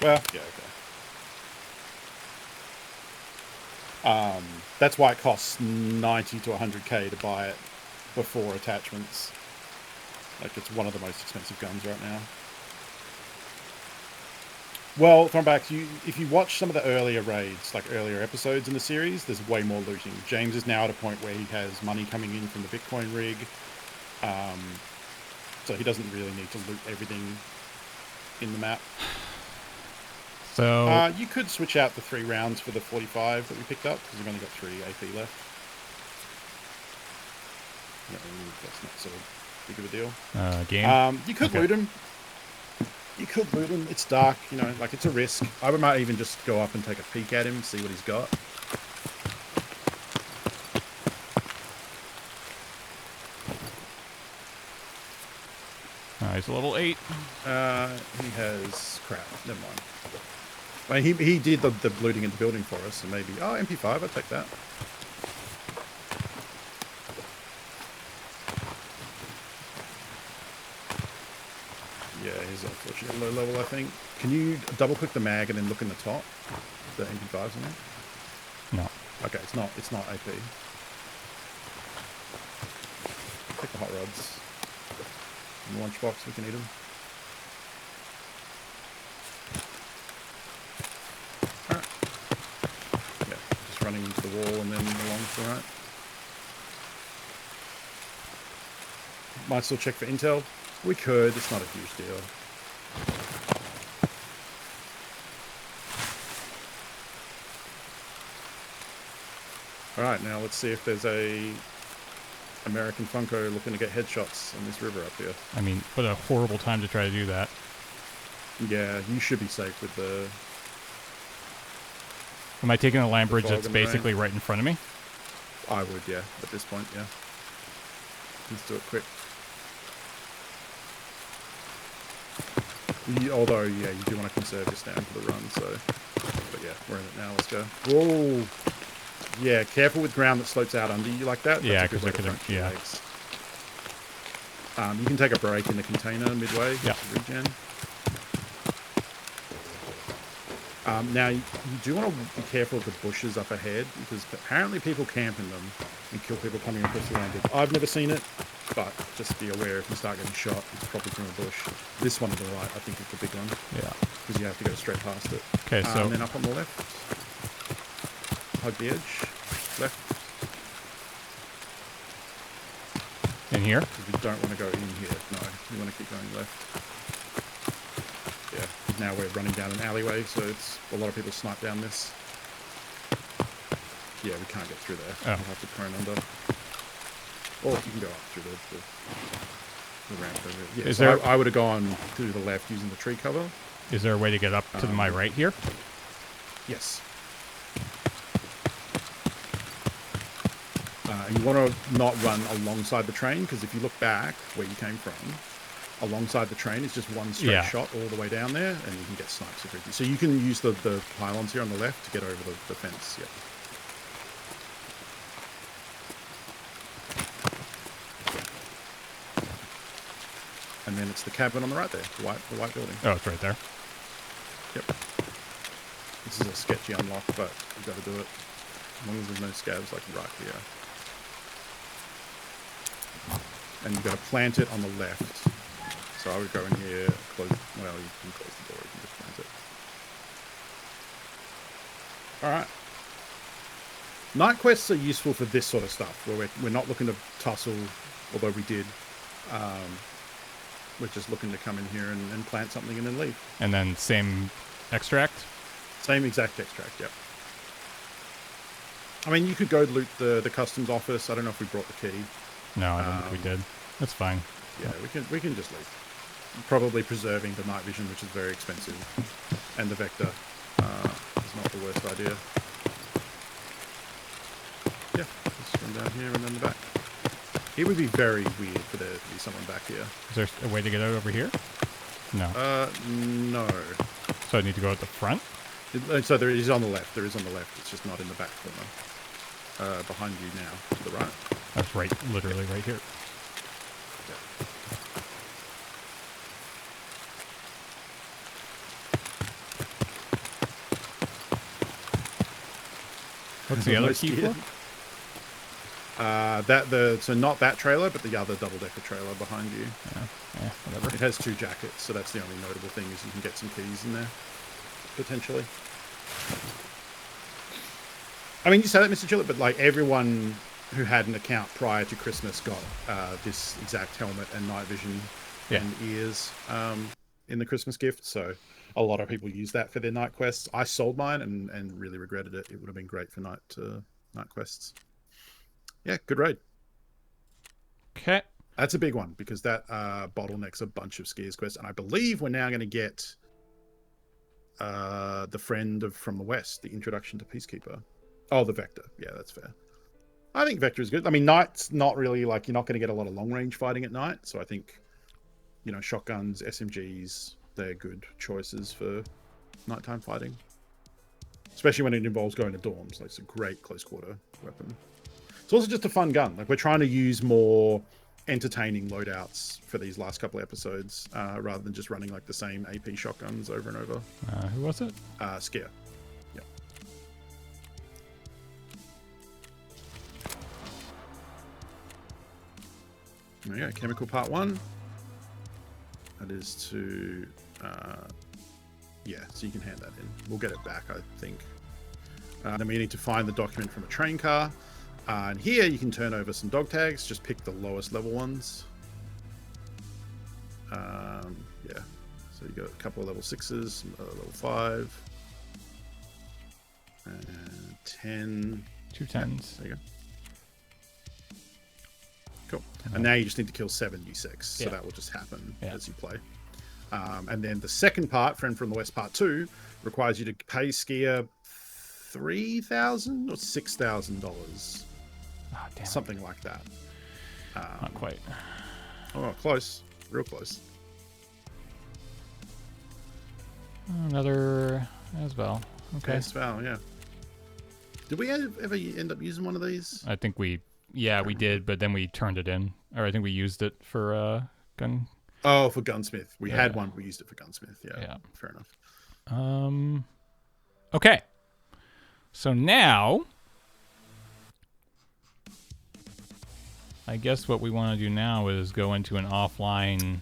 Well, yeah, okay. That's why it costs 90 to 100k to buy it before attachments. Like, it's one of the most expensive guns right now. Well, Thornbacks, if you watch some of the earlier raids, like earlier episodes in the series, there's way more looting. James is now at a point where he has money coming in from the Bitcoin rig. So he doesn't really need to loot everything in the map. So you could switch out the 3 rounds for the 45 that we picked up, because we've only got 3 AP left. No, that's not so big of a deal. Game? You could loot him. You could loot him. It's dark, you know, like, it's a risk. I might even just go up and take a peek at him, see what he's got. He's a level 8. He has crap. Never mind. I mean, he did the looting in the building for us, so maybe... Oh, MP5, I'll take that. Yeah, he's unfortunately low level, I think. Can you double-click the mag and then look in the top? The MP5's in there? No. Okay, it's not AP. Take the hot rods. In the lunchbox, we can eat them. Alright. Yeah, just running into the wall and then along to the right. Might still check for intel. We could, it's not a huge deal. Alright, now let's see if there's a American Funko looking to get headshots on this river up here. I mean, what a horrible time to try to do that. Yeah, you should be safe with the... Am I taking the land bridge that's basically right in front of me? I would, yeah, at this point, yeah. Let's do it quick. Although, yeah, you do want to conserve your stand for the run, so... But yeah, we're in it now, let's go. Whoa! Yeah, careful with ground that slopes out under you like that. Yeah, because I could have... Yeah. You can take a break in the container midway. Yeah. Regen. Now, you do want to be careful of the bushes up ahead, because apparently people camp in them and kill people coming across the land. I've never seen it, but just be aware if you start getting shot, it's probably from a bush. This one to the right, I think, is the big one. Yeah. Because you have to go straight past it. Okay, so... And then up on the left. Hug the edge. Left. In here? You don't want to go in here. No, you want to keep going left. Yeah, now we're running down an alleyway, so it's a lot of people snipe down this. Yeah, we can't get through there. Oh. We'll have to prone under. Or you can go up through the ramp over here. Yeah, I would have gone to the left using the tree cover. Is there a way to get up to my right here? Yes. You want to not run alongside the train, because if you look back where you came from, alongside the train is just one straight shot all the way down there, and you can get snipes super easy. So you can use the pylons here on the left to get over the fence. Yep. And then it's the cabin on the right there, the white building. Oh, it's right there. Yep. This is a sketchy unlock, but you've got to do it. As long as there's no scabs like right here. And you've got to plant it on the left. So I would go in here, close, well, you can close the door, you can just plant it. Alright. Night quests are useful for this sort of stuff, where we're not looking to tussle, although we did. We're just looking to come in here and plant something and then leave. And then same extract? Same exact extract, yep. I mean, you could go loot the customs office. I don't know if we brought the key. No, I don't think we did. That's fine. Yeah, we can just leave. Probably preserving the night vision, which is very expensive, and the vector is not the worst idea. Yeah, just run down here and then the back. It would be very weird for there to be someone back here. Is there a way to get out over here? No. No. So I need to go at the front? So there is on the left. There is on the left. It's just not in the back corner. Behind you now, to the right. That's right, literally right here. Yeah. What's the other key for? So not that trailer, but the other double-decker trailer behind you. Yeah, whatever. It has 2 jackets, so that's the only notable thing is you can get some keys in there, potentially. I mean, you say that, Mr. Chillett, but like everyone who had an account prior to Christmas got this exact helmet and night vision and ears in the Christmas gift. So a lot of people use that for their night quests. I sold mine and really regretted it. It would have been great for night quests. Yeah, good raid. Okay. That's a big one because that bottlenecks a bunch of skiers quests. And I believe we're now going to get the friend from the West, the introduction to Peacekeeper. Oh, the Vector. Yeah, that's fair. I think Vector is good. I mean, Night's not really like, you're not going to get a lot of long range fighting at night. So I think, you know, shotguns, SMGs, they're good choices for nighttime fighting. Especially when it involves going to dorms. Like, it's a great close quarter weapon. It's also just a fun gun. Like, we're trying to use more entertaining loadouts for these last couple episodes, rather than just running like the same AP shotguns over and over. Who was it? Scare. Yep. There we go. Chemical part 1. That is to, yeah. So you can hand that in. We'll get it back, I think. Then we need to find the document from a train car. And here you can turn over some dog tags. Just pick the lowest level ones. Yeah. So you got a couple of level 6s, level 5, and 10. 2 10s. There you go. Cool. And now you just need to kill 76. So that will just happen as you play. And then the second part, Friend from the West Part 2, requires you to pay Skier $3,000 or $6,000. Oh, damn. Something like that. Not quite. Oh, close. Real close. Another as well. Okay. As well, yeah. Did we ever end up using one of these? I think we did, but then we turned it in. Or I think we used it for gun. Oh, for Gunsmith. We had one. We used it for Gunsmith. Yeah. Fair enough. Okay. So now, I guess what we want to do now is go into an offline.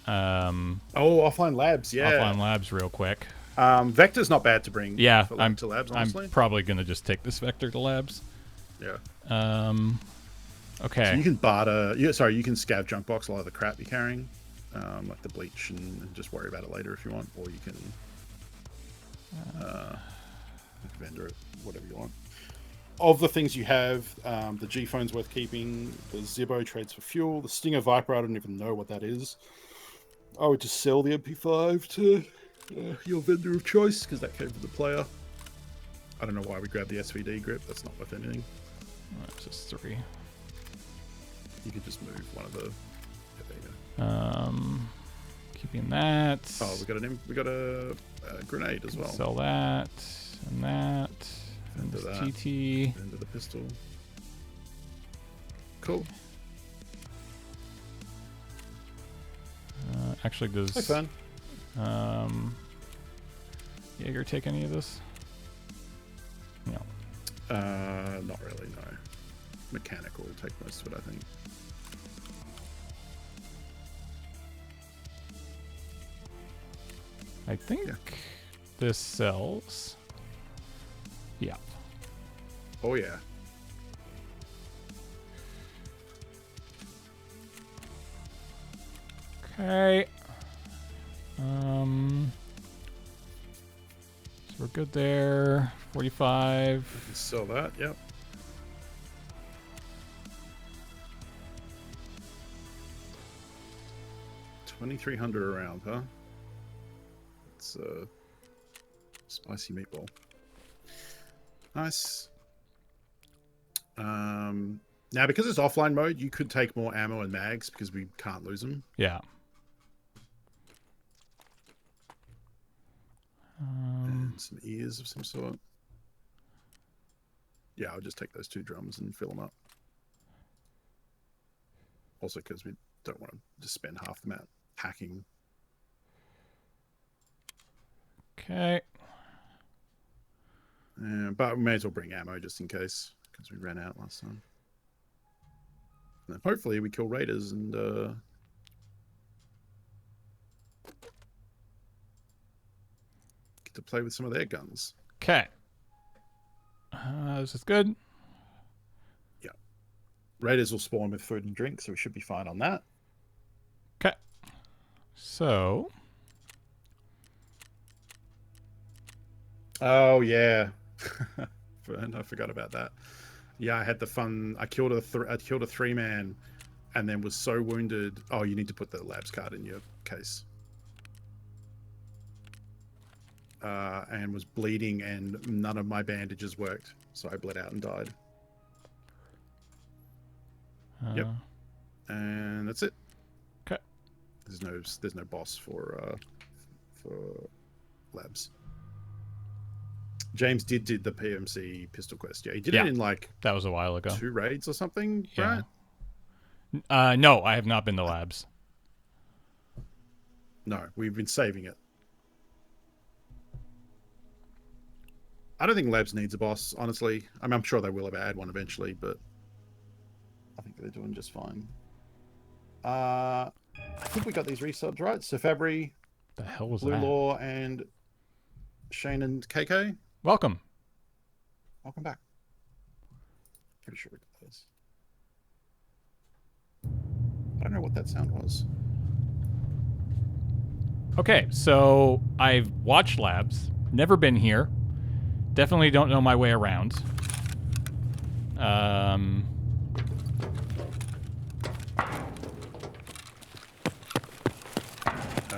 Offline labs. Yeah. Offline labs, real quick. Vector's not bad to bring. Yeah, to labs. Honestly, I'm probably gonna just take this Vector to labs. Yeah. Okay. So you can barter. You can scav junk box a lot of the crap you're carrying, like the bleach, and just worry about it later if you want, or you can vendor it, whatever you want. Of the things you have, the G phone's worth keeping. The Zibbo trades for fuel. The Stinger Viper, I don't even know what that is. I would just sell the MP5 to your vendor of choice because that came from the player. I don't know why we grabbed the SVD grip. That's not worth anything. That's just 3. You could just move one of the. Yeah, there you go. Keeping that. Oh, we got a grenade as well. Sell that and that. And Into this that. TT. Into the pistol. Cool. Actually, does Hey, fun. Jaeger take any of this? No. Not really. No. Mechanical will take most of it, I think. I think this sells. Yeah. Oh yeah. Okay. So we're good there. 45. We can sell that. Yep. $2,300 a round, huh? It's a spicy meatball. Nice. Now because it's offline mode, you could take more ammo and mags because we can't lose them. Yeah. And some ears of some sort. Yeah, I'll just take those 2 drums and fill them up. Also because we don't want to just spend half the map hacking. Okay. But we may as well bring ammo just in case because we ran out last time. And then hopefully we kill raiders and get to play with some of their guns. Okay. This is good. Yeah. Raiders will spawn with food and drink, so we should be fine on that. Okay. So. Oh, yeah. I forgot about that. Yeah, I had the fun. I killed a 3-man and then was so wounded. Oh, you need to put the labs card in your case. And was bleeding and none of my bandages worked. So I bled out and died. Yep. And that's it. Okay. There's no boss for labs. James did the PMC pistol quest. Yeah, he did it in like that was a while ago. 2 raids or something, Yeah. right? No, I have not been to labs. No, we've been saving it. I don't think labs needs a boss, honestly. I mean, I'm sure they will add one eventually, but I think they're doing just fine. I think we got these resubs right. So Fabry, The hell was Blue that? Law, and Shane and KK. Welcome. Welcome back. Pretty sure we got those. I don't know what that sound was. Okay, so I've watched labs, never been here. Definitely don't know my way around.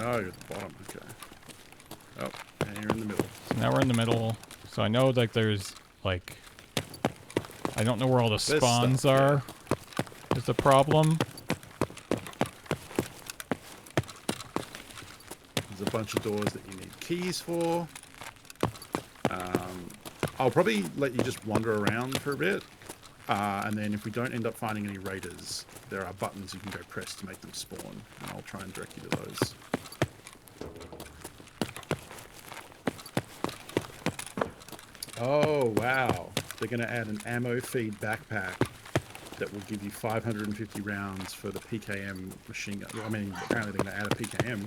Oh, you're at the bottom. Okay. Oh, and you're in the middle. So now we're in the middle. So I know like there's like I don't know where all the There's spawns stuff, are. Is the problem. There's a bunch of doors that you need keys for. I'll probably let you just wander around for a bit. And then if we don't end up finding any raiders, there are buttons you can go press to make them spawn. And I'll try and direct you to those. Oh, wow. They're going to add an ammo feed backpack that will give you 550 rounds for the PKM machine gun. I mean, apparently they're going to add a PKM.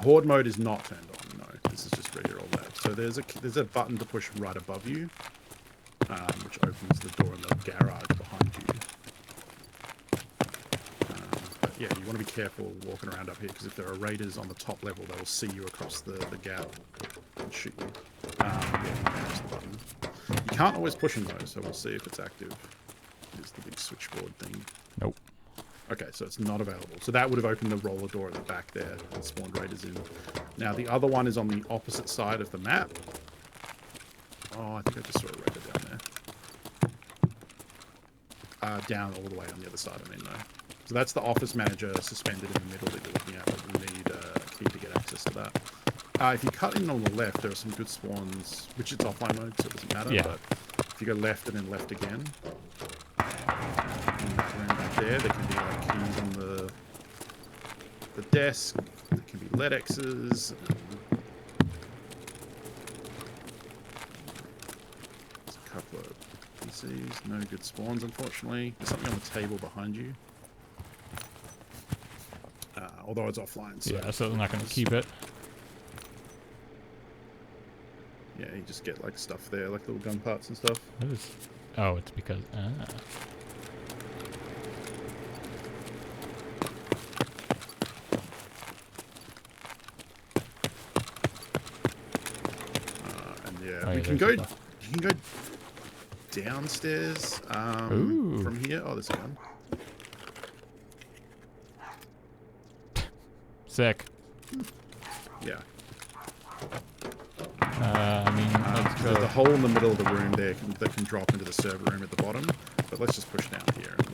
Horde mode is not turned on, no. This is just regular old lab. So there's a button to push right above you, which opens the door in the garage behind you. But yeah, you want to be careful walking around up here, because if there are raiders on the top level, they will see you across the gap and shoot you. Press the button. You can't always push them though, so we'll see if it's active. Here's the big switchboard thing. Nope. Okay, so it's not available. So that would have opened the roller door at the back there and spawned raiders in. Now the other one is on the opposite side of the map. Oh, I think I just saw a raider down there. Down all the way on the other side, I mean, no. So that's the office manager suspended in the middle that you're looking at, but you need a key to get access to that. If you cut in on the left, there are some good spawns, which it's offline mode, so it doesn't matter. Yeah. But if you go left and then left again, in that room back there can be like keys on the desk. There can be LEDXs. There's a couple of PCs. No good spawns, unfortunately. There's something on the table behind you. Although it's offline. So Yeah, so I'm not going to keep it. Yeah, you just get like stuff there, like little gun parts and stuff. What is... Oh, it's because... And yeah, Oh, we yeah, can there's go. stuff. You can go downstairs Ooh. from here. Oh, there's a gun. Sick. Yeah. I mean, let's There's go. a hole in the middle of the room there that can drop into the server room at the bottom. But let's just push down here. And,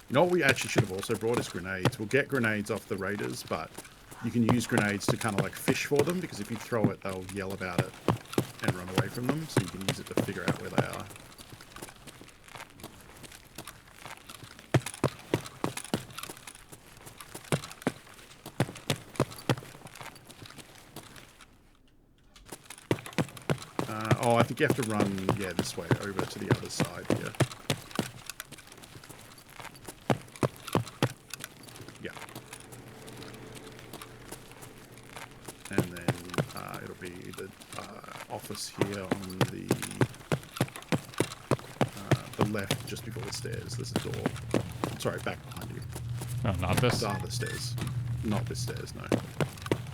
you know what we actually should have also brought is grenades. We'll get grenades off the raiders, but you can use grenades to kind of like fish for them, because if you throw it, they'll yell about it and run away from them. So you can use it to figure out where they are. Oh, I think you have to run, yeah, this way, over to the other side here. Yeah. And then it'll be the office here on the left, just before the stairs. There's a door. Sorry, back behind you. No, not this. The other stairs. Not this stairs, no.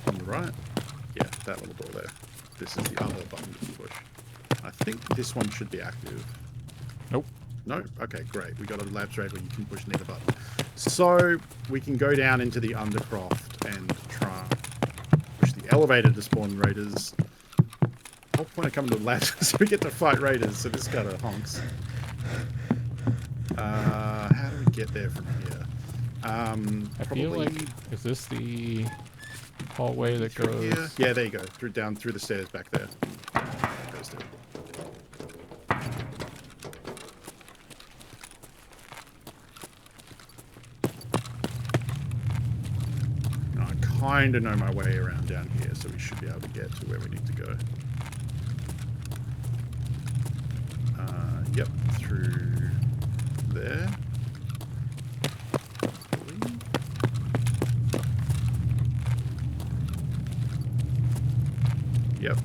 On the right? Yeah, that little door there. This is the other button you can push. I think this one should be active. Nope. No? Okay, great. We got a labs raid where you can push neither button. So we can go down into the Undercroft and try and push the elevator to spawn raiders. Whole point of coming to the labs is we get to fight raiders, so this kind of honks. How do we get there from here? I feel like... Is this the hallway that goes... Here? Yeah, there you go. Down through the stairs back there. Goes there. I kind of know my way around down here, so we should be able to get to where we need to go. Yep, through there. Yep.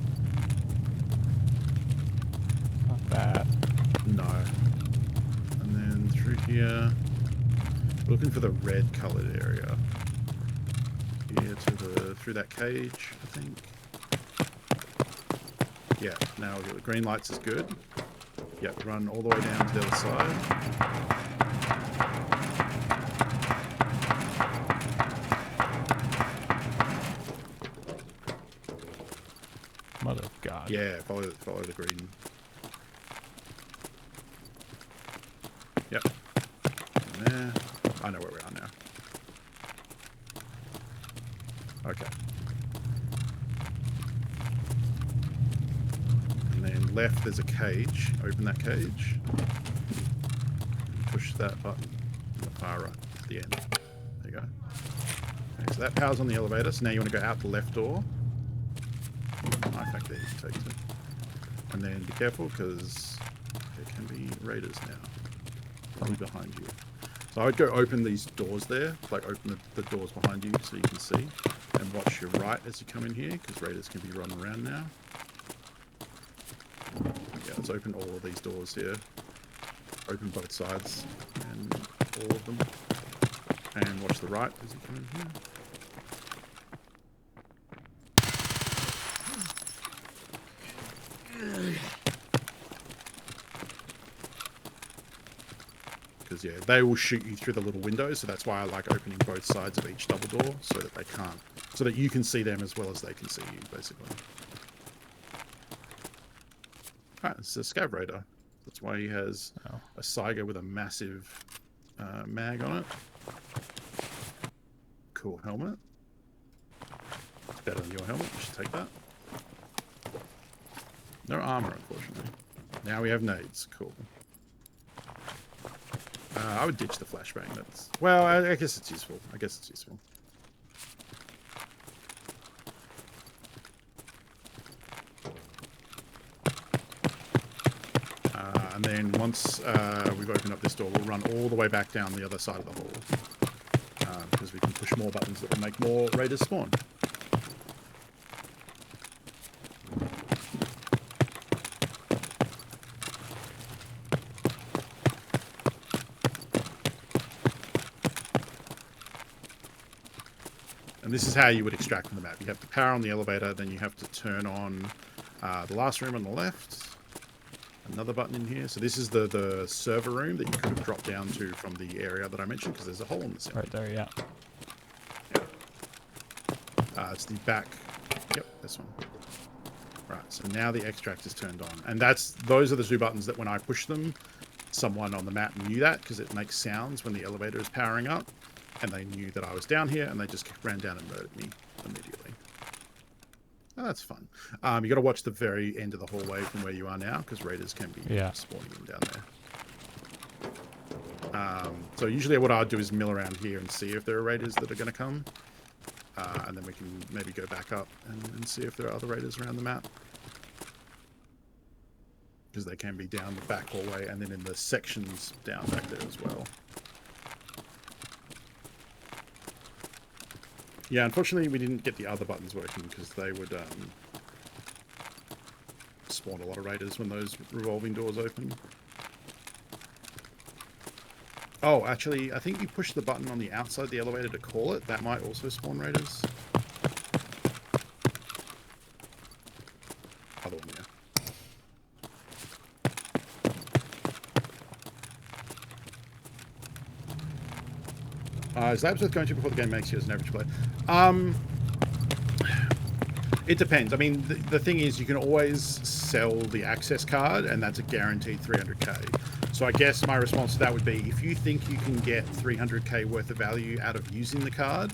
Not that. No. And then through here, looking for the red colored area. Here to the through that cage, I think. Yeah, now the green lights is good. Yep, run all the way down to the other side. Mother of God. Yeah, follow the green. Yep. And there. I know where we are now. Okay. And then left there's a cage. Open that cage. Push that button on the far right at the end. There you go. Okay, so that powers on the elevator. So now you want to go out the left door. In fact, there you can take it. And then be careful, because there can be raiders now. Probably behind you. So I would go open these doors there, like open the doors behind you so you can see. And watch your right as you come in here, because raiders can be running around now. Yeah, let's open all of these doors here. Open both sides, and all of them. And watch the right as you come in here. Because yeah, they will shoot you through the little windows, so that's why I like opening both sides of each double door, so that they can't, so that you can see them as well as they can see you, basically. Alright, it's a scav raider. That's why he has a Saiga with a massive mag on it. Cool helmet. It's better than your helmet. You should take that. No armor, unfortunately. Now we have nades. Cool. I would ditch the flashbang. That's well. I guess it's useful. And then once we've opened up this door, we'll run all the way back down the other side of the hall. Because we can push more buttons that will make more raiders spawn. And this is how you would extract from the map. You have to power on the elevator, then you have to turn on the last room on the left. Another button in here. So this is the server room that you could have dropped down to from the area that I mentioned, because there's a hole in the center. Right there, yeah. It's the back. Yep, this one. Right, so now the extract is turned on. And those are the two buttons that when I push them, someone on the map knew that, because it makes sounds when the elevator is powering up. And they knew that I was down here, and they just ran down and murdered me immediately. Oh, that's fun. You got to watch the very end of the hallway from where you are now, because raiders can be spawning in down there. So usually what I'd do is mill around here and see if there are raiders that are going to come. And then we can maybe go back up and see if there are other raiders around the map. Because they can be down the back hallway and then in the sections down back there as well. Yeah, unfortunately we didn't get the other buttons working because they would spawn a lot of raiders when those revolving doors open. Oh, actually, I think you push the button on the outside of the elevator to call it. That might also spawn raiders. Other one, yeah. Is labs worth going to before the game makes you as an average player? It depends. I mean, the thing is, you can always sell the access card, and that's a guaranteed 300k. So I guess my response to that would be, if you think you can get 300k worth of value out of using the card,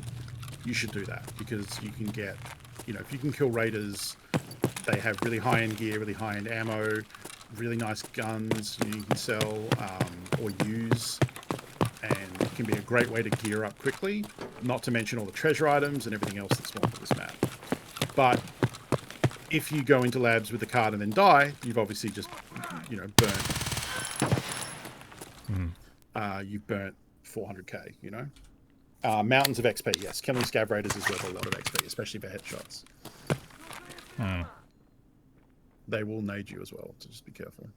you should do that, because you can get, you know, if you can kill raiders, they have really high-end gear, really high-end ammo, really nice guns you can sell or use, and it can be a great way to gear up quickly, not to mention all the treasure items and everything else that's spawned on this map. But if you go into labs with the card and then die, you've obviously just, you know, burnt. You've burnt 400k, you know? Mountains of XP, yes. Killing scab raiders is worth a lot of XP, especially for headshots. They will nade you as well, so just be careful.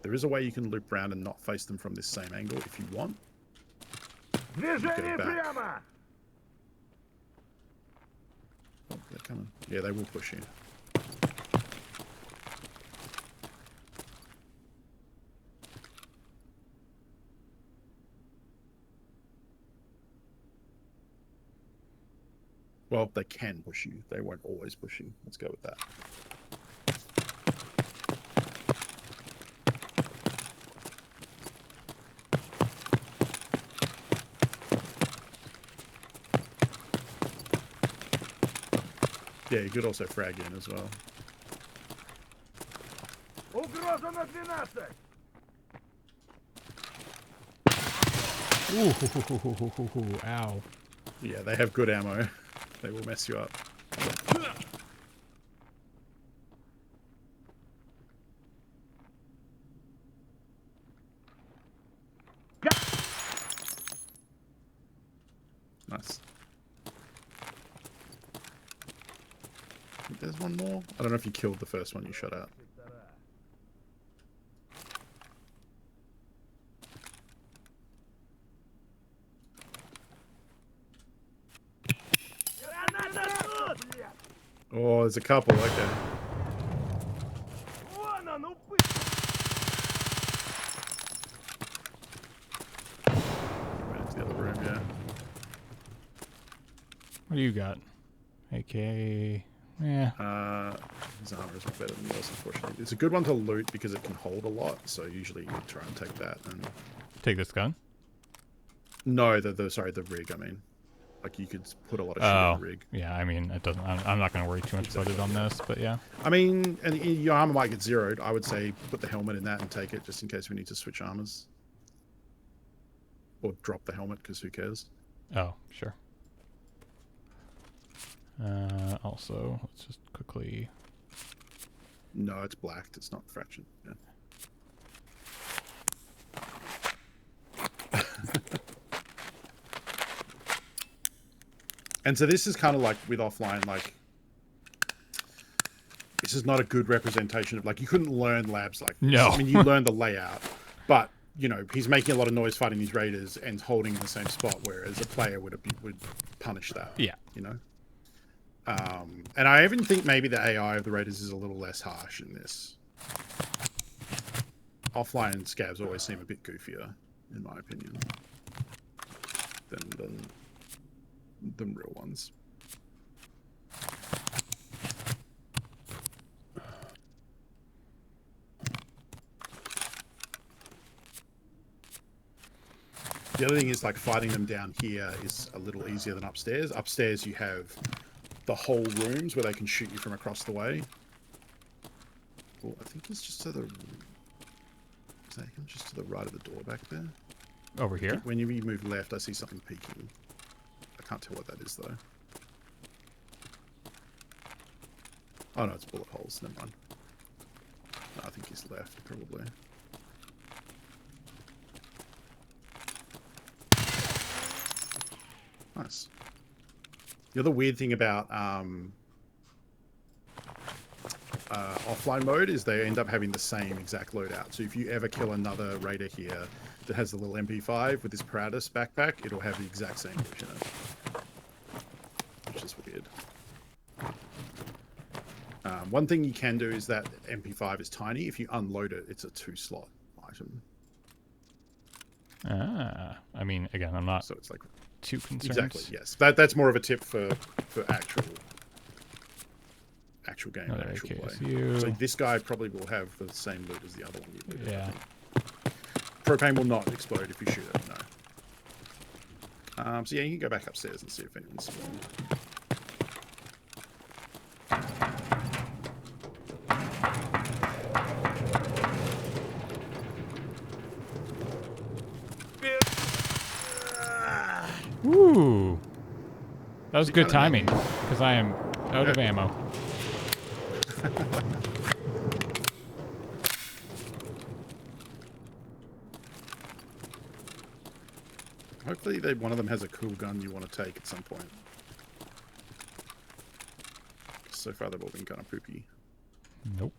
There is a way you can loop around and not face them from this same angle if you want. Go back. Oh, they're coming. Yeah, they will push you. Well, they can push you. They won't always push you. Let's go with that. Yeah, you could also frag in as well. Ooh, ow. Yeah, they have good ammo. They will mess you up. Nice. I think there's one more. I don't know if you killed the first one you shot at. Oh, there's a couple. Okay. Went into the other room, yeah. What do you got? AK. Yeah. His armor is not better than yours, unfortunately. It's a good one to loot because it can hold a lot, so usually you try and take that and... Take this gun? No, the rig, I mean. Like, you could put a lot of shit in the rig. Yeah, I mean, it doesn't... I'm not going to worry too much about it on this, but yeah. I mean, and your armor might get zeroed. I would say put the helmet in that and take it, just in case we need to switch armors. Or drop the helmet, because who cares? Oh, sure. Also, let's just quickly... No, it's blacked. It's not fractured. Yeah. And so this is kind of like with offline, like, this is not a good representation of, like, you couldn't learn labs like this. No. I mean, you learn the layout, but, you know, he's making a lot of noise fighting these raiders and holding in the same spot, whereas a player would punish that. Yeah. You know? And I even think maybe the AI of the raiders is a little less harsh in this. Offline scavs always seem a bit goofier, in my opinion, than real ones. The other thing is, like, fighting them down here is a little easier than upstairs. Upstairs you have the whole rooms where they can shoot you from across the way. Well, I think it's just to the... Is that him just to the right of the door back there? Over here? When you move left, I see something peeking. I can't tell what that is, though. Oh, no, it's bullet holes. Never mind. No, I think he's left, probably. Nice. The other weird thing about offline mode is they end up having the same exact loadout. So if you ever kill another raider here that has the little MP5 with this Paratus backpack, it'll have the exact same loot in it. Which is weird. One thing you can do is that MP5 is tiny. If you unload it, it's a 2-slot item. I mean, again, I'm not so it's like too concerned. Exactly, yes. That's more of a tip for actual game, actual play. So this guy probably will have the same loot as the other one you looted. Yeah. Propane will not explode if you shoot it, no. So yeah, you can go back upstairs and see if anyone's spawned. Ooh. That was good timing, because I am out of ammo. Hopefully one of them has a cool gun you want to take at some point. So far they've all been kind of poopy. Nope.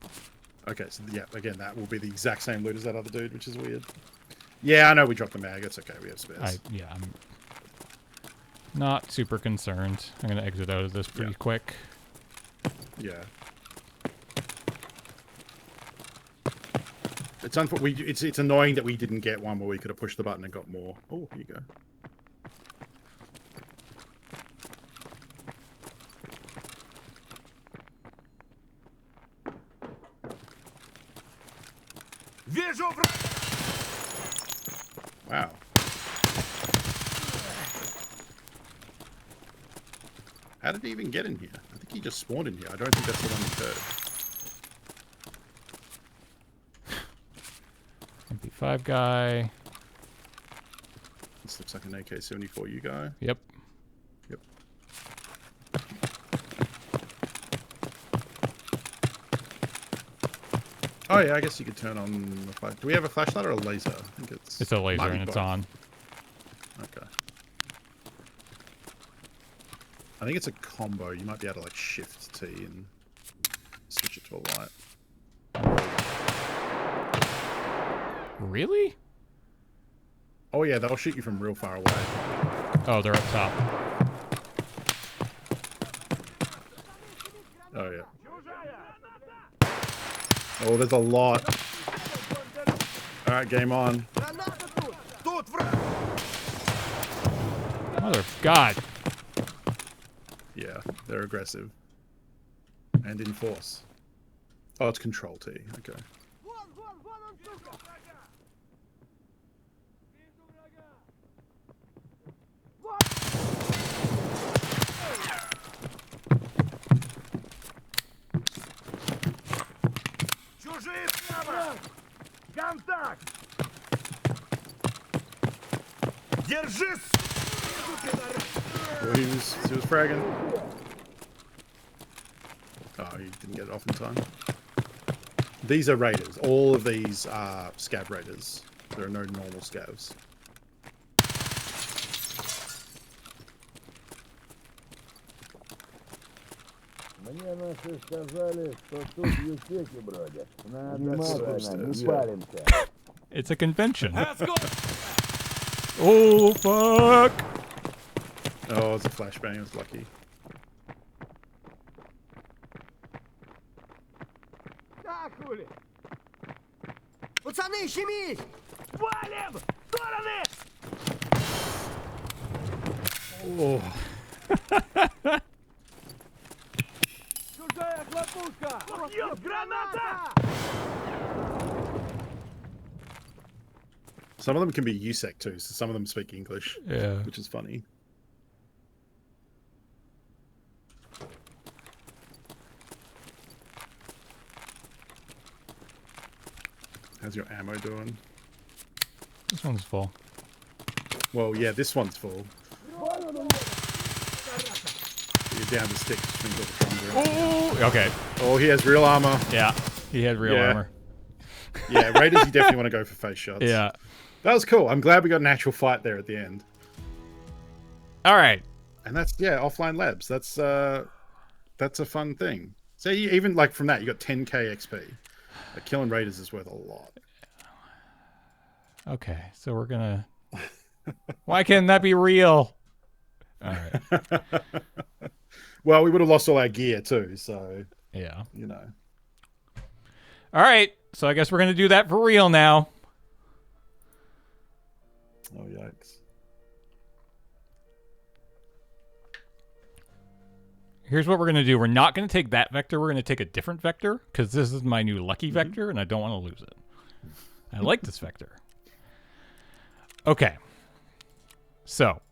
Okay, so yeah, again, that will be the exact same loot as that other dude, which is weird. Yeah, I know we dropped the mag. It's okay, we have spares. I'm not super concerned. I'm going to exit out of this pretty quick. Yeah. It's annoying that we didn't get one where we could have pushed the button and got more. Oh, here you go. Wow. How did he even get in here? I think he just spawned in here. I don't think that's the one he heard. MP5 guy. This looks like an AK-74 you guy. Yep. Yep. Oh yeah, I guess you could turn on the flash. Do we have a flashlight or a laser? I think it's a laser and it's on. Okay. I think it's a combo. You might be able to like shift T and switch it to a light. Really? Oh yeah, they'll shoot you from real far away. Oh, they're up top. Oh yeah. Oh, there's a lot. Alright, game on. Mother of God. Yeah, they're aggressive. And enforce. Oh, it's Control T. Okay. Well, he was fragging. Oh, he didn't get it off in time. These are raiders. All of these are scav raiders. There are no normal scavs. Мне наши сказали, что тут ютеки бродят. Надо внимательно, не паримся. It's a convention. Oh, fuck! Oh, it's a flashbang. I was lucky. Пацаны, щемись! Валим! Стороны! Oh. Чужая хлопушка! Граната! Some of them can be USEC too, so some of them speak English. Yeah. Which is funny. How's your ammo doing? This one's full. Well, yeah, this one's full. You're down to sticks, which means all the drums are empty. Oh, okay. Oh, he has real armor. Yeah, he had real Yeah. armor. Yeah, Raiders, you definitely want to go for face shots. Yeah. That was cool. I'm glad we got an actual fight there at the end. All right. And that's, yeah, offline labs. That's a fun thing. So even like from that, you got 10k XP. Like, killing Raiders is worth a lot. Okay, so we're gonna. Why can't that be real? All right. Well, we would have lost all our gear too, so Yeah. you know. All right. So I guess we're gonna do that for real now. Oh yikes! Here's what we're gonna do. We're not gonna take that vector. We're gonna take a different vector because this is my new lucky vector, and I don't want to lose it. I like this vector. Okay. So.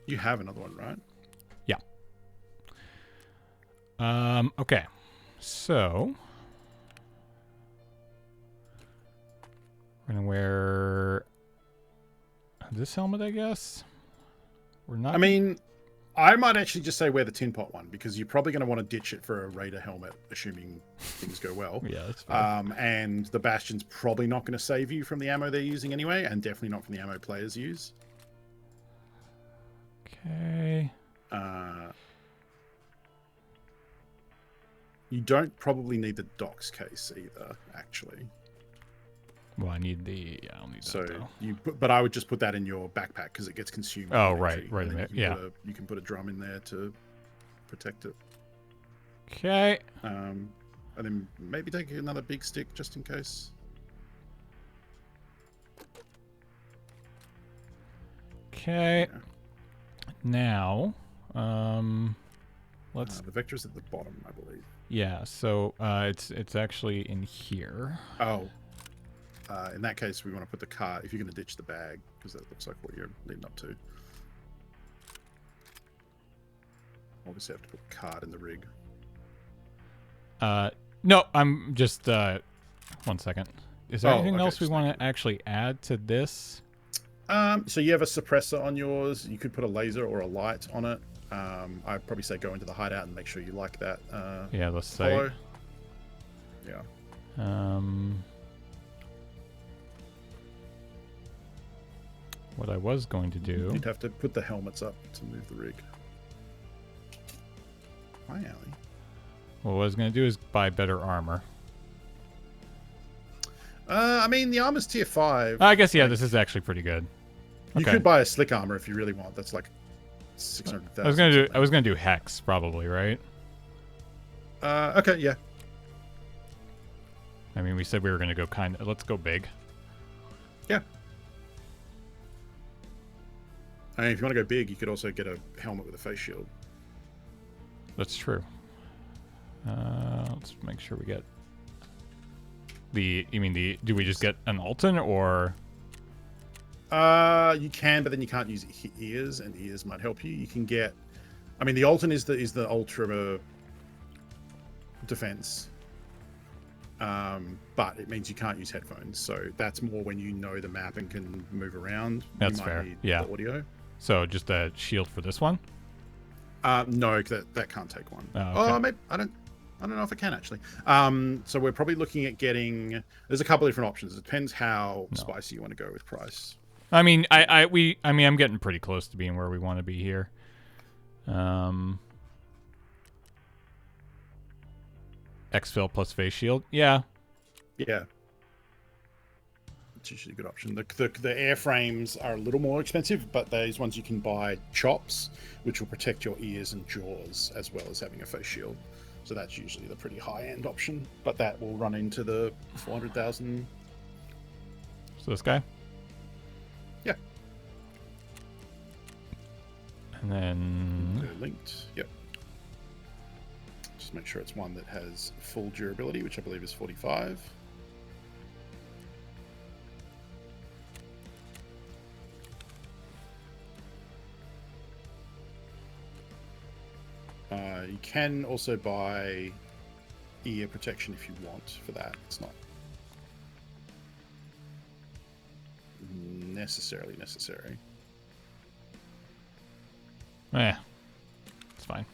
You have another one, right? Yeah. Okay. So we're gonna wear this helmet, I guess. We're not. I mean, I might actually just say wear the tin pot one because you're probably going to want to ditch it for a Raider helmet, assuming things go well. Yeah, that's fair. And the Bastion's probably not going to save you from the ammo they're using anyway, and definitely not from the ammo players use. Okay. You don't probably need the docks case either, actually. Well, I need the. Yeah, I'll need So that though. but I would just put that in your backpack because it gets consumed. Oh, in right, entry, right, and then yeah. you can put a drum in there to protect it. Okay. And then maybe take another big stick just in case. Okay. Yeah. Now, let's. The vector's at the bottom, I believe. Yeah. So it's actually in here. Oh. In that case, we want to put the cart, if you're going to ditch the bag, because that looks like what you're leading up to. Obviously, have to put the cart in the rig. No, I'm just. 1 second. Is there anything okay, else we just want thank to actually add to this? So you have a suppressor on yours. You could put a laser or a light on it. I'd probably say go into the hideout and make sure you like that. Yeah, let's say. Follow. Yeah. What I was going to do. You'd have to put the helmets up to move the rig. Hi, Allie. What I was going to do is buy better armor. I mean, the armor's tier 5. I guess, yeah, this is actually pretty good. You Okay. could buy a slick armor if you really want. That's like 600,000. I was gonna do hex probably, right? Okay, yeah. I mean, we said we were gonna go let's go big. Yeah. I mean, if you want to go big, you could also get a helmet with a face shield. That's true. Let's make sure we get the. You mean the? Do we just get an Alton or? You can, but then you can't use ears, and ears might help you. You can get. I mean, the Alton is the ultra defense. But it means you can't use headphones, so that's more when you know the map and can move around. That's you might fair. need Yeah. the audio. So just a shield for this one. No, that can't take one. Oh, okay. Oh, maybe I don't know if it can actually. So we're probably looking at getting. There's a couple of different options. It depends how spicy you want to go with price. I mean, I'm getting pretty close to being where we want to be here. Exfil plus face shield. Yeah. Yeah. It's usually a good option. The airframes are a little more expensive, but those ones you can buy chops, which will protect your ears and jaws, as well as having a face shield. So that's usually the pretty high-end option, but that will run into the 400,000. So this guy? Yeah. And then... They're linked. Yep. Just make sure it's one that has full durability, which I believe is 45. You can also buy ear protection if you want for that. It's not necessarily necessary. Yeah, it's fine.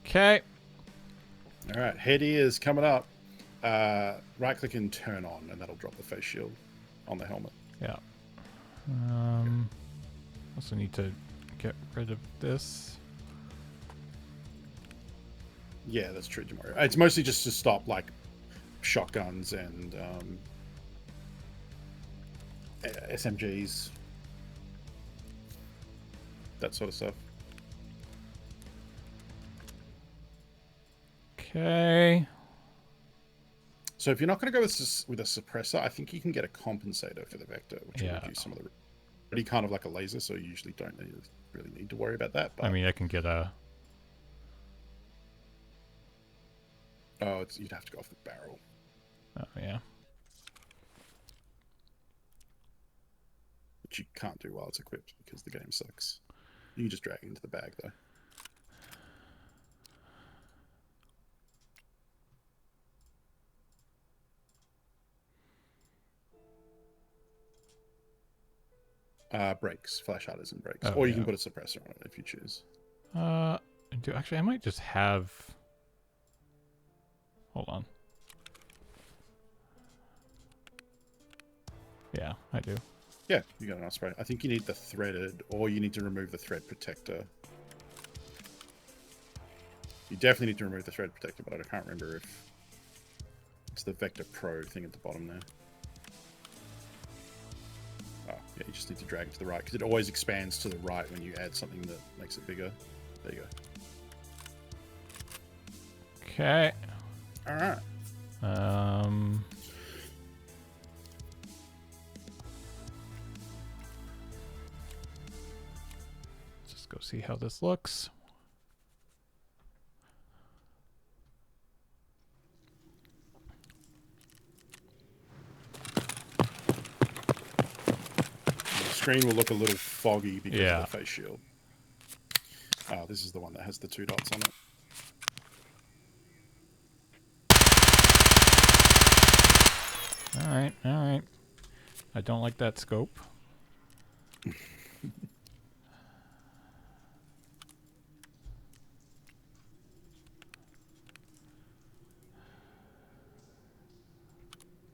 Okay. All right, head ears coming up. Right click and turn on, and that'll drop the face shield on the helmet. Yeah. Also need to get rid of this. Yeah, that's true, Jamari. It's mostly just to stop like shotguns and SMGs, that sort of stuff. Okay. So if you're not going to go with a suppressor, I think you can get a compensator for the Vector, which will reduce some of the. Pretty kind of like a laser, so you usually don't really need to worry about that. But... I mean, I can get a. Oh, you'd have to go off the barrel. Oh yeah. Which you can't do while it's equipped because the game sucks. You can just drag it into the bag though. Brakes, flash hunters and brakes. Or you can put a suppressor on it if you choose. Actually, I might just have... Hold on. Yeah, I do. Yeah, you got an osprey. I think you need the threaded, or you need to remove the thread protector. You definitely need to remove the thread protector, but I can't remember if it's the Vector Pro thing at the bottom there. Oh, yeah, you just need to drag it to the right, because it always expands to the right when you add something that makes it bigger. There you go. Okay. All right. Just go see how this looks. The screen will look a little foggy because of the face shield. Oh, this is the one that has the 2 dots on it. Alright, alright. I don't like that scope.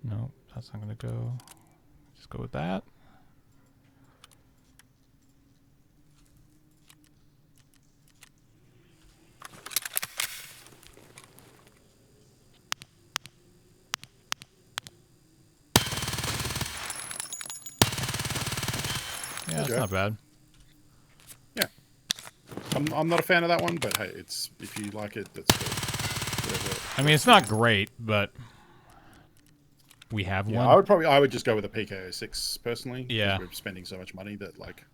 No, that's not gonna go. Just go with that. Yeah, that's not bad. Yeah. I'm not a fan of that one, but hey, it's if you like it, that's good. Whatever. I mean, it's not great, but we have one. I would just go with a PKO6 personally. Yeah. We're spending so much money that like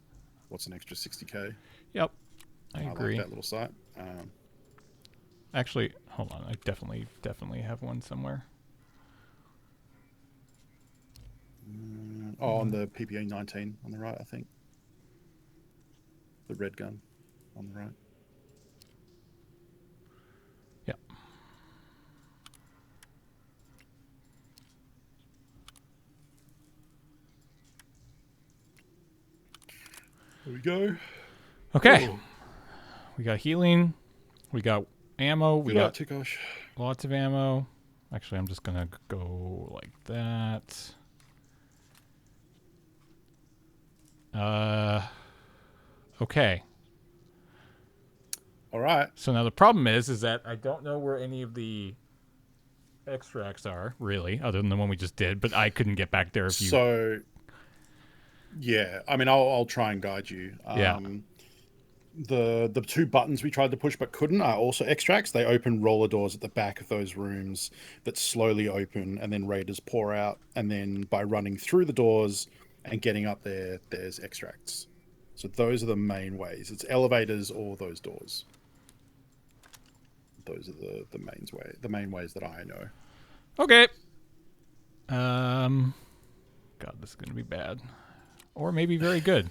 What's an extra 60k? Yep, I Like agree. that little site. Actually, hold on. I definitely have one somewhere. On the PPA 19 on the right, I think. The red gun on the right. Yep. There we go. Okay. Oh. We got healing. We got ammo. We Good got art, Tukosh. lots of ammo. Actually, I'm just gonna go like that. Okay. All right. So now the problem is that I don't know where any of the extracts are, really, other than the one we just did, but I couldn't get back there if you... So, yeah. I mean, I'll try and guide you. Yeah. The two buttons we tried to push but couldn't are also extracts. They open roller doors at the back of those rooms that slowly open, and then raiders pour out. And then by running through the doors and getting up there, there's extracts. So those are the main ways. It's elevators or those doors. Those are the main ways that I know. Okay. God, this is gonna be bad, or maybe very good.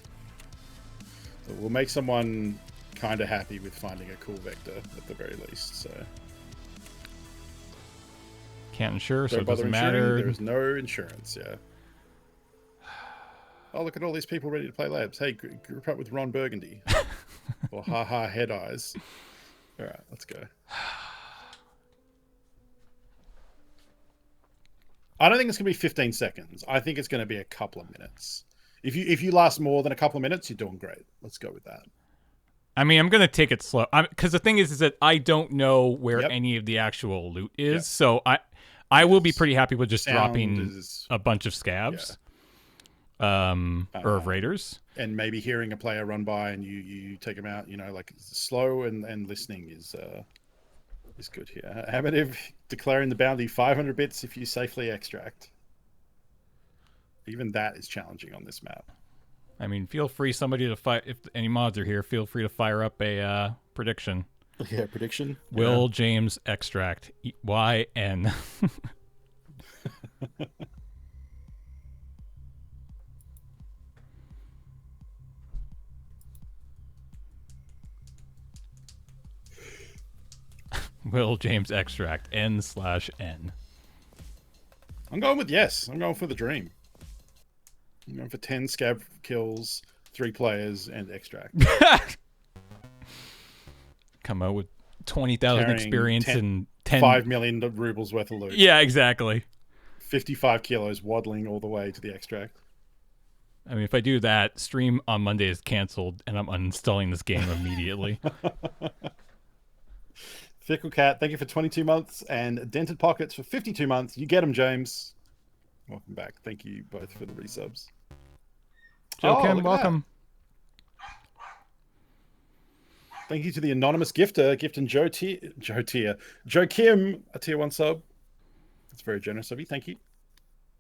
So we'll make someone kind of happy with finding a cool vector at the very least. So Can't insure, so don't it bother doesn't insuring. matter. There is no insurance. Yeah. Oh, look at all these people ready to play labs. Hey, group up with Ron Burgundy. Or haha head eyes. All right, let's go. I don't think it's going to be 15 seconds. I think it's going to be a couple of minutes. If you last more than a couple of minutes, you're doing great. Let's go with that. I mean, I'm gonna take it slow, because the thing is that I don't know where Yep. any of the actual loot is, Yep. so I will be pretty happy with just Sound dropping is- a bunch of scabs, or of raiders. And maybe hearing a player run by and you take them out. You know, like slow and listening is good here. Amative declaring the bounty 500 bits if you safely extract. Even that is challenging on this map. I mean, feel free, somebody to fight. If any mods are here, feel free to fire up a prediction. Yeah, prediction. Will James extract YN? Will James extract N/N? I'm going with yes. I'm going for the dream. I'm going for 10 scab kills, 3 players, and extract. Come out with 20,000 Carrying experience 10 and 10... 5 million rubles worth of loot. Yeah, exactly. 55 kilos waddling all the way to the extract. I mean, if I do that, stream on Monday is canceled, and I'm uninstalling this game immediately. Fickle Cat, thank you for 22 months, and Dented Pockets for 52 months. You get them, James. Welcome back. Thank you both for the resubs. Joe Kim, look at welcome. that. Thank you to the anonymous gifter, gifting Joe Kim a tier 1 sub. That's very generous of you. Thank you.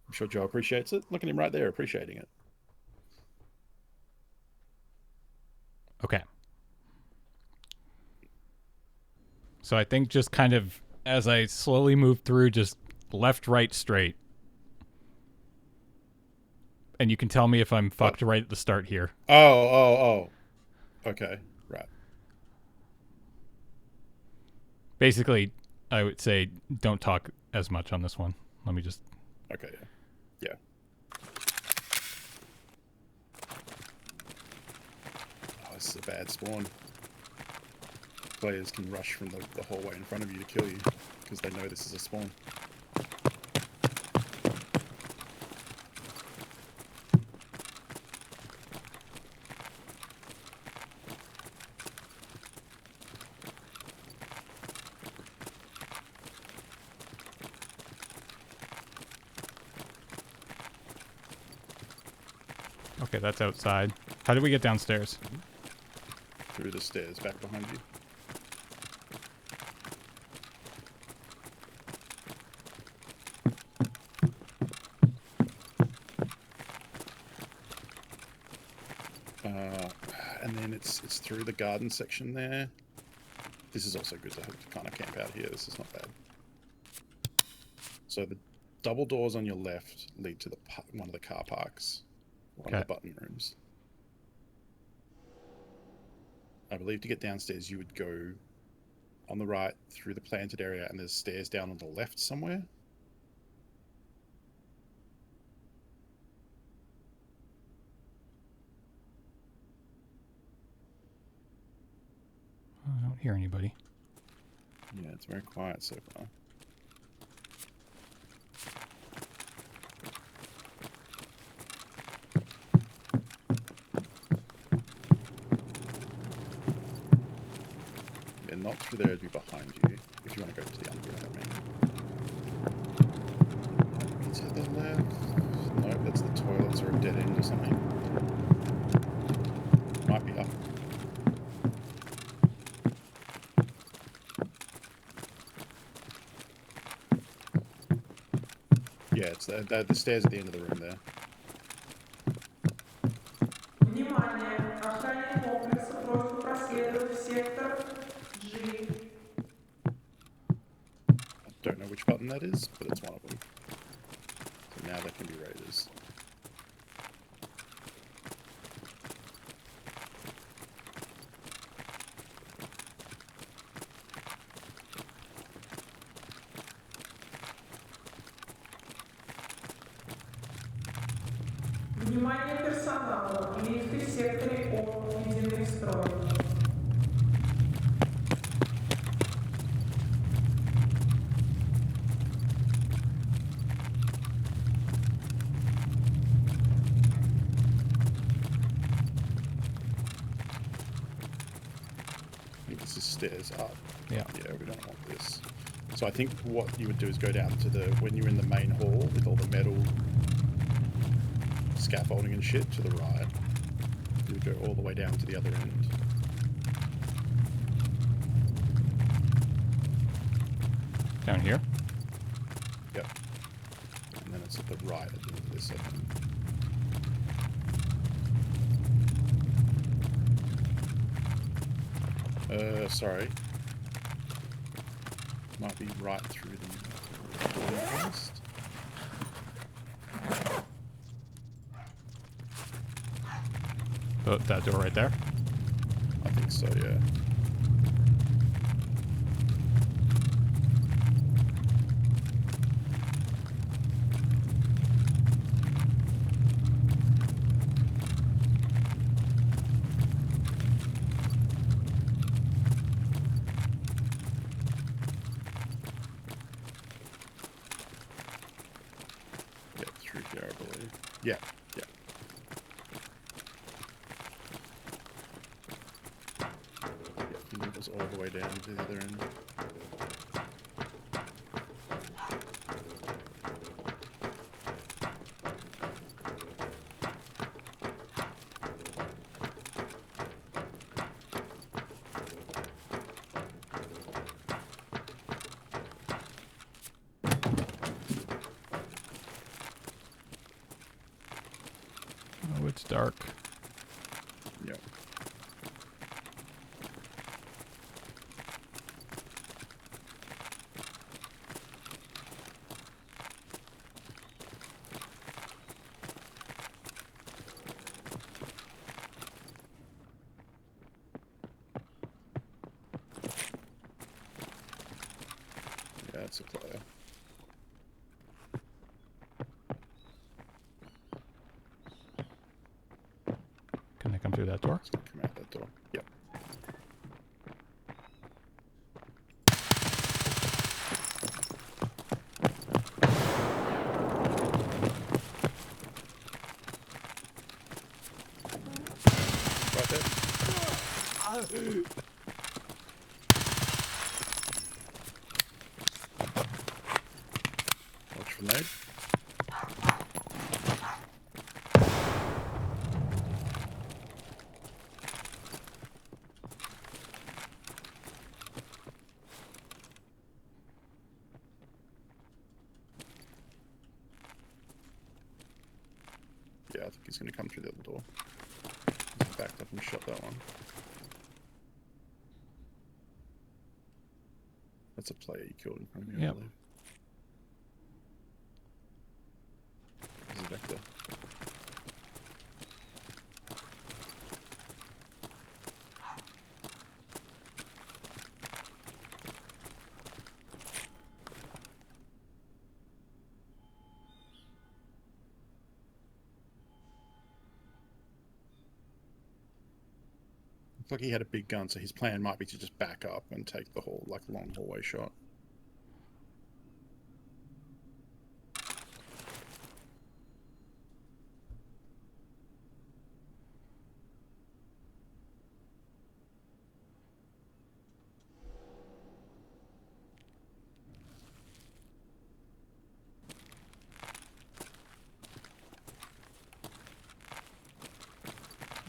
I'm sure Joe appreciates it. Look at him right there, appreciating it. Okay. So I think just kind of as I slowly move through, just left, right, straight. And you can tell me if I'm fucked right at the start here. Oh. Okay, right. Basically, I would say don't talk as much on this one. Let me just... Okay, yeah. Oh, this is a bad spawn. Players can rush from the hallway in front of you to kill you because they know this is a spawn. Okay, that's outside. How do we get downstairs? Through the stairs back behind you. and it's through the garden section there. This is also good to kind of camp out here. This is not bad. So the double doors on your left lead to one of the car parks, one of the button rooms. I believe to get downstairs, you would go on the right through the planted area, and there's stairs down on the left somewhere. I don't hear anybody. Yeah, it's very quiet so far. Yeah, not through there, it'd be behind you. If you want to go to the underground, I mean. To the left. No, that's the toilets or a dead end or something. Might be up. Yeah, it's the stairs at the end of the room there. Внимание! Охране комплекса просьба проследовать в сектор G. I don't know which button that is, but it's one of them. So now there can be raiders. Внимание персонала! Лифты в секторе О введены в строй. I think this is stairs up. Yeah. Yeah, we don't want this. So I think what you would do is go down to when you're in the main hall with all the metal scaffolding and shit to the right. You would go all the way down to the other end. Down here? Yep. And then it's at the right at the end of this section. Sorry. Might be right through the door first. Oh, that door right there? I think so, yeah. Get through here, I believe. Yeah, yeah. And it goes all the way down to the other end. Oh, it's dark. Yep. Yeah, it's a player. Can they come through that door? It's gonna come out that door. Yep. Right there. Watch for nade. Yeah, I think he's going to come through the other door. backed up and shot that one. That's a player you killed in front of me, I believe. There's a vector. Looks like he had a big gun, so his plan might be to just back up and take the whole, like, long hallway shot.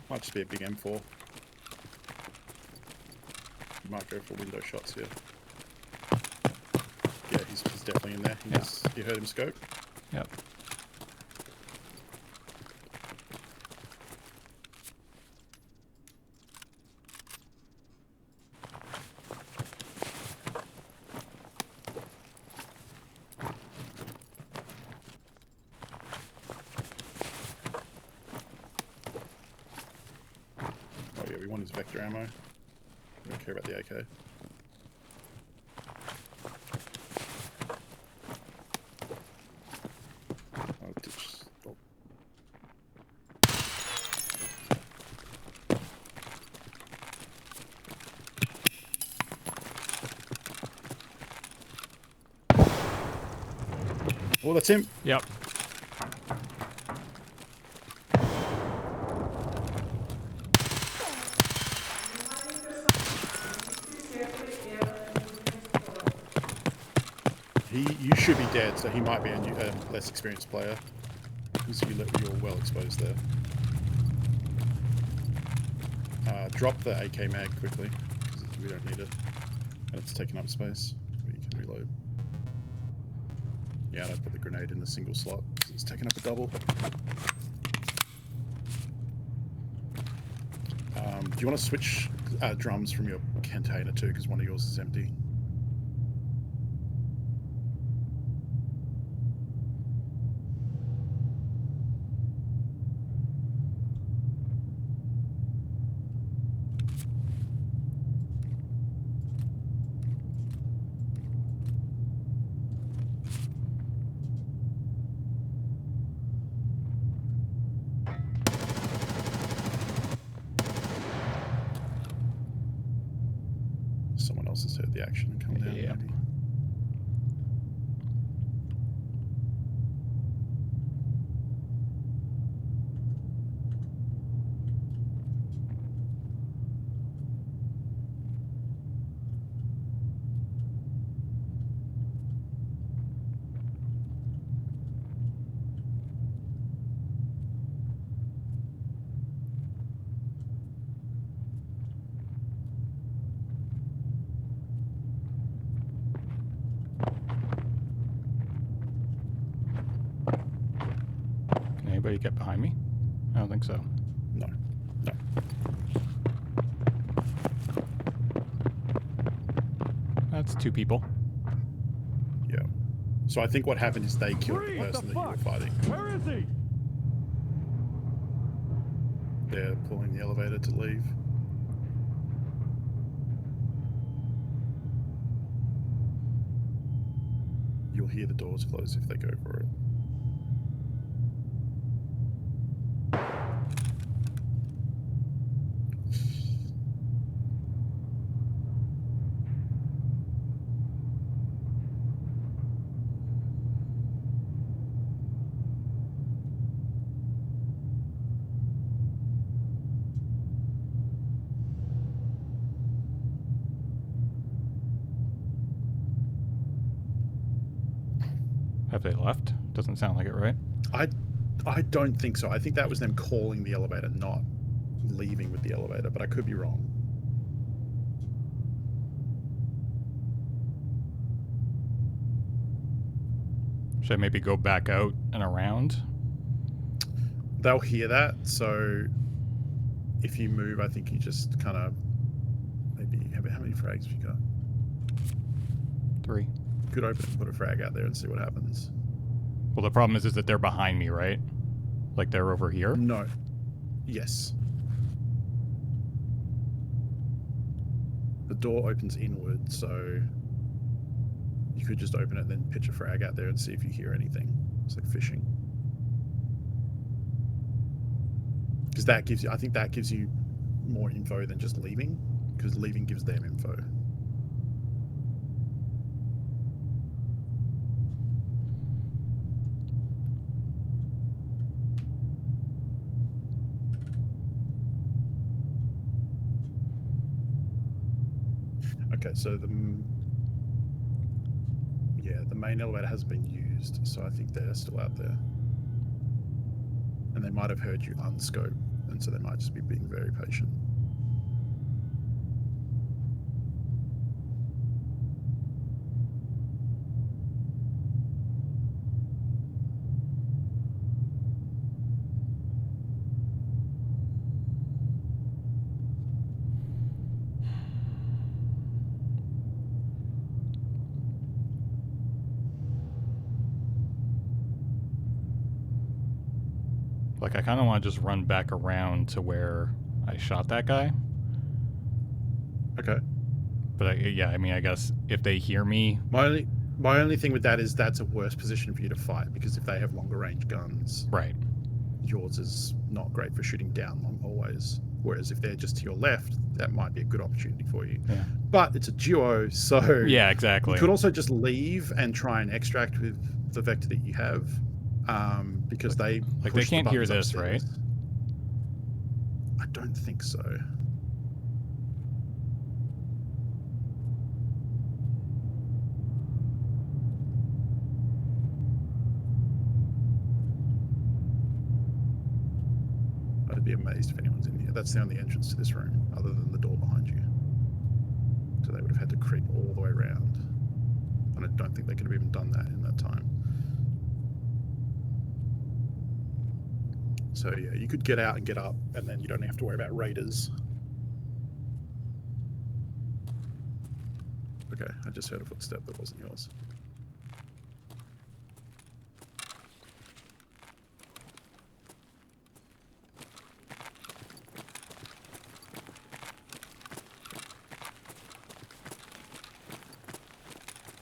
Might just be a big M4. Might go for window shots here. Yeah, he's definitely in there. You heard him scope? Yep. Oh yeah, we want his vector ammo. We don't care about the AK. Oh, ditch. Oh. Oh, that's him. Yep. You should be dead, so he might be a less experienced player. You're well exposed there. Drop the AK mag quickly, because we don't need it. And it's taking up space, but you can reload. Yeah, I don't put the grenade in the single slot, because it's taking up a double. Do you want to switch drums from your container too, because one of yours is empty? Someone else has heard the action and come down. Yep. Maybe. Can anybody get behind me? I don't think so. No. No. That's two people. Yeah. So I think what happened is they killed the person that you were fighting. Where is he? They're pulling the elevator to leave. You'll hear the doors close if they go for it. Have they left? Doesn't sound like it, right? I don't think so. I think that was them calling the elevator, not leaving with the elevator, but I could be wrong. Should I maybe go back out and around? They'll hear that, so if you move, I think you just kind of maybe how many frags have you got? 3. You could open and put a frag out there and see what happens. Well, the problem is that they're behind me, right? Like they're over here? No. Yes. The door opens inward, so you could just open it and then pitch a frag out there and see if you hear anything. It's like fishing. Because that gives you, I think that gives you more info than just leaving, because leaving gives them info. Okay, so the main elevator hasn't been used, so I think they're still out there. And they might have heard you unscope, and so they might just be being very patient. Like, I kind of want to just run back around to where I shot that guy. Okay. But yeah, I mean, I guess if they hear me... My only thing with that is that's a worse position for you to fight, because if they have longer range guns, Right. yours is not great for shooting down long always. Whereas if they're just to your left, that might be a good opportunity for you. Yeah. But it's a duo, so Yeah, exactly. you could also just leave and try and extract with the vector that you have, because they can't hear this, upstairs. right? I don't think so. I'd be amazed if anyone's in here. That's the only entrance to this room, other than the door behind you. So they would have had to creep all the way around. And I don't think they could have even done that in that time. So yeah, you could get out and get up, and then you don't have to worry about raiders. Okay, I just heard a footstep that wasn't yours.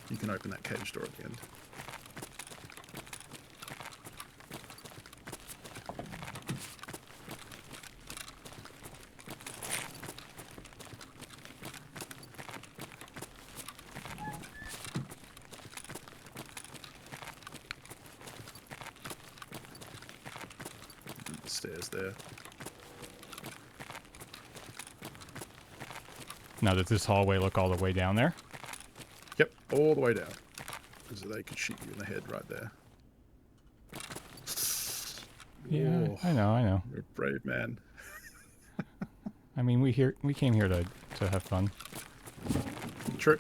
You can open that cage door at the end. The stairs there. Now, does this hallway look all the way down there? Yep, all the way down. So they could shoot you in the head right there. Yeah, Oh, I know. you're a brave man. I mean, we came here to have fun. True.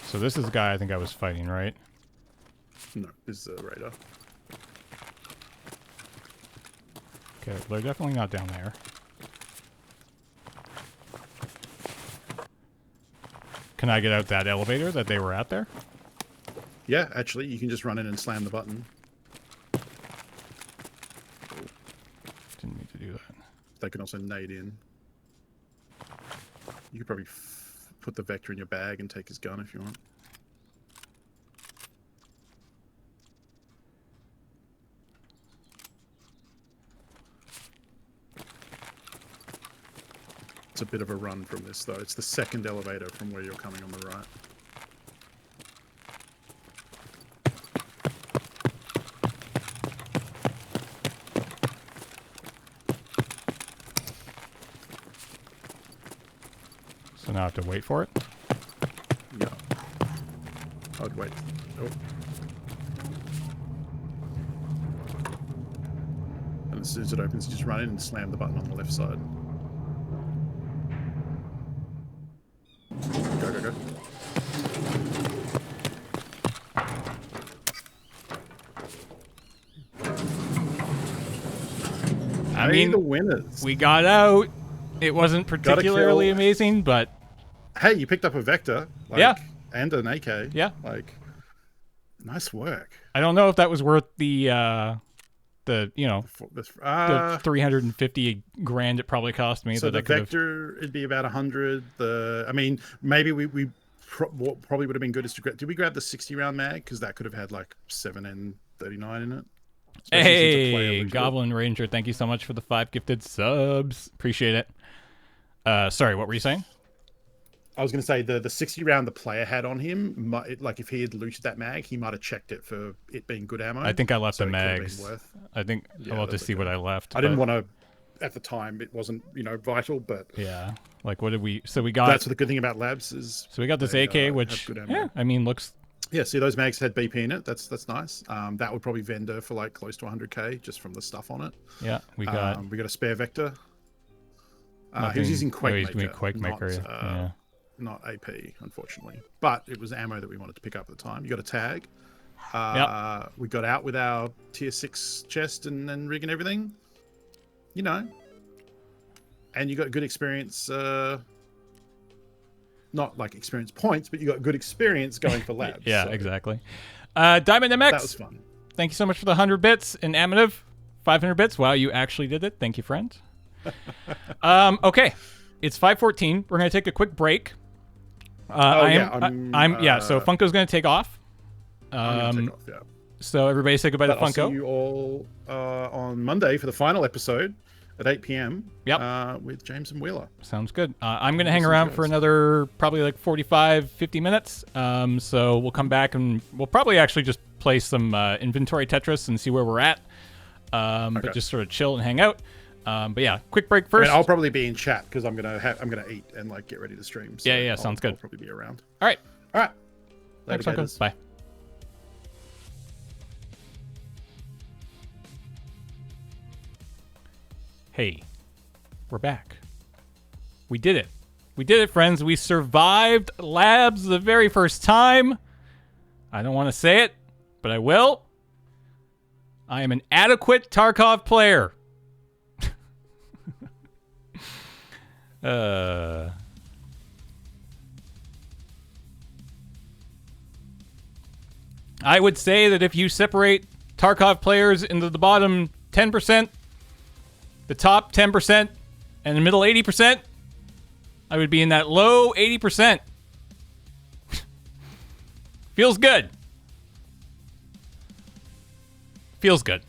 So this is the guy I think I was fighting, right? No, this is a raider. Okay, they're definitely not down there. Can I get out that elevator that they were at there? Yeah, actually, you can just run in and slam the button. Didn't mean to do that. They can also nade in. You could probably put the vector in your bag and take his gun if you want. It's a bit of a run from this, though. It's the second elevator from where you're coming on the right. So now I have to wait for it? Yeah. I'd wait. Oh. As soon as it opens, just run in and slam the button on the left side. Go, go, go. I mean, the winners. we got out. It wasn't particularly amazing, but hey, you picked up a Vector. Like, yeah. And an AK. Yeah. Like, nice work. I don't know if that was worth the the 350 grand it probably cost me. So that the I Vector, it'd be about 100. I mean, maybe we probably would have been good to grab. Did we grab the 60-round mag? Because that could have had like 7N39 in it. Hey, Goblin Ranger, thank you so much for the 5 gifted subs. Appreciate it. Sorry, what were you saying? I was going to say the 60-round the player had on him, like if he had looted that mag, he might have checked it for it being good ammo. I think I left the mags. I think I'll have to see what I left. I didn't want to, at the time, it wasn't, vital, but... Yeah, like what did we... So we got... That's the good thing about labs is... So we got this AK, which, yeah, I mean, looks... Yeah, see those mags had BP in it. That's nice. That would probably vendor for like close to 100k just from the stuff on it. Yeah, we got a spare Vector. He was using Quakemaker, not AP, unfortunately. But it was ammo that we wanted to pick up at the time. You got a tag. We got out with our tier 6 chest and rig and everything. And you got good experience. Not like experience points, but you got good experience going for labs. Yeah, so. Exactly. Diamond MX. That was fun. Thank you so much for the 100 bits. And Amative, 500 bits. Wow, you actually did it. Thank you, friend. Okay, it's 5:14. We're gonna take a quick break. So Funko's gonna take off. I'm gonna take off, yeah. So everybody say goodbye to Funko. I'll see you all on Monday for the final episode at 8 p.m. Yep. With James and Wheeler. Sounds good. I'm going to hang around for another probably like 45, 50 minutes. So we'll come back and we'll probably actually just play some inventory Tetris and see where we're at. But just sort of chill and hang out. But yeah, quick break first. I'll probably be in chat because I'm gonna eat and like get ready to stream. So sounds good. I'll probably be around. All right. Later, thanks, Funko. Bye. Hey, we're back. We did it. We did it, friends. We survived labs the very first time. I don't want to say it, but I will. I am an adequate Tarkov player. I would say that if you separate Tarkov players into the bottom 10%, the top 10%, and the middle 80%, I would be in that low 80%. Feels good. Feels good.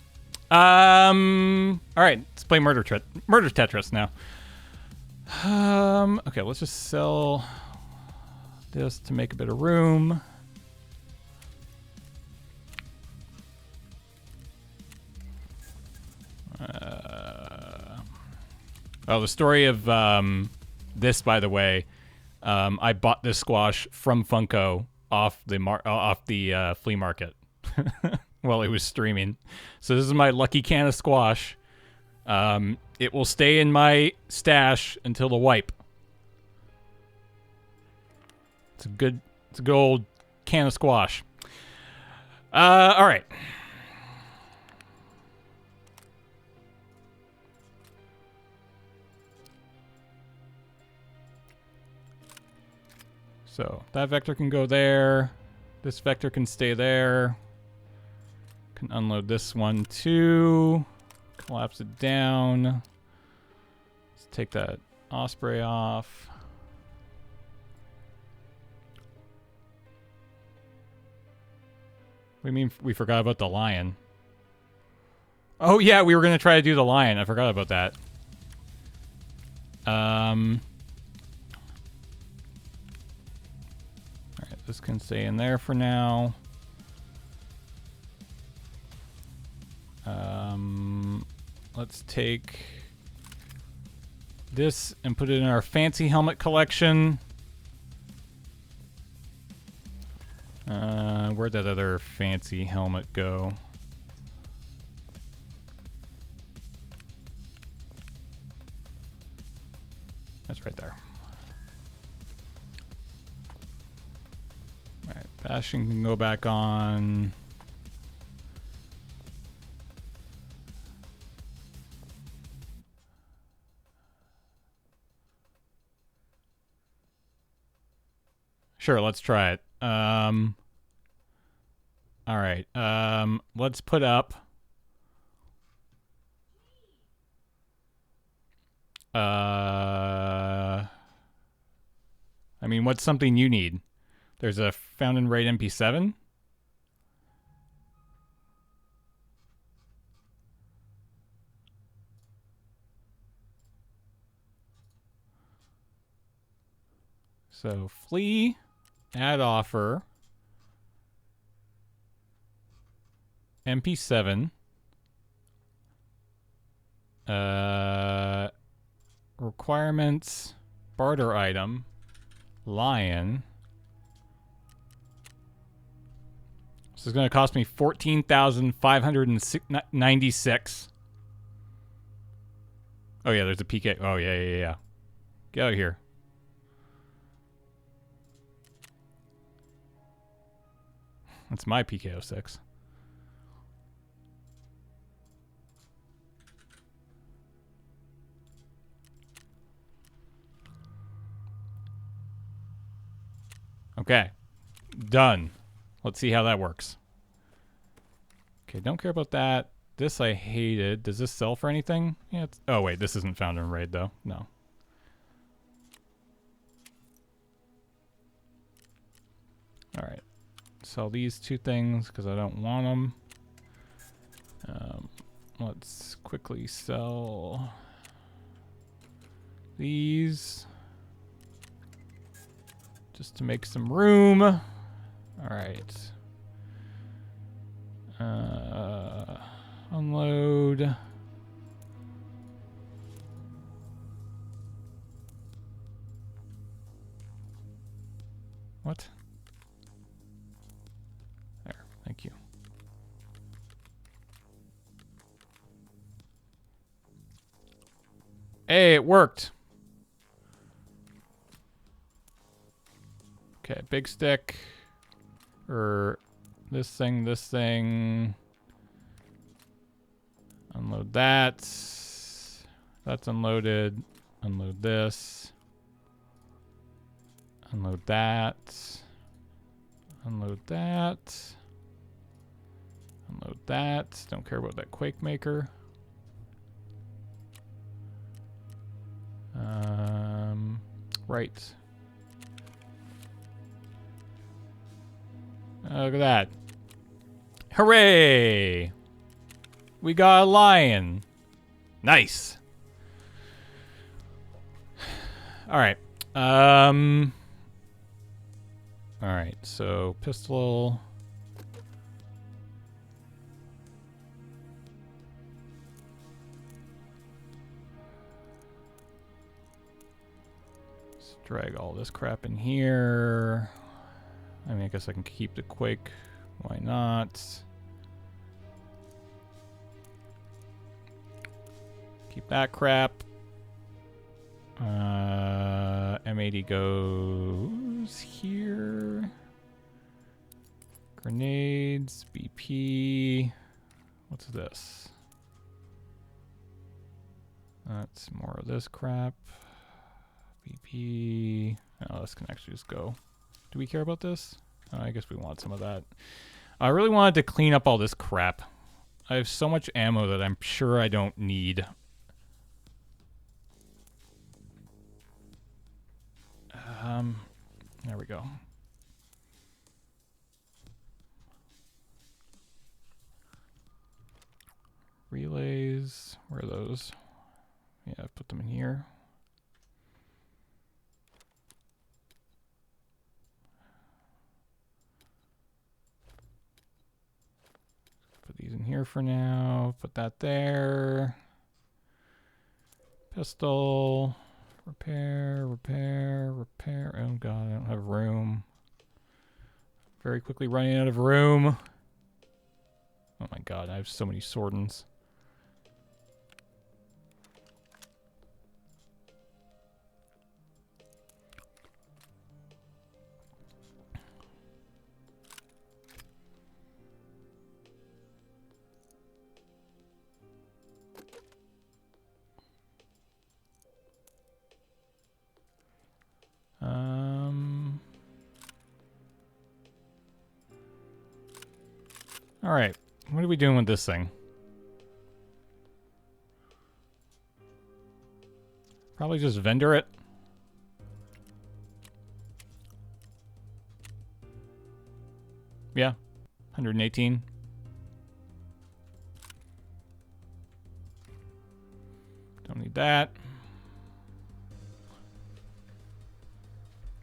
All right, let's play Murder Tetris now. Okay, let's just sell this to make a bit of room. The story of this, by the way, I bought this squash from Funko off the flea market while it was streaming. So this is my lucky can of squash. It will stay in my stash until the wipe. It's a good old can of squash. All right. So that vector can go there. This vector can stay there. Can unload this one too. Collapse it down. Let's take that Osprey off. What do you mean we forgot about the lion? Oh yeah, we were gonna try to do the lion. I forgot about that. Alright, this can stay in there for now. Let's take this and put it in our fancy helmet collection. Where'd that other fancy helmet go? That's right there. All right, bashing can go back on. Sure, let's try it. All right. Let's put up. I mean, what's something you need? There's a found and raid MP7. So flee, add offer, MP7, requirements, barter item, lion. This is going to cost me 14,596. Oh yeah, there's a PK. Oh yeah. Get out of here. That's my PK06. Okay. Done. Let's see how that works. Okay, don't care about that. This I hated. Does this sell for anything? Yeah. Oh wait, this isn't found in raid though. No. All right. Sell these two things because I don't want them. Let's quickly sell these just to make some room. All right. Unload. What? There. Thank you. Hey, it worked. Okay, big stick. Or this thing. Unload that. That's unloaded. Unload this. Unload that. Unload that. Unload that. Don't care about that Quake Maker. Right. Look at that. Hooray! We got a lion. Nice. All right. All right. So pistol. Let's drag all this crap in here. I mean, I guess I can keep the Quake. Why not? Keep that crap. M80 goes here. Grenades, BP. What's this? That's more of this crap. BP. Oh, this can actually just go. Do we care about this? Oh, I guess we want some of that. I really wanted to clean up all this crap. I have so much ammo that I'm sure I don't need. There we go. Relays, where are those? Yeah, put them in here. Put these in here for now. Put that there. Pistol. Repair. Oh god, I don't have room. Very quickly running out of room. Oh my god, I have so many swordons. All right. What are we doing with this thing? Probably just vendor it. Yeah. 118. Don't need that.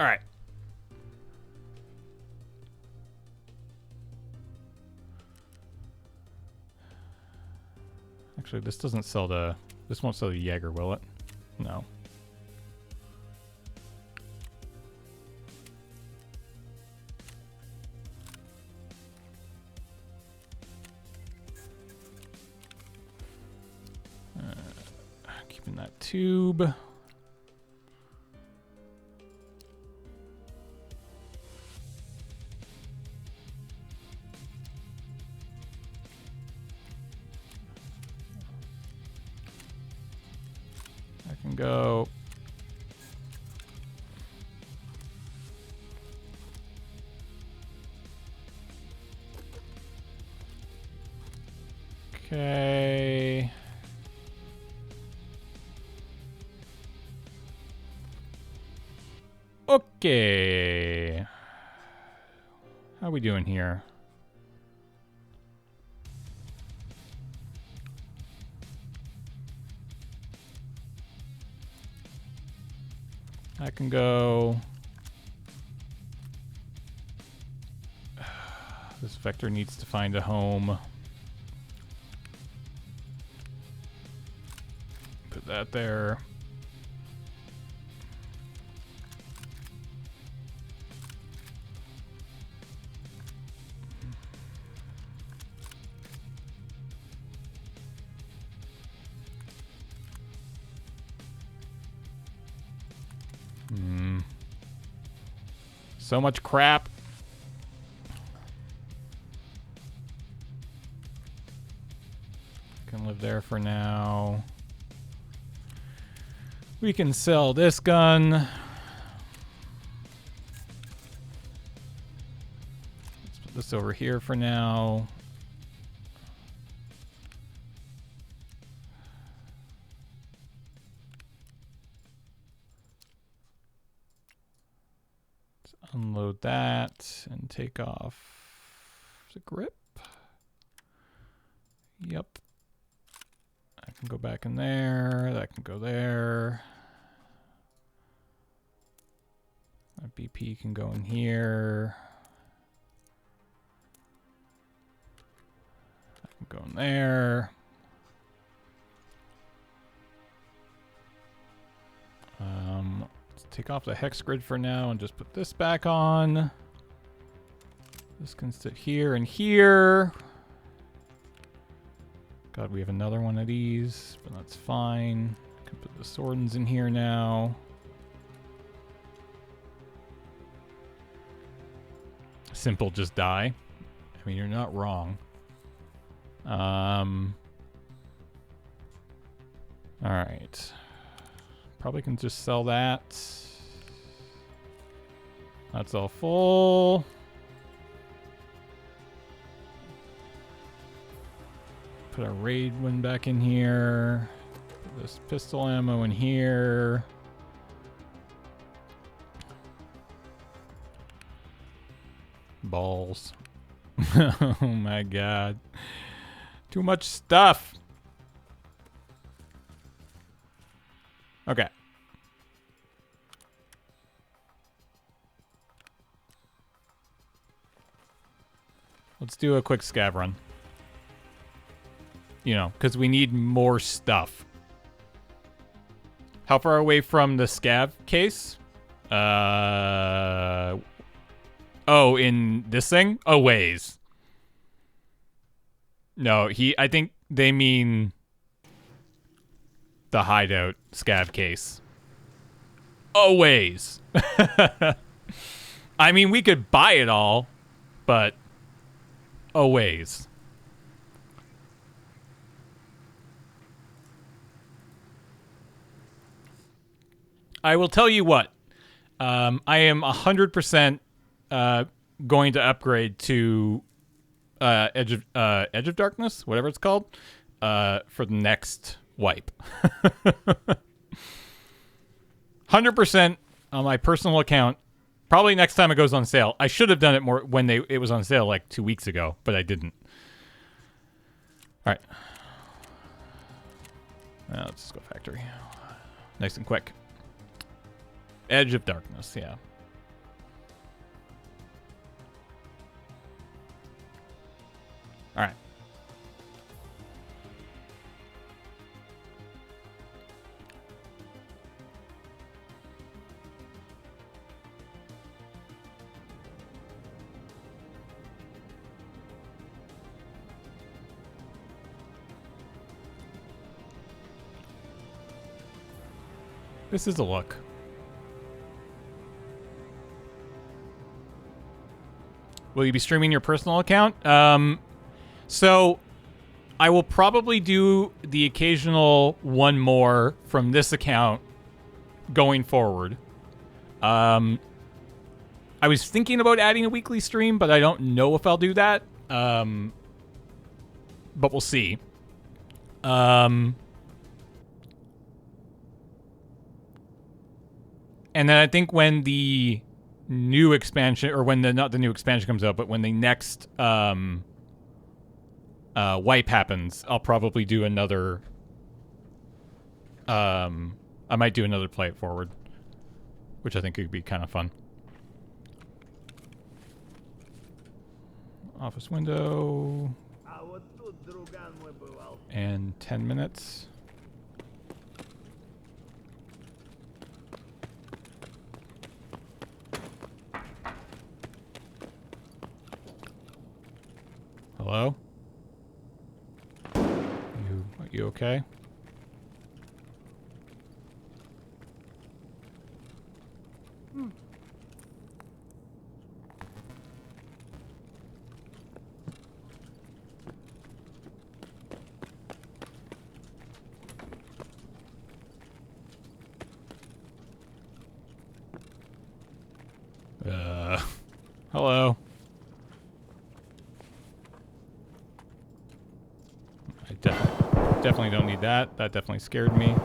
All right. Actually, this doesn't sell the... This won't sell the Jaeger, will it? No. Keeping that tube. I can go. Okay. Okay. How are we doing here? I can go. This vector needs to find a home. Put that there. So much crap. Can live there for now. We can sell this gun. Let's put this over here for now. Unload that and take off the grip. Yep. I can go back in there. That can go there. That BP can go in here. That can go in there. Let's take off the hex grid for now and just put this back on. This can sit here and here. God, we have another one of these, but that's fine. Can put the Swordens in here now. Simple, just die. I mean, you're not wrong. All right. Probably can just sell that. That's all full. Put our raid one back in here. Put this pistol ammo in here. Balls. Oh my god. Too much stuff. Okay. Let's do a quick scav run. You know, because we need more stuff. How far away from the scav case? Oh, in this thing? Oh, ways. No, I think they mean the hideout scav case. Oh, ways. I mean, we could buy it all, but oh, ways. I will tell you what. I am 100% going to upgrade to Edge of Darkness, whatever it's called, for the next wipe. 100% on my personal account. Probably next time it goes on sale. I should have done it more when it was on sale like 2 weeks ago, but I didn't. All right. Now let's just go factory. Nice and quick. Edge of Darkness, yeah. All right. This is a look. Will you be streaming your personal account? So I will probably do the occasional one more from this account going forward. I was thinking about adding a weekly stream, but I don't know if I'll do that. But we'll see. And then I think when the new expansion, or when not the new expansion comes out, but when the next wipe happens, I'll probably do another. I might do another play it forward, which I think would be kind of fun. Office window. And 10 minutes. Hello? Are you okay? Hello. I definitely don't need that. That definitely scared me.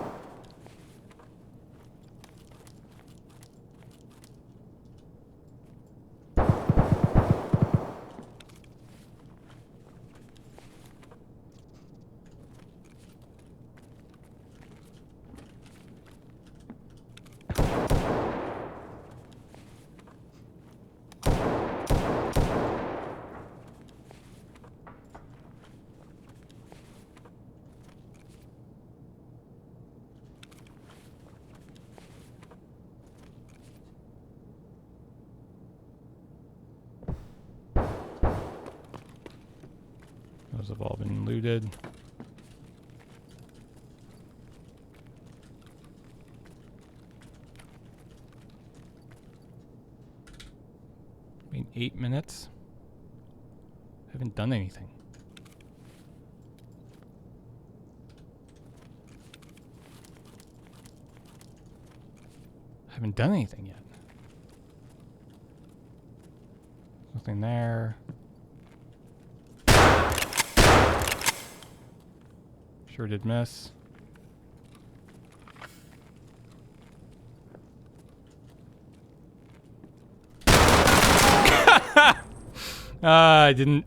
Those have all been looted. I mean, 8 minutes. Haven't done anything. Haven't done anything yet. Nothing there. Sure did miss. I didn't.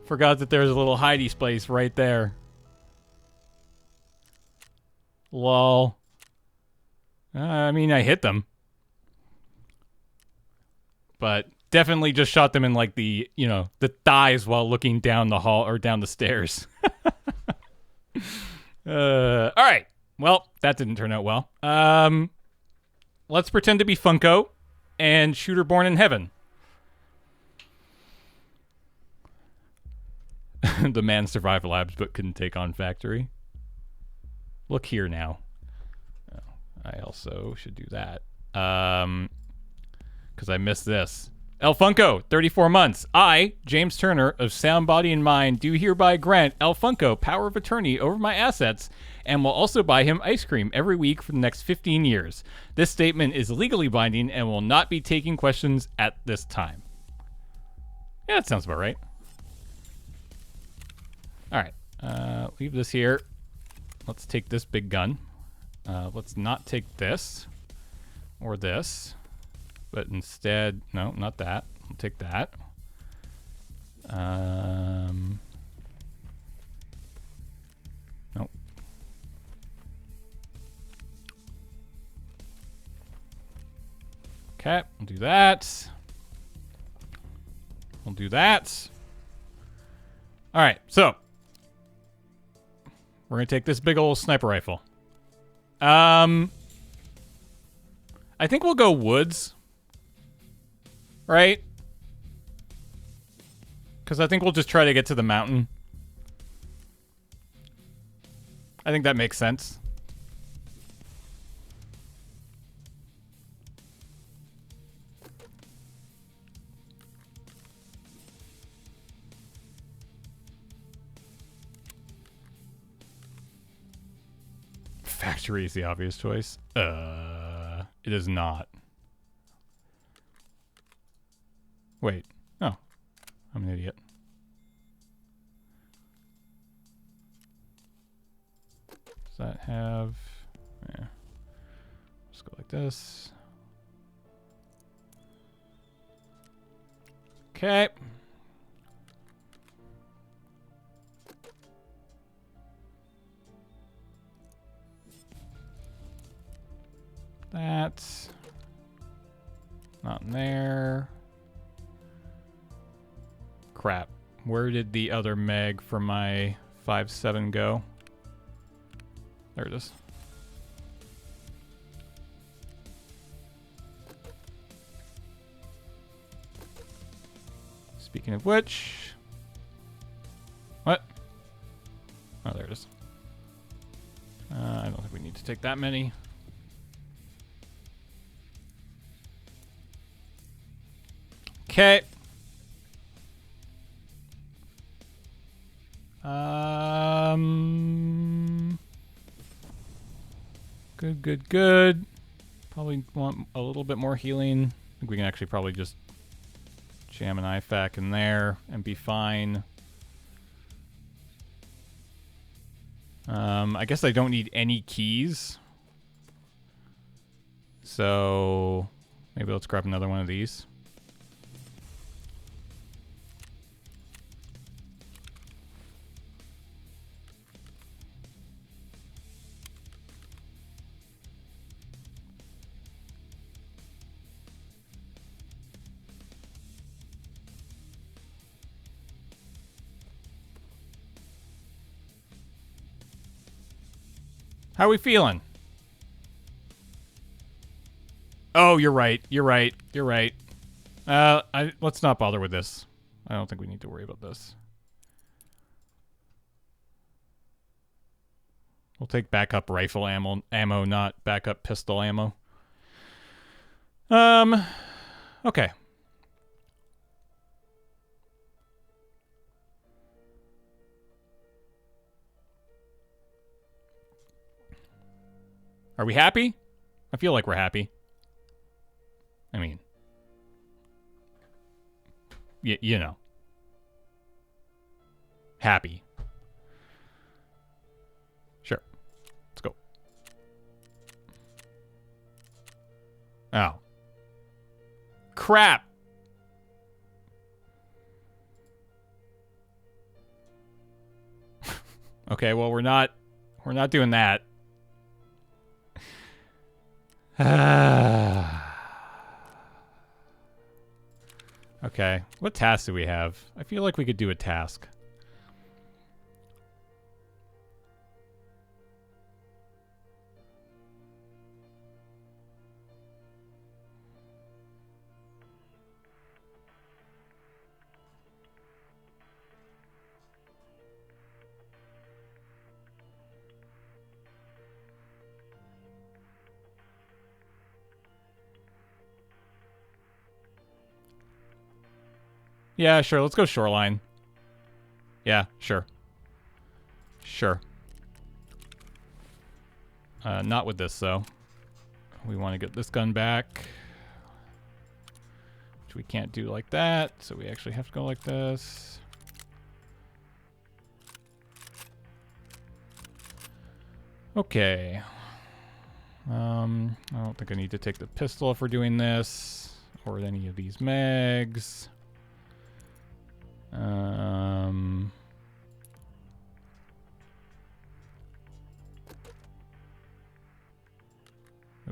Forgot that there was a little hidey space right there. Lol. I mean, I hit them. But definitely just shot them in like the, you know, the thighs while looking down the hall or down the stairs. All right. Well, that didn't turn out well. Let's pretend to be Funko and Shooter Born in Heaven. The man survived labs but couldn't take on factory. Look here now. Oh, I also should do that. Because I missed this. El Funko, 34 months. I, James Turner of Sound Body and Mind, do hereby grant El Funko power of attorney over my assets and will also buy him ice cream every week for the next 15 years. This statement is legally binding and will not be taking questions at this time. Yeah, that sounds about right. All right. Leave this here. Let's take this big gun. Let's not take this or this, but instead, no, not that. I'll take that. Nope. Okay, we'll do that. We'll do that. All right, so we're gonna take this big old sniper rifle. I think we'll go woods, right? Because I think we'll just try to get to the mountain. I think that makes sense. Factory is the obvious choice. It is not. Wait. Oh. I'm an idiot. Does that have... Yeah. Just go like this. Okay. That's not in there. Crap. Where did the other mag for my 5.7 go? There it is. Speaking of which... What? Oh, there it is. I don't think we need to take that many. Okay. Good. Probably want a little bit more healing. I think we can actually probably just jam an IFAK in there and be fine. I guess I don't need any keys. So maybe let's grab another one of these. How are we feeling? Oh, you're right. Let's not bother with this. I don't think we need to worry about this. We'll take backup rifle ammo, not backup pistol ammo. Okay. Are we happy? I feel like we're happy. I mean, you know. Happy. Sure. Let's go. Oh. Crap. Okay, well, we're not doing that. Okay, what task do we have? I feel like we could do a task. Yeah, sure. Let's go shoreline. Yeah, sure. Sure. Not with this, though. We want to get this gun back. Which we can't do like that, so we actually have to go like this. Okay. I don't think I need to take the pistol if we're doing this, or any of these mags. It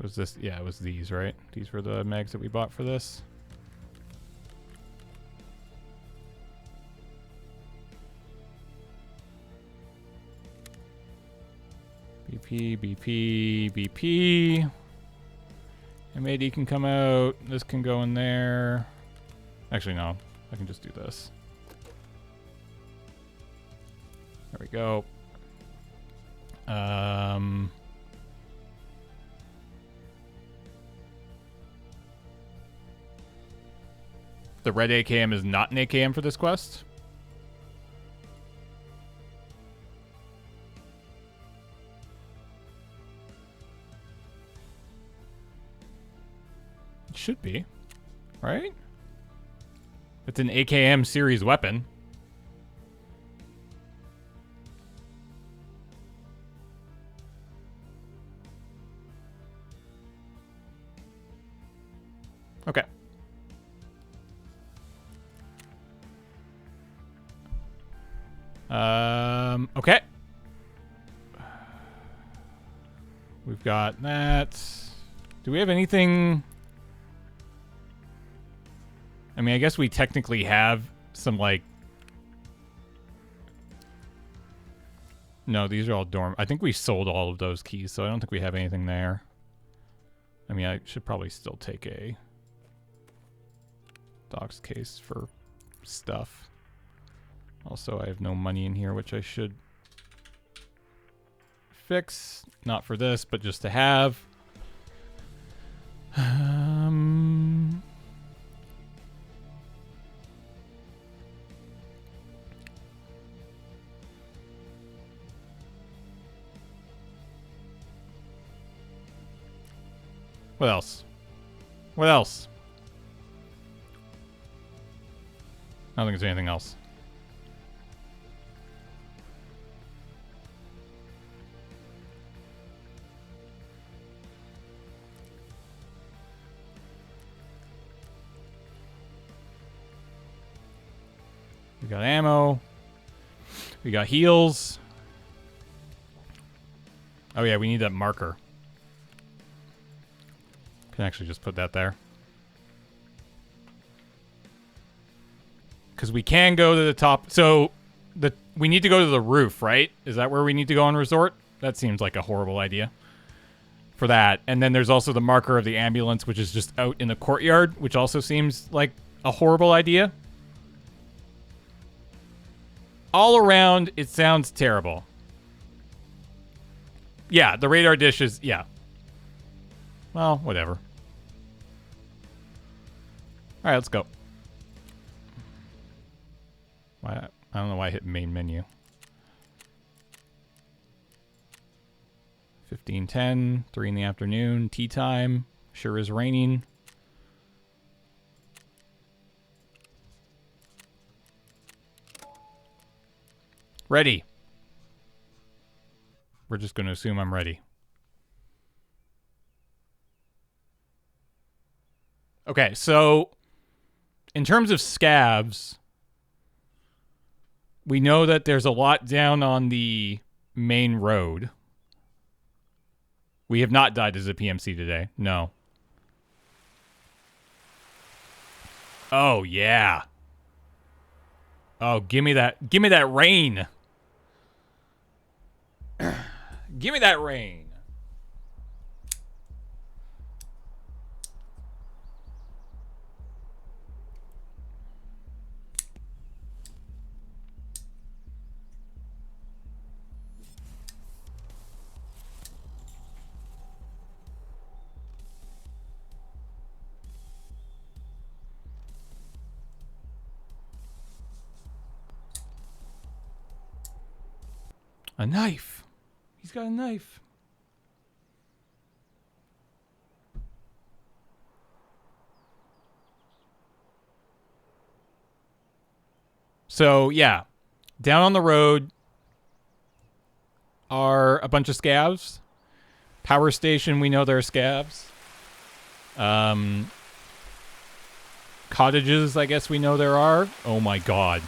was this, yeah, it was these, right? These were the mags that we bought for this. BP, BP, BP. MAD can come out. This can go in there. Actually, no. I can just do this. There we go. The red AKM is not an AKM for this quest. It should be, right? It's an AKM series weapon. Okay. Okay. We've got that. Do we have anything? I mean, I guess we technically have some, like... No, these are all dorm. I think we sold all of those keys, so I don't think we have anything there. I mean, I should probably still take a docs case for stuff. Also, I have no money in here, which I should fix. Not for this, but just to have. What else? What else? I don't think there's anything else. We got ammo. We got heals. Oh yeah, we need that marker. Can actually just put that there. Because we can go to the top. So we need to go to the roof, right? Is that where we need to go on resort? That seems like a horrible idea for that. And then there's also the marker of the ambulance, which is just out in the courtyard, which also seems like a horrible idea. All around, it sounds terrible. Yeah, the radar dish is, yeah. Well, whatever. All right, let's go. Why? I don't know why I hit main menu. 15:10, 3 in the afternoon, tea time. Sure is raining. Ready. We're just going to assume I'm ready. Okay, so in terms of scavs, we know that there's a lot down on the main road. We have not died as a PMC today. No. Oh, yeah. Oh, give me that rain. Give me that rain. A knife. He's got a knife. So, yeah. Down on the road. are a bunch of scavs. Power station, we know there are scavs. Cottages, I guess we know there are. Oh my god.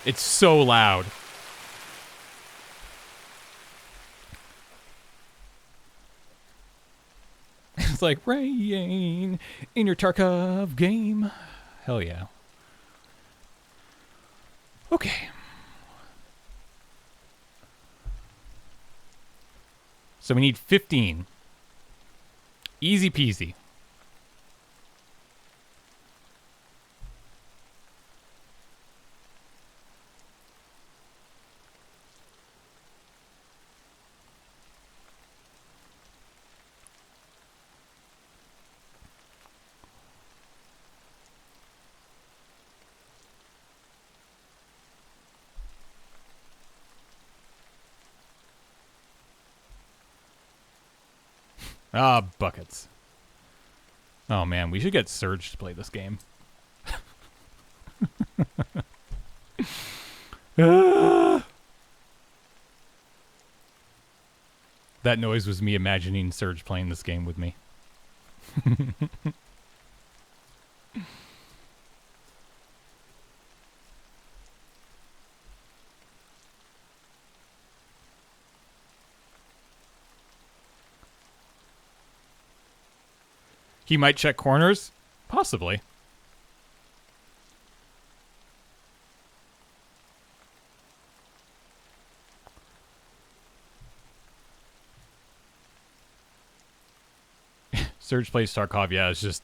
It's so loud. It's like rain in your Tarkov game. Hell yeah. Okay. So we need 15. Easy peasy. Ah, buckets. Oh man, we should get Surge to play this game. Ah! That noise was me imagining Surge playing this game with me. He might check corners? Possibly. Surge plays Tarkov, yeah, it's just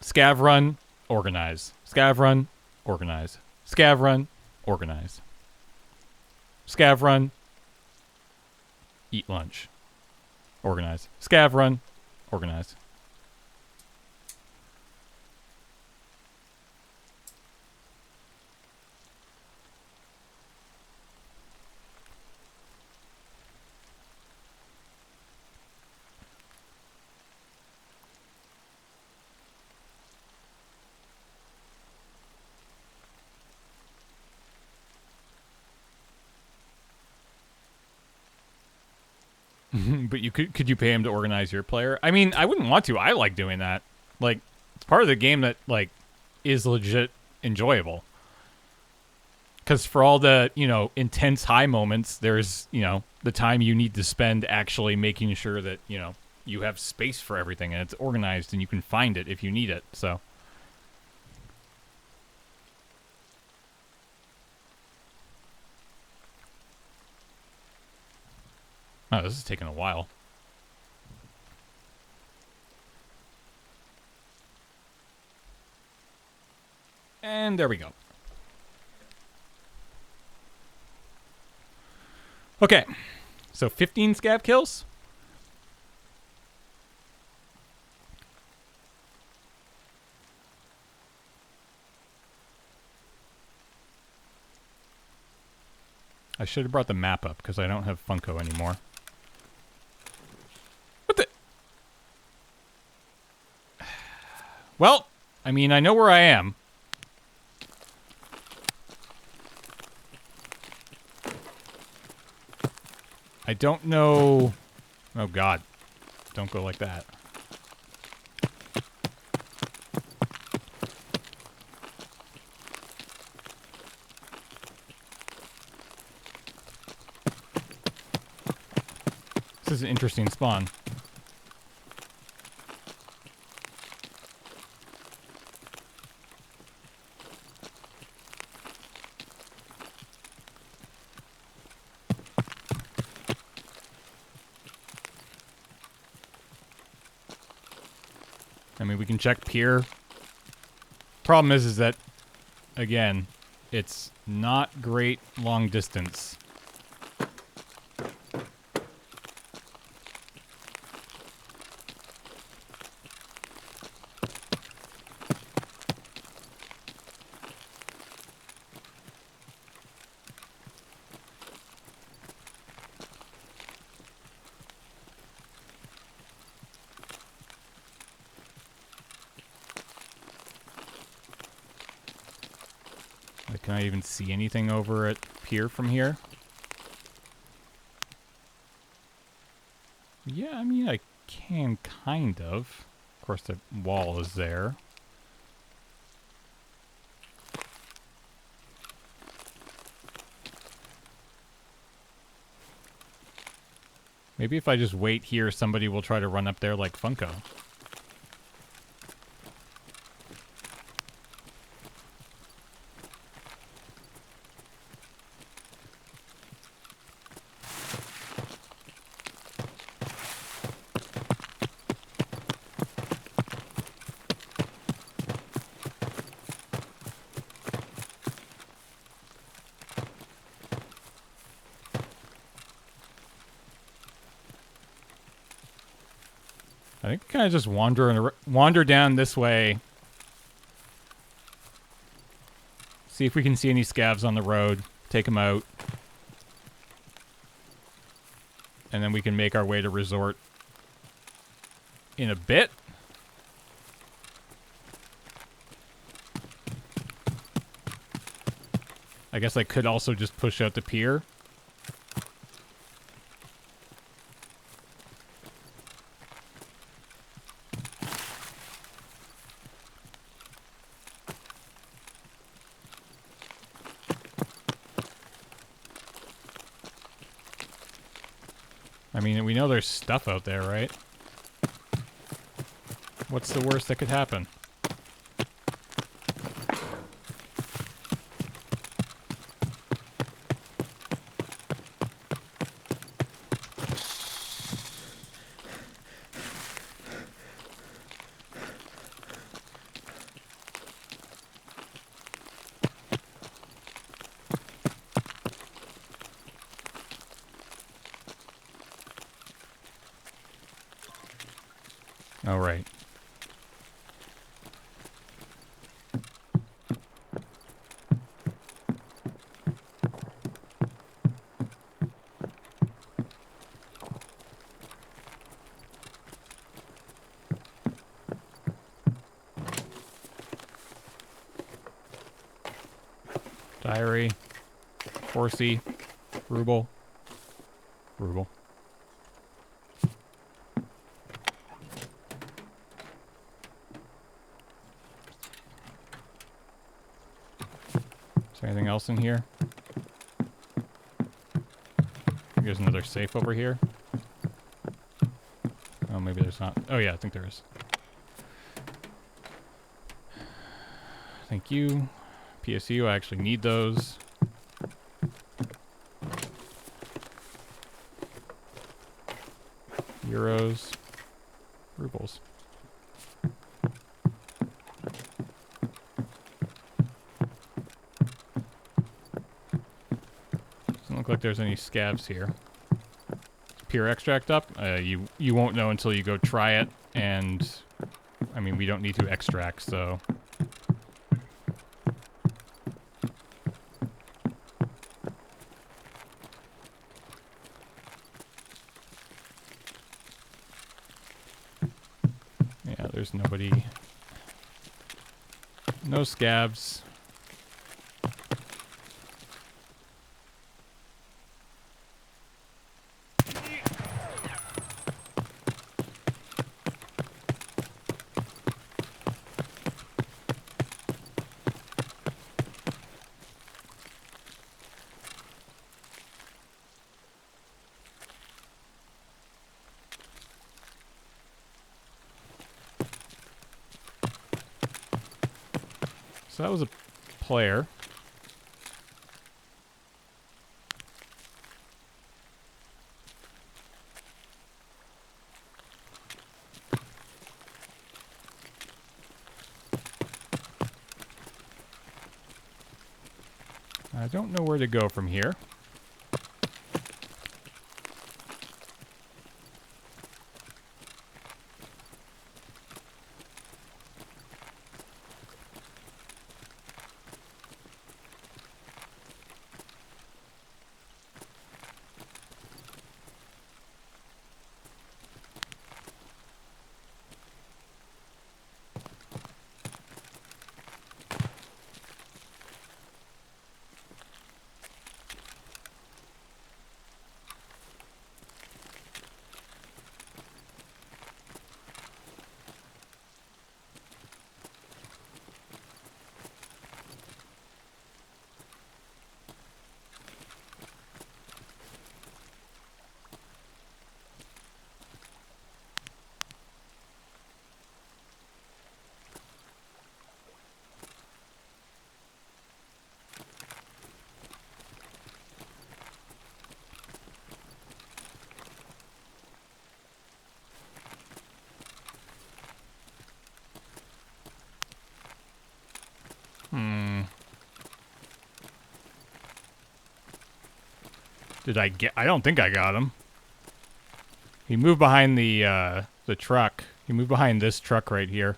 scav run, organize. Scav run, organize. Scav run, organize. Scav run, eat lunch. Organize. Scav run, organize. But you could you pay him to organize your player? I mean, I wouldn't want to. I like doing that. Like, it's part of the game that like is legit enjoyable. Because for all the, you know, intense high moments, there's, you know, the time you need to spend actually making sure that, you know, you have space for everything and it's organized and you can find it if you need it. So. Oh, this is taking a while. And there we go. Okay. So 15 scav kills. I should have brought the map up because I don't have Funko anymore. What the? Well, I mean, I know where I am. I don't know... Oh, God. Don't go like that. This is an interesting spawn. I mean, we can check pier. Problem is that, again, it's not great long distance. Can I even see anything over at pier from here? Yeah, I mean, I can kind of. Of course, the wall is there. Maybe if I just wait here, somebody will try to run up there like Funko. I think kind of just wander down this way. See if we can see any scavs on the road. Take them out. And then we can make our way to resort in a bit. I guess I could also just push out the pier. I mean, we know there's stuff out there, right? What's the worst that could happen? All right. Diary. Horsey. Ruble. Ruble. Is there anything else in here? There's another safe over here. Oh, maybe there's not. Oh, yeah, I think there is. Thank you. PSU, I actually need those. Euros. Rubles. Doesn't look like there's any scavs here. Pure extract up? You won't know until you go try it, and I mean, we don't need to extract, so... Yeah, there's nobody... No scabs. So that was a player. I don't know where to go from here. Did I get? I don't think I got him. He moved behind the truck. He moved behind this truck right here.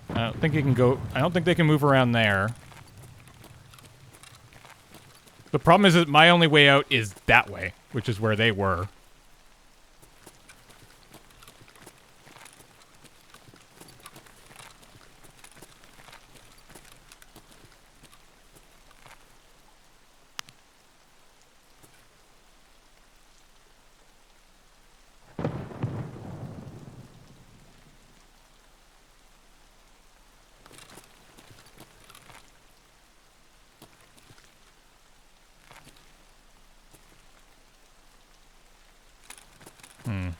I don't think he can go. I don't think they can move around there. The problem is that my only way out is that way, which is where they were.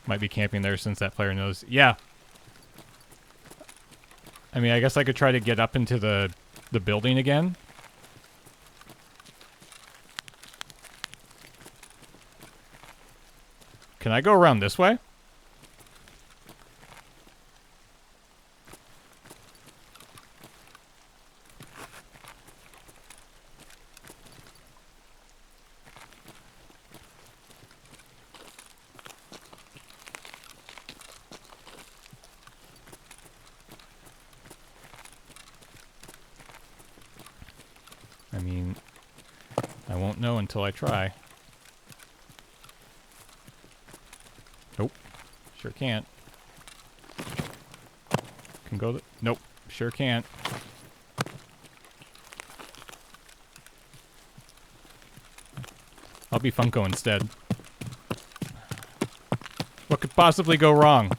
Might be camping there since that player knows. Yeah. I mean, I guess I could try to get up into the building again. Can I go around this way? I mean, I won't know until I try. Nope. Sure can't. Can go nope. Sure can't. I'll be Funko instead. What could possibly go wrong?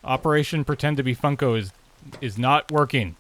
Operation Pretend to be Funko is not working.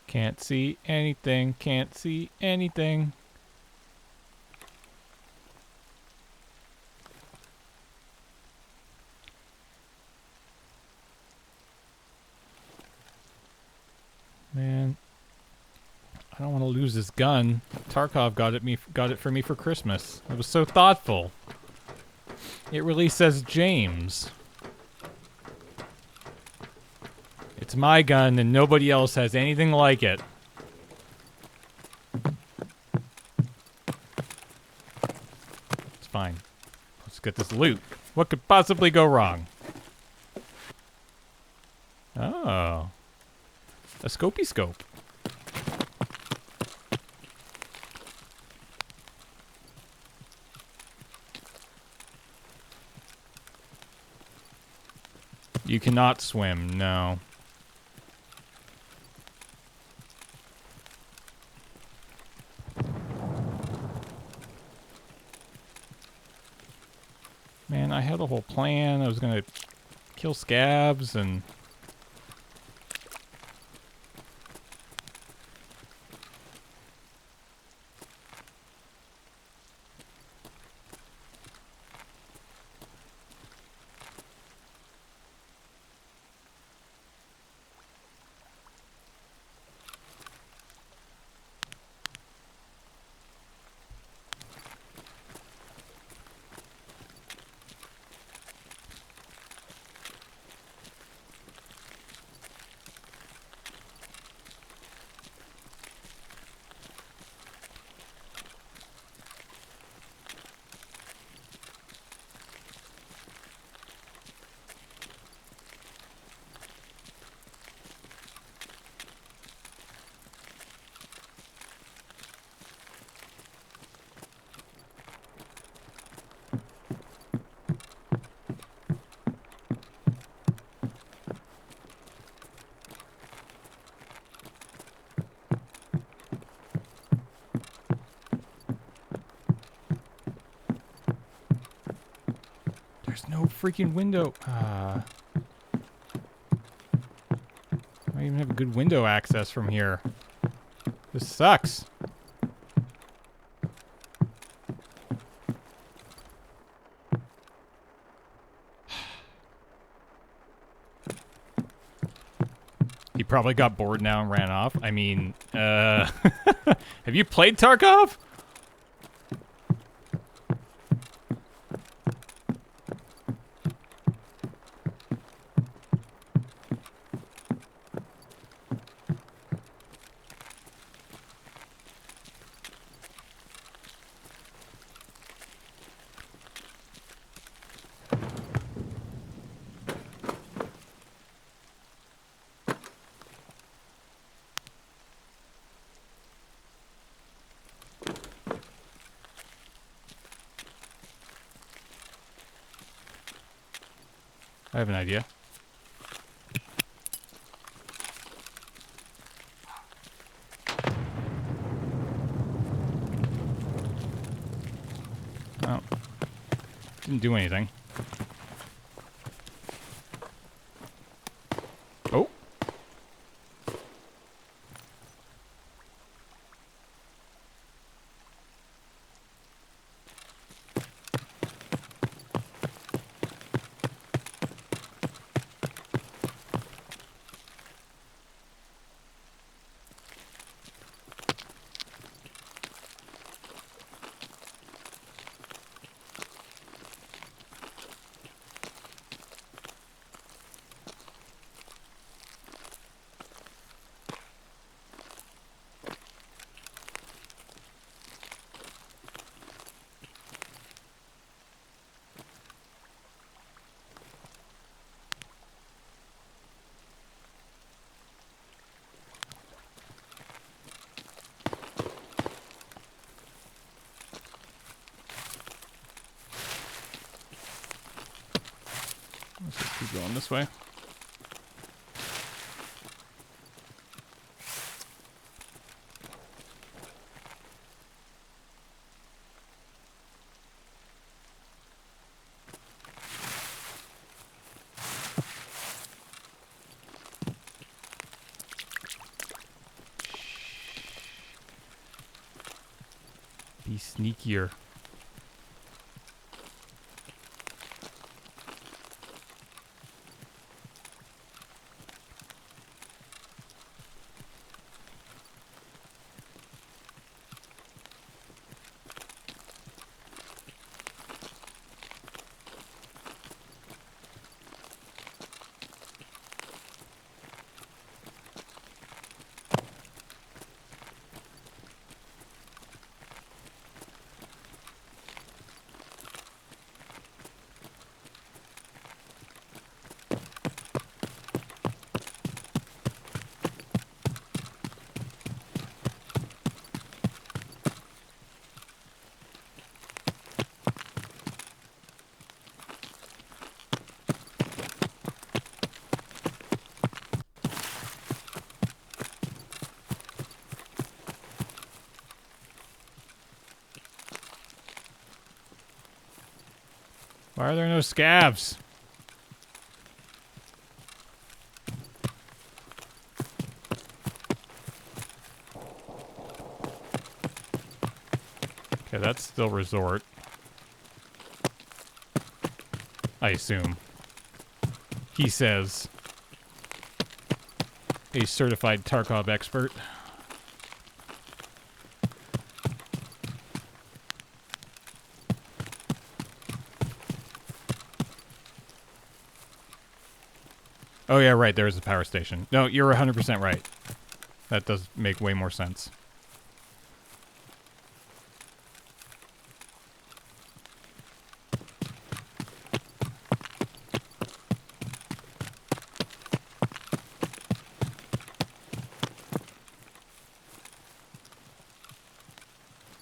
Can't see anything, can't see anything. Man, I don't want to lose this gun. Tarkov got it for me for Christmas. It was so thoughtful. It really says James. It's my gun and nobody else has anything like it. It's fine. Let's get this loot. What could possibly go wrong? Oh. A scopey scope. You cannot swim, no. Man, I had a whole plan. I was gonna kill scabs and... There's no freaking window. I don't even have good window access from here. This sucks. He probably got bored now and ran off. I mean, have you played Tarkov? I have an idea. Oh. Didn't do anything. Oh. Let's just keep going this way. Be sneakier. Why are there no scavs? Okay, that's still resort. I assume. He says. A certified Tarkov expert. Oh yeah, right, there is a power station. No, you're 100% right. That does make way more sense.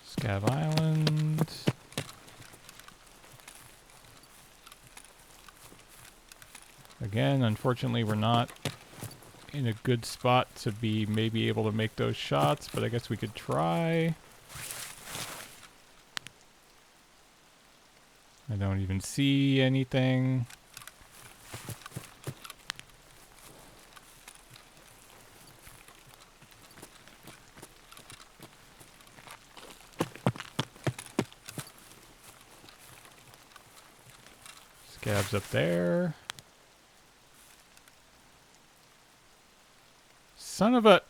Scav Island. Again, unfortunately, we're not in a good spot to be maybe able to make those shots, but I guess we could try. I don't even see anything. Scavs up there. Son of a...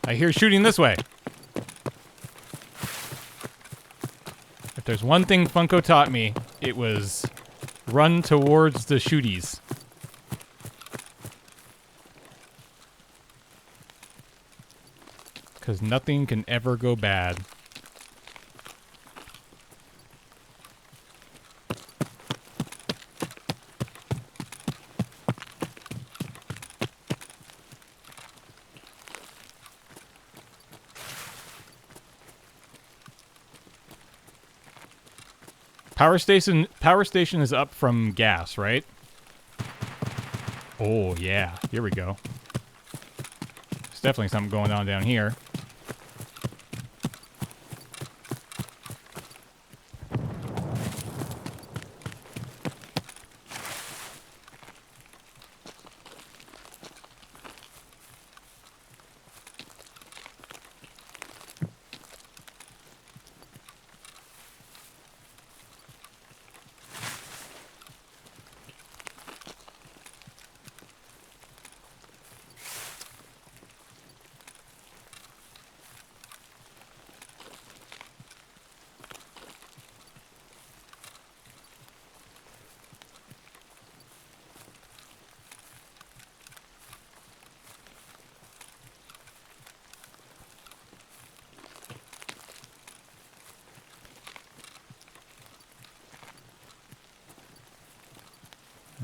I hear shooting this way. If there's one thing Funko taught me, it was run towards the shooties. Because nothing can ever go bad. Power station is up from gas, right? Oh yeah, here we go. There's definitely something going on down here.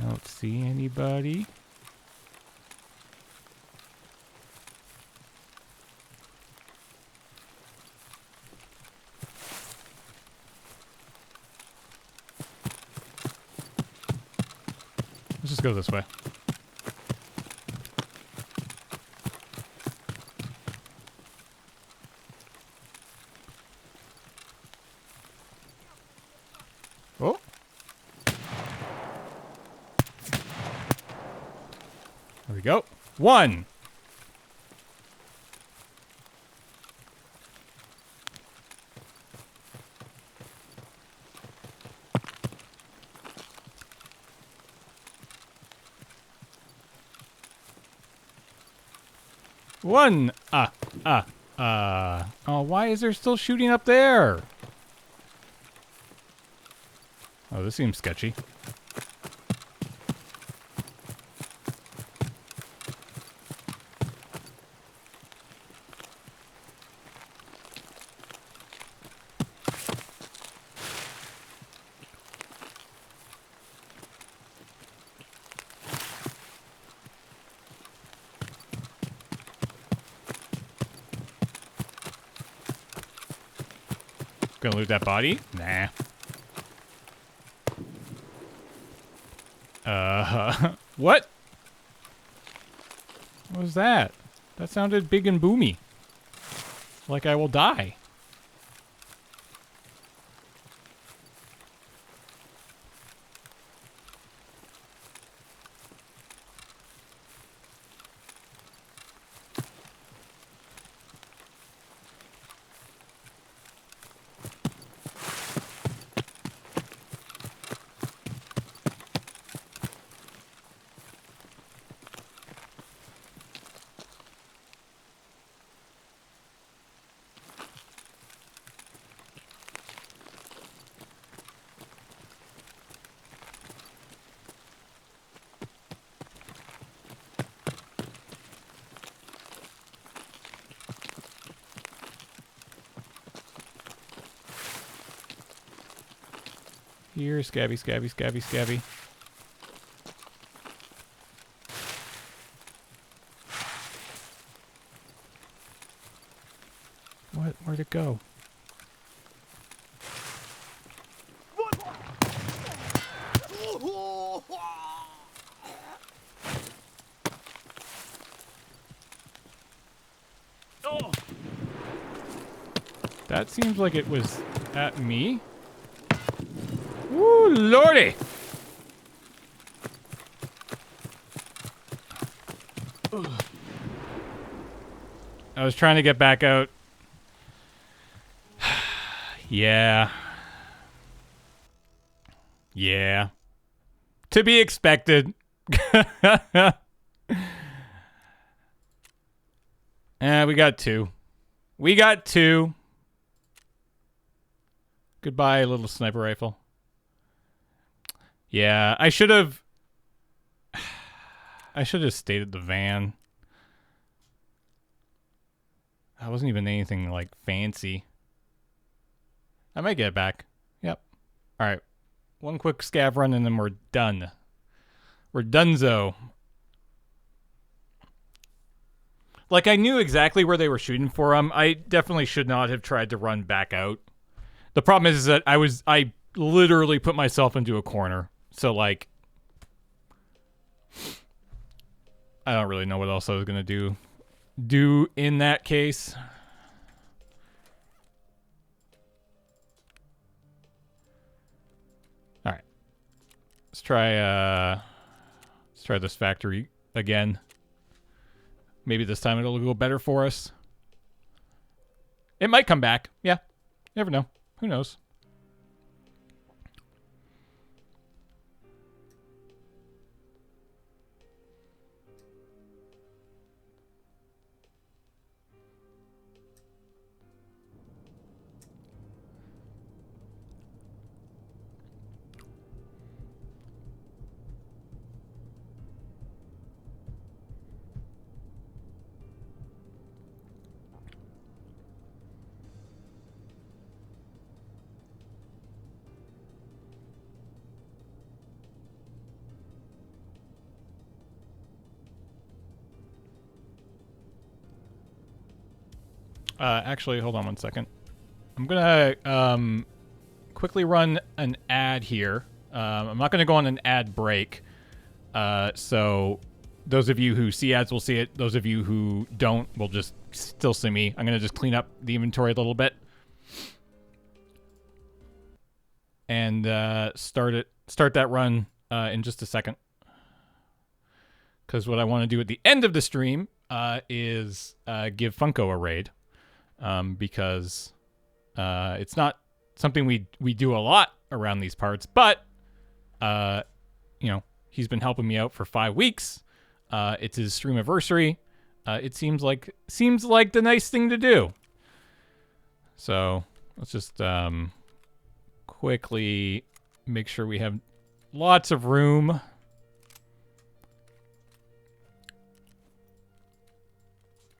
I don't see anybody. Let's just go this way. Oh. There we go. One. One. Oh, why is there still shooting up there? Oh, this seems sketchy. Gonna loot that body? Nah. What? What was that? That sounded big and boomy. Like I will die. Here, scabby, scabby, scabby, scabby. What? Where'd it go? That seems like it was at me. Woo, lordy! I was trying to get back out. Yeah. Yeah. To be expected. We got two. We got two. Goodbye, little sniper rifle. Yeah, I should have stayed at the van. That wasn't even anything like fancy. I might get it back. Yep. All right. One quick scav run and then we're done. We're donezo. Like, I knew exactly where they were shooting from. I definitely should not have tried to run back out. The problem is that I literally put myself into a corner. So, like, I don't really know what else I was going to do in that case. All right. Let's try this factory again. Maybe this time it'll go better for us. It might come back. Yeah. You never know. Who knows? Actually, hold on one second. I'm gonna quickly run an ad here. I'm not gonna go on an ad break. So those of you who see ads will see it. Those of you who don't will just still see me. I'm gonna just clean up the inventory a little bit and start that run in just a second. Because what I want to do at the end of the stream is give Funko a raid. Because it's not something we do a lot around these parts, but you know, he's been helping me out for 5 weeks. It's his stream anniversary. It seems like the nice thing to do. So let's just quickly make sure we have lots of room.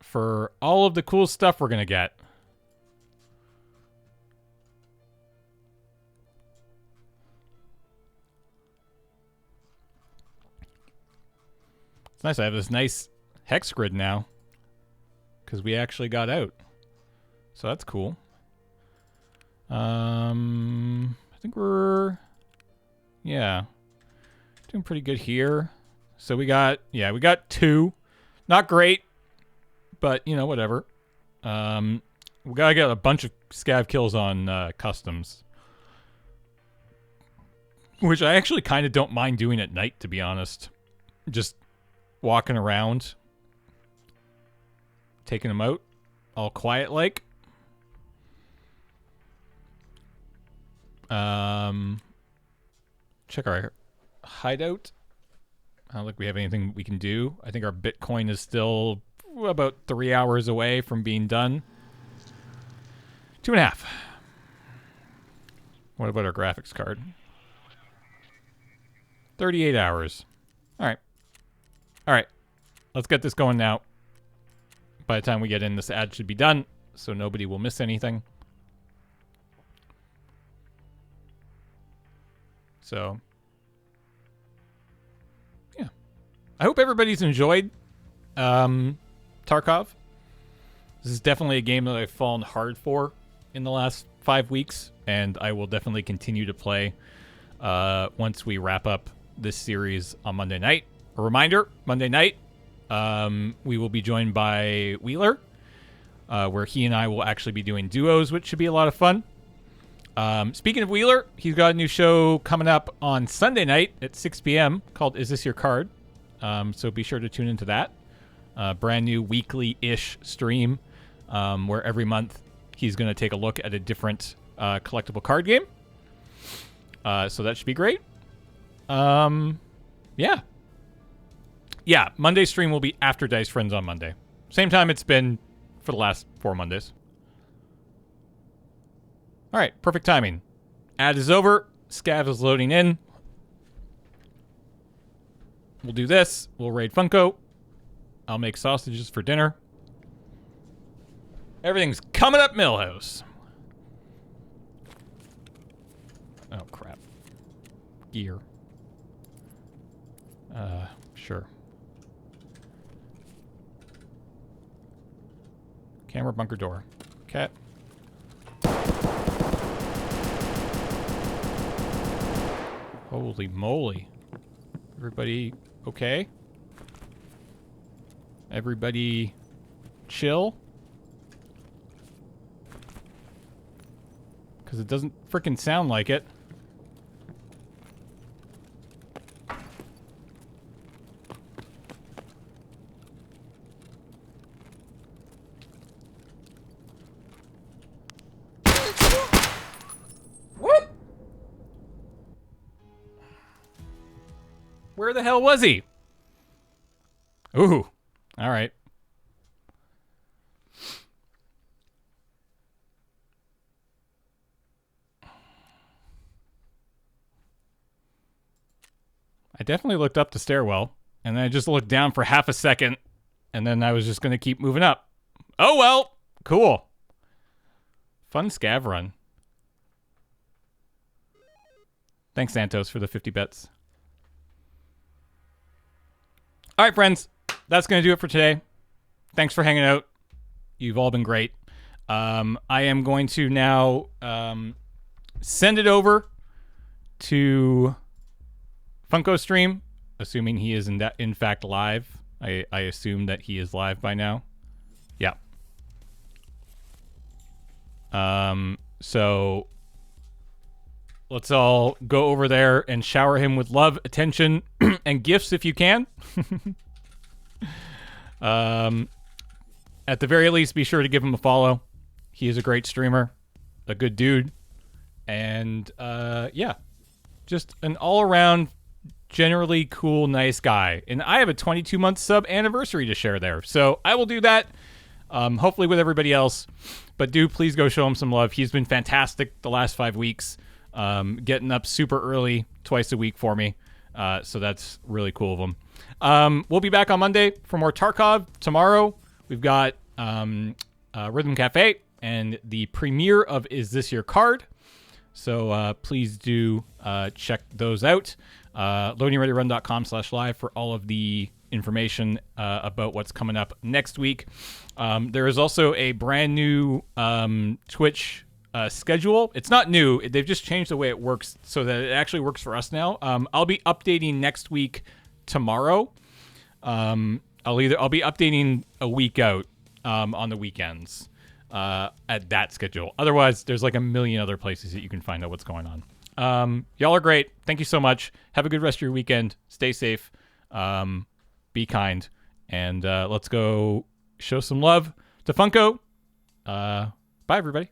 For all of the cool stuff we're going to get. It's nice. I have this nice hex grid now. Because we actually got out. So that's cool. I think we're... Yeah. Doing pretty good here. So we got 2. Not great, but whatever. We gotta get a bunch of scav kills on customs, which I actually kind of don't mind doing at night, to be honest. Just walking around, taking them out, all quiet like. Check our hideout. I don't think we have anything we can do. I think our Bitcoin is still about 3 hours away from being done. 2.5. What about our graphics card? 38 hours. All right. Let's get this going now. By the time we get in, this ad should be done, so nobody will miss anything. So, yeah. I hope everybody's enjoyed Tarkov. This is definitely a game that I've fallen hard for in the last 5 weeks, and I will definitely continue to play once we wrap up this series on Monday night. A reminder, Monday night, we will be joined by Wheeler, where he and I will actually be doing duos, which should be a lot of fun. Speaking of Wheeler, he's got a new show coming up on Sunday night at 6 p.m. called Is This Your Card? So be sure to tune into that. Brand new weekly-ish stream where every month he's going to take a look at a different collectible card game. So that should be great. Yeah. Yeah, Monday stream will be after Dice Friends on Monday. Same time it's been for the last 4 Mondays. All right, perfect timing. Ad is over. Scav is loading in. We'll do this. We'll raid Funko. I'll make sausages for dinner. Everything's coming up Millhouse. Oh, crap. Gear. Sure. Camera bunker door. Okay. Holy moly. Everybody okay? Everybody chill? Because it doesn't frickin' sound like it. What? Where the hell was he? Ooh. All right. I definitely looked up the stairwell, and then I just looked down for half a second, and then I was just going to keep moving up. Oh, well. Cool. Fun scav run. Thanks, Santos, for the 50 bets. All right, friends. That's going to do it for today. Thanks for hanging out. You've all been great. I am going to now send it over to Funko Stream, assuming he is in fact live. I assume that he is live by now. Yeah. So let's all go over there and shower him with love, attention, and gifts if you can. At the very least, be sure to give him a follow. He is a great streamer, a good dude, and yeah, just an all-around generally cool, nice guy. And I have a 22-month sub anniversary to share there, so I will do that, hopefully with everybody else. But do please go show him some love. He's been fantastic the last 5 weeks, getting up super early twice a week for me, so that's really cool of him. We'll be back on Monday for more Tarkov. Tomorrow, we've got Rhythm Cafe and the premiere of Is This Your Card? So please do check those out. LoadingReadyRun.com/live for all of the information about what's coming up next week. There is also a brand new Twitch schedule. It's not new. They've just changed the way it works so that it actually works for us now. I'll be updating next week tomorrow. I'll be updating a week out on the weekends at that schedule. Otherwise, there's like a million other places that you can find out what's going on. Y'all are great. Thank you so much. Have a good rest of your weekend. Stay safe. Be kind. And let's go show some love to Funko. Bye, everybody.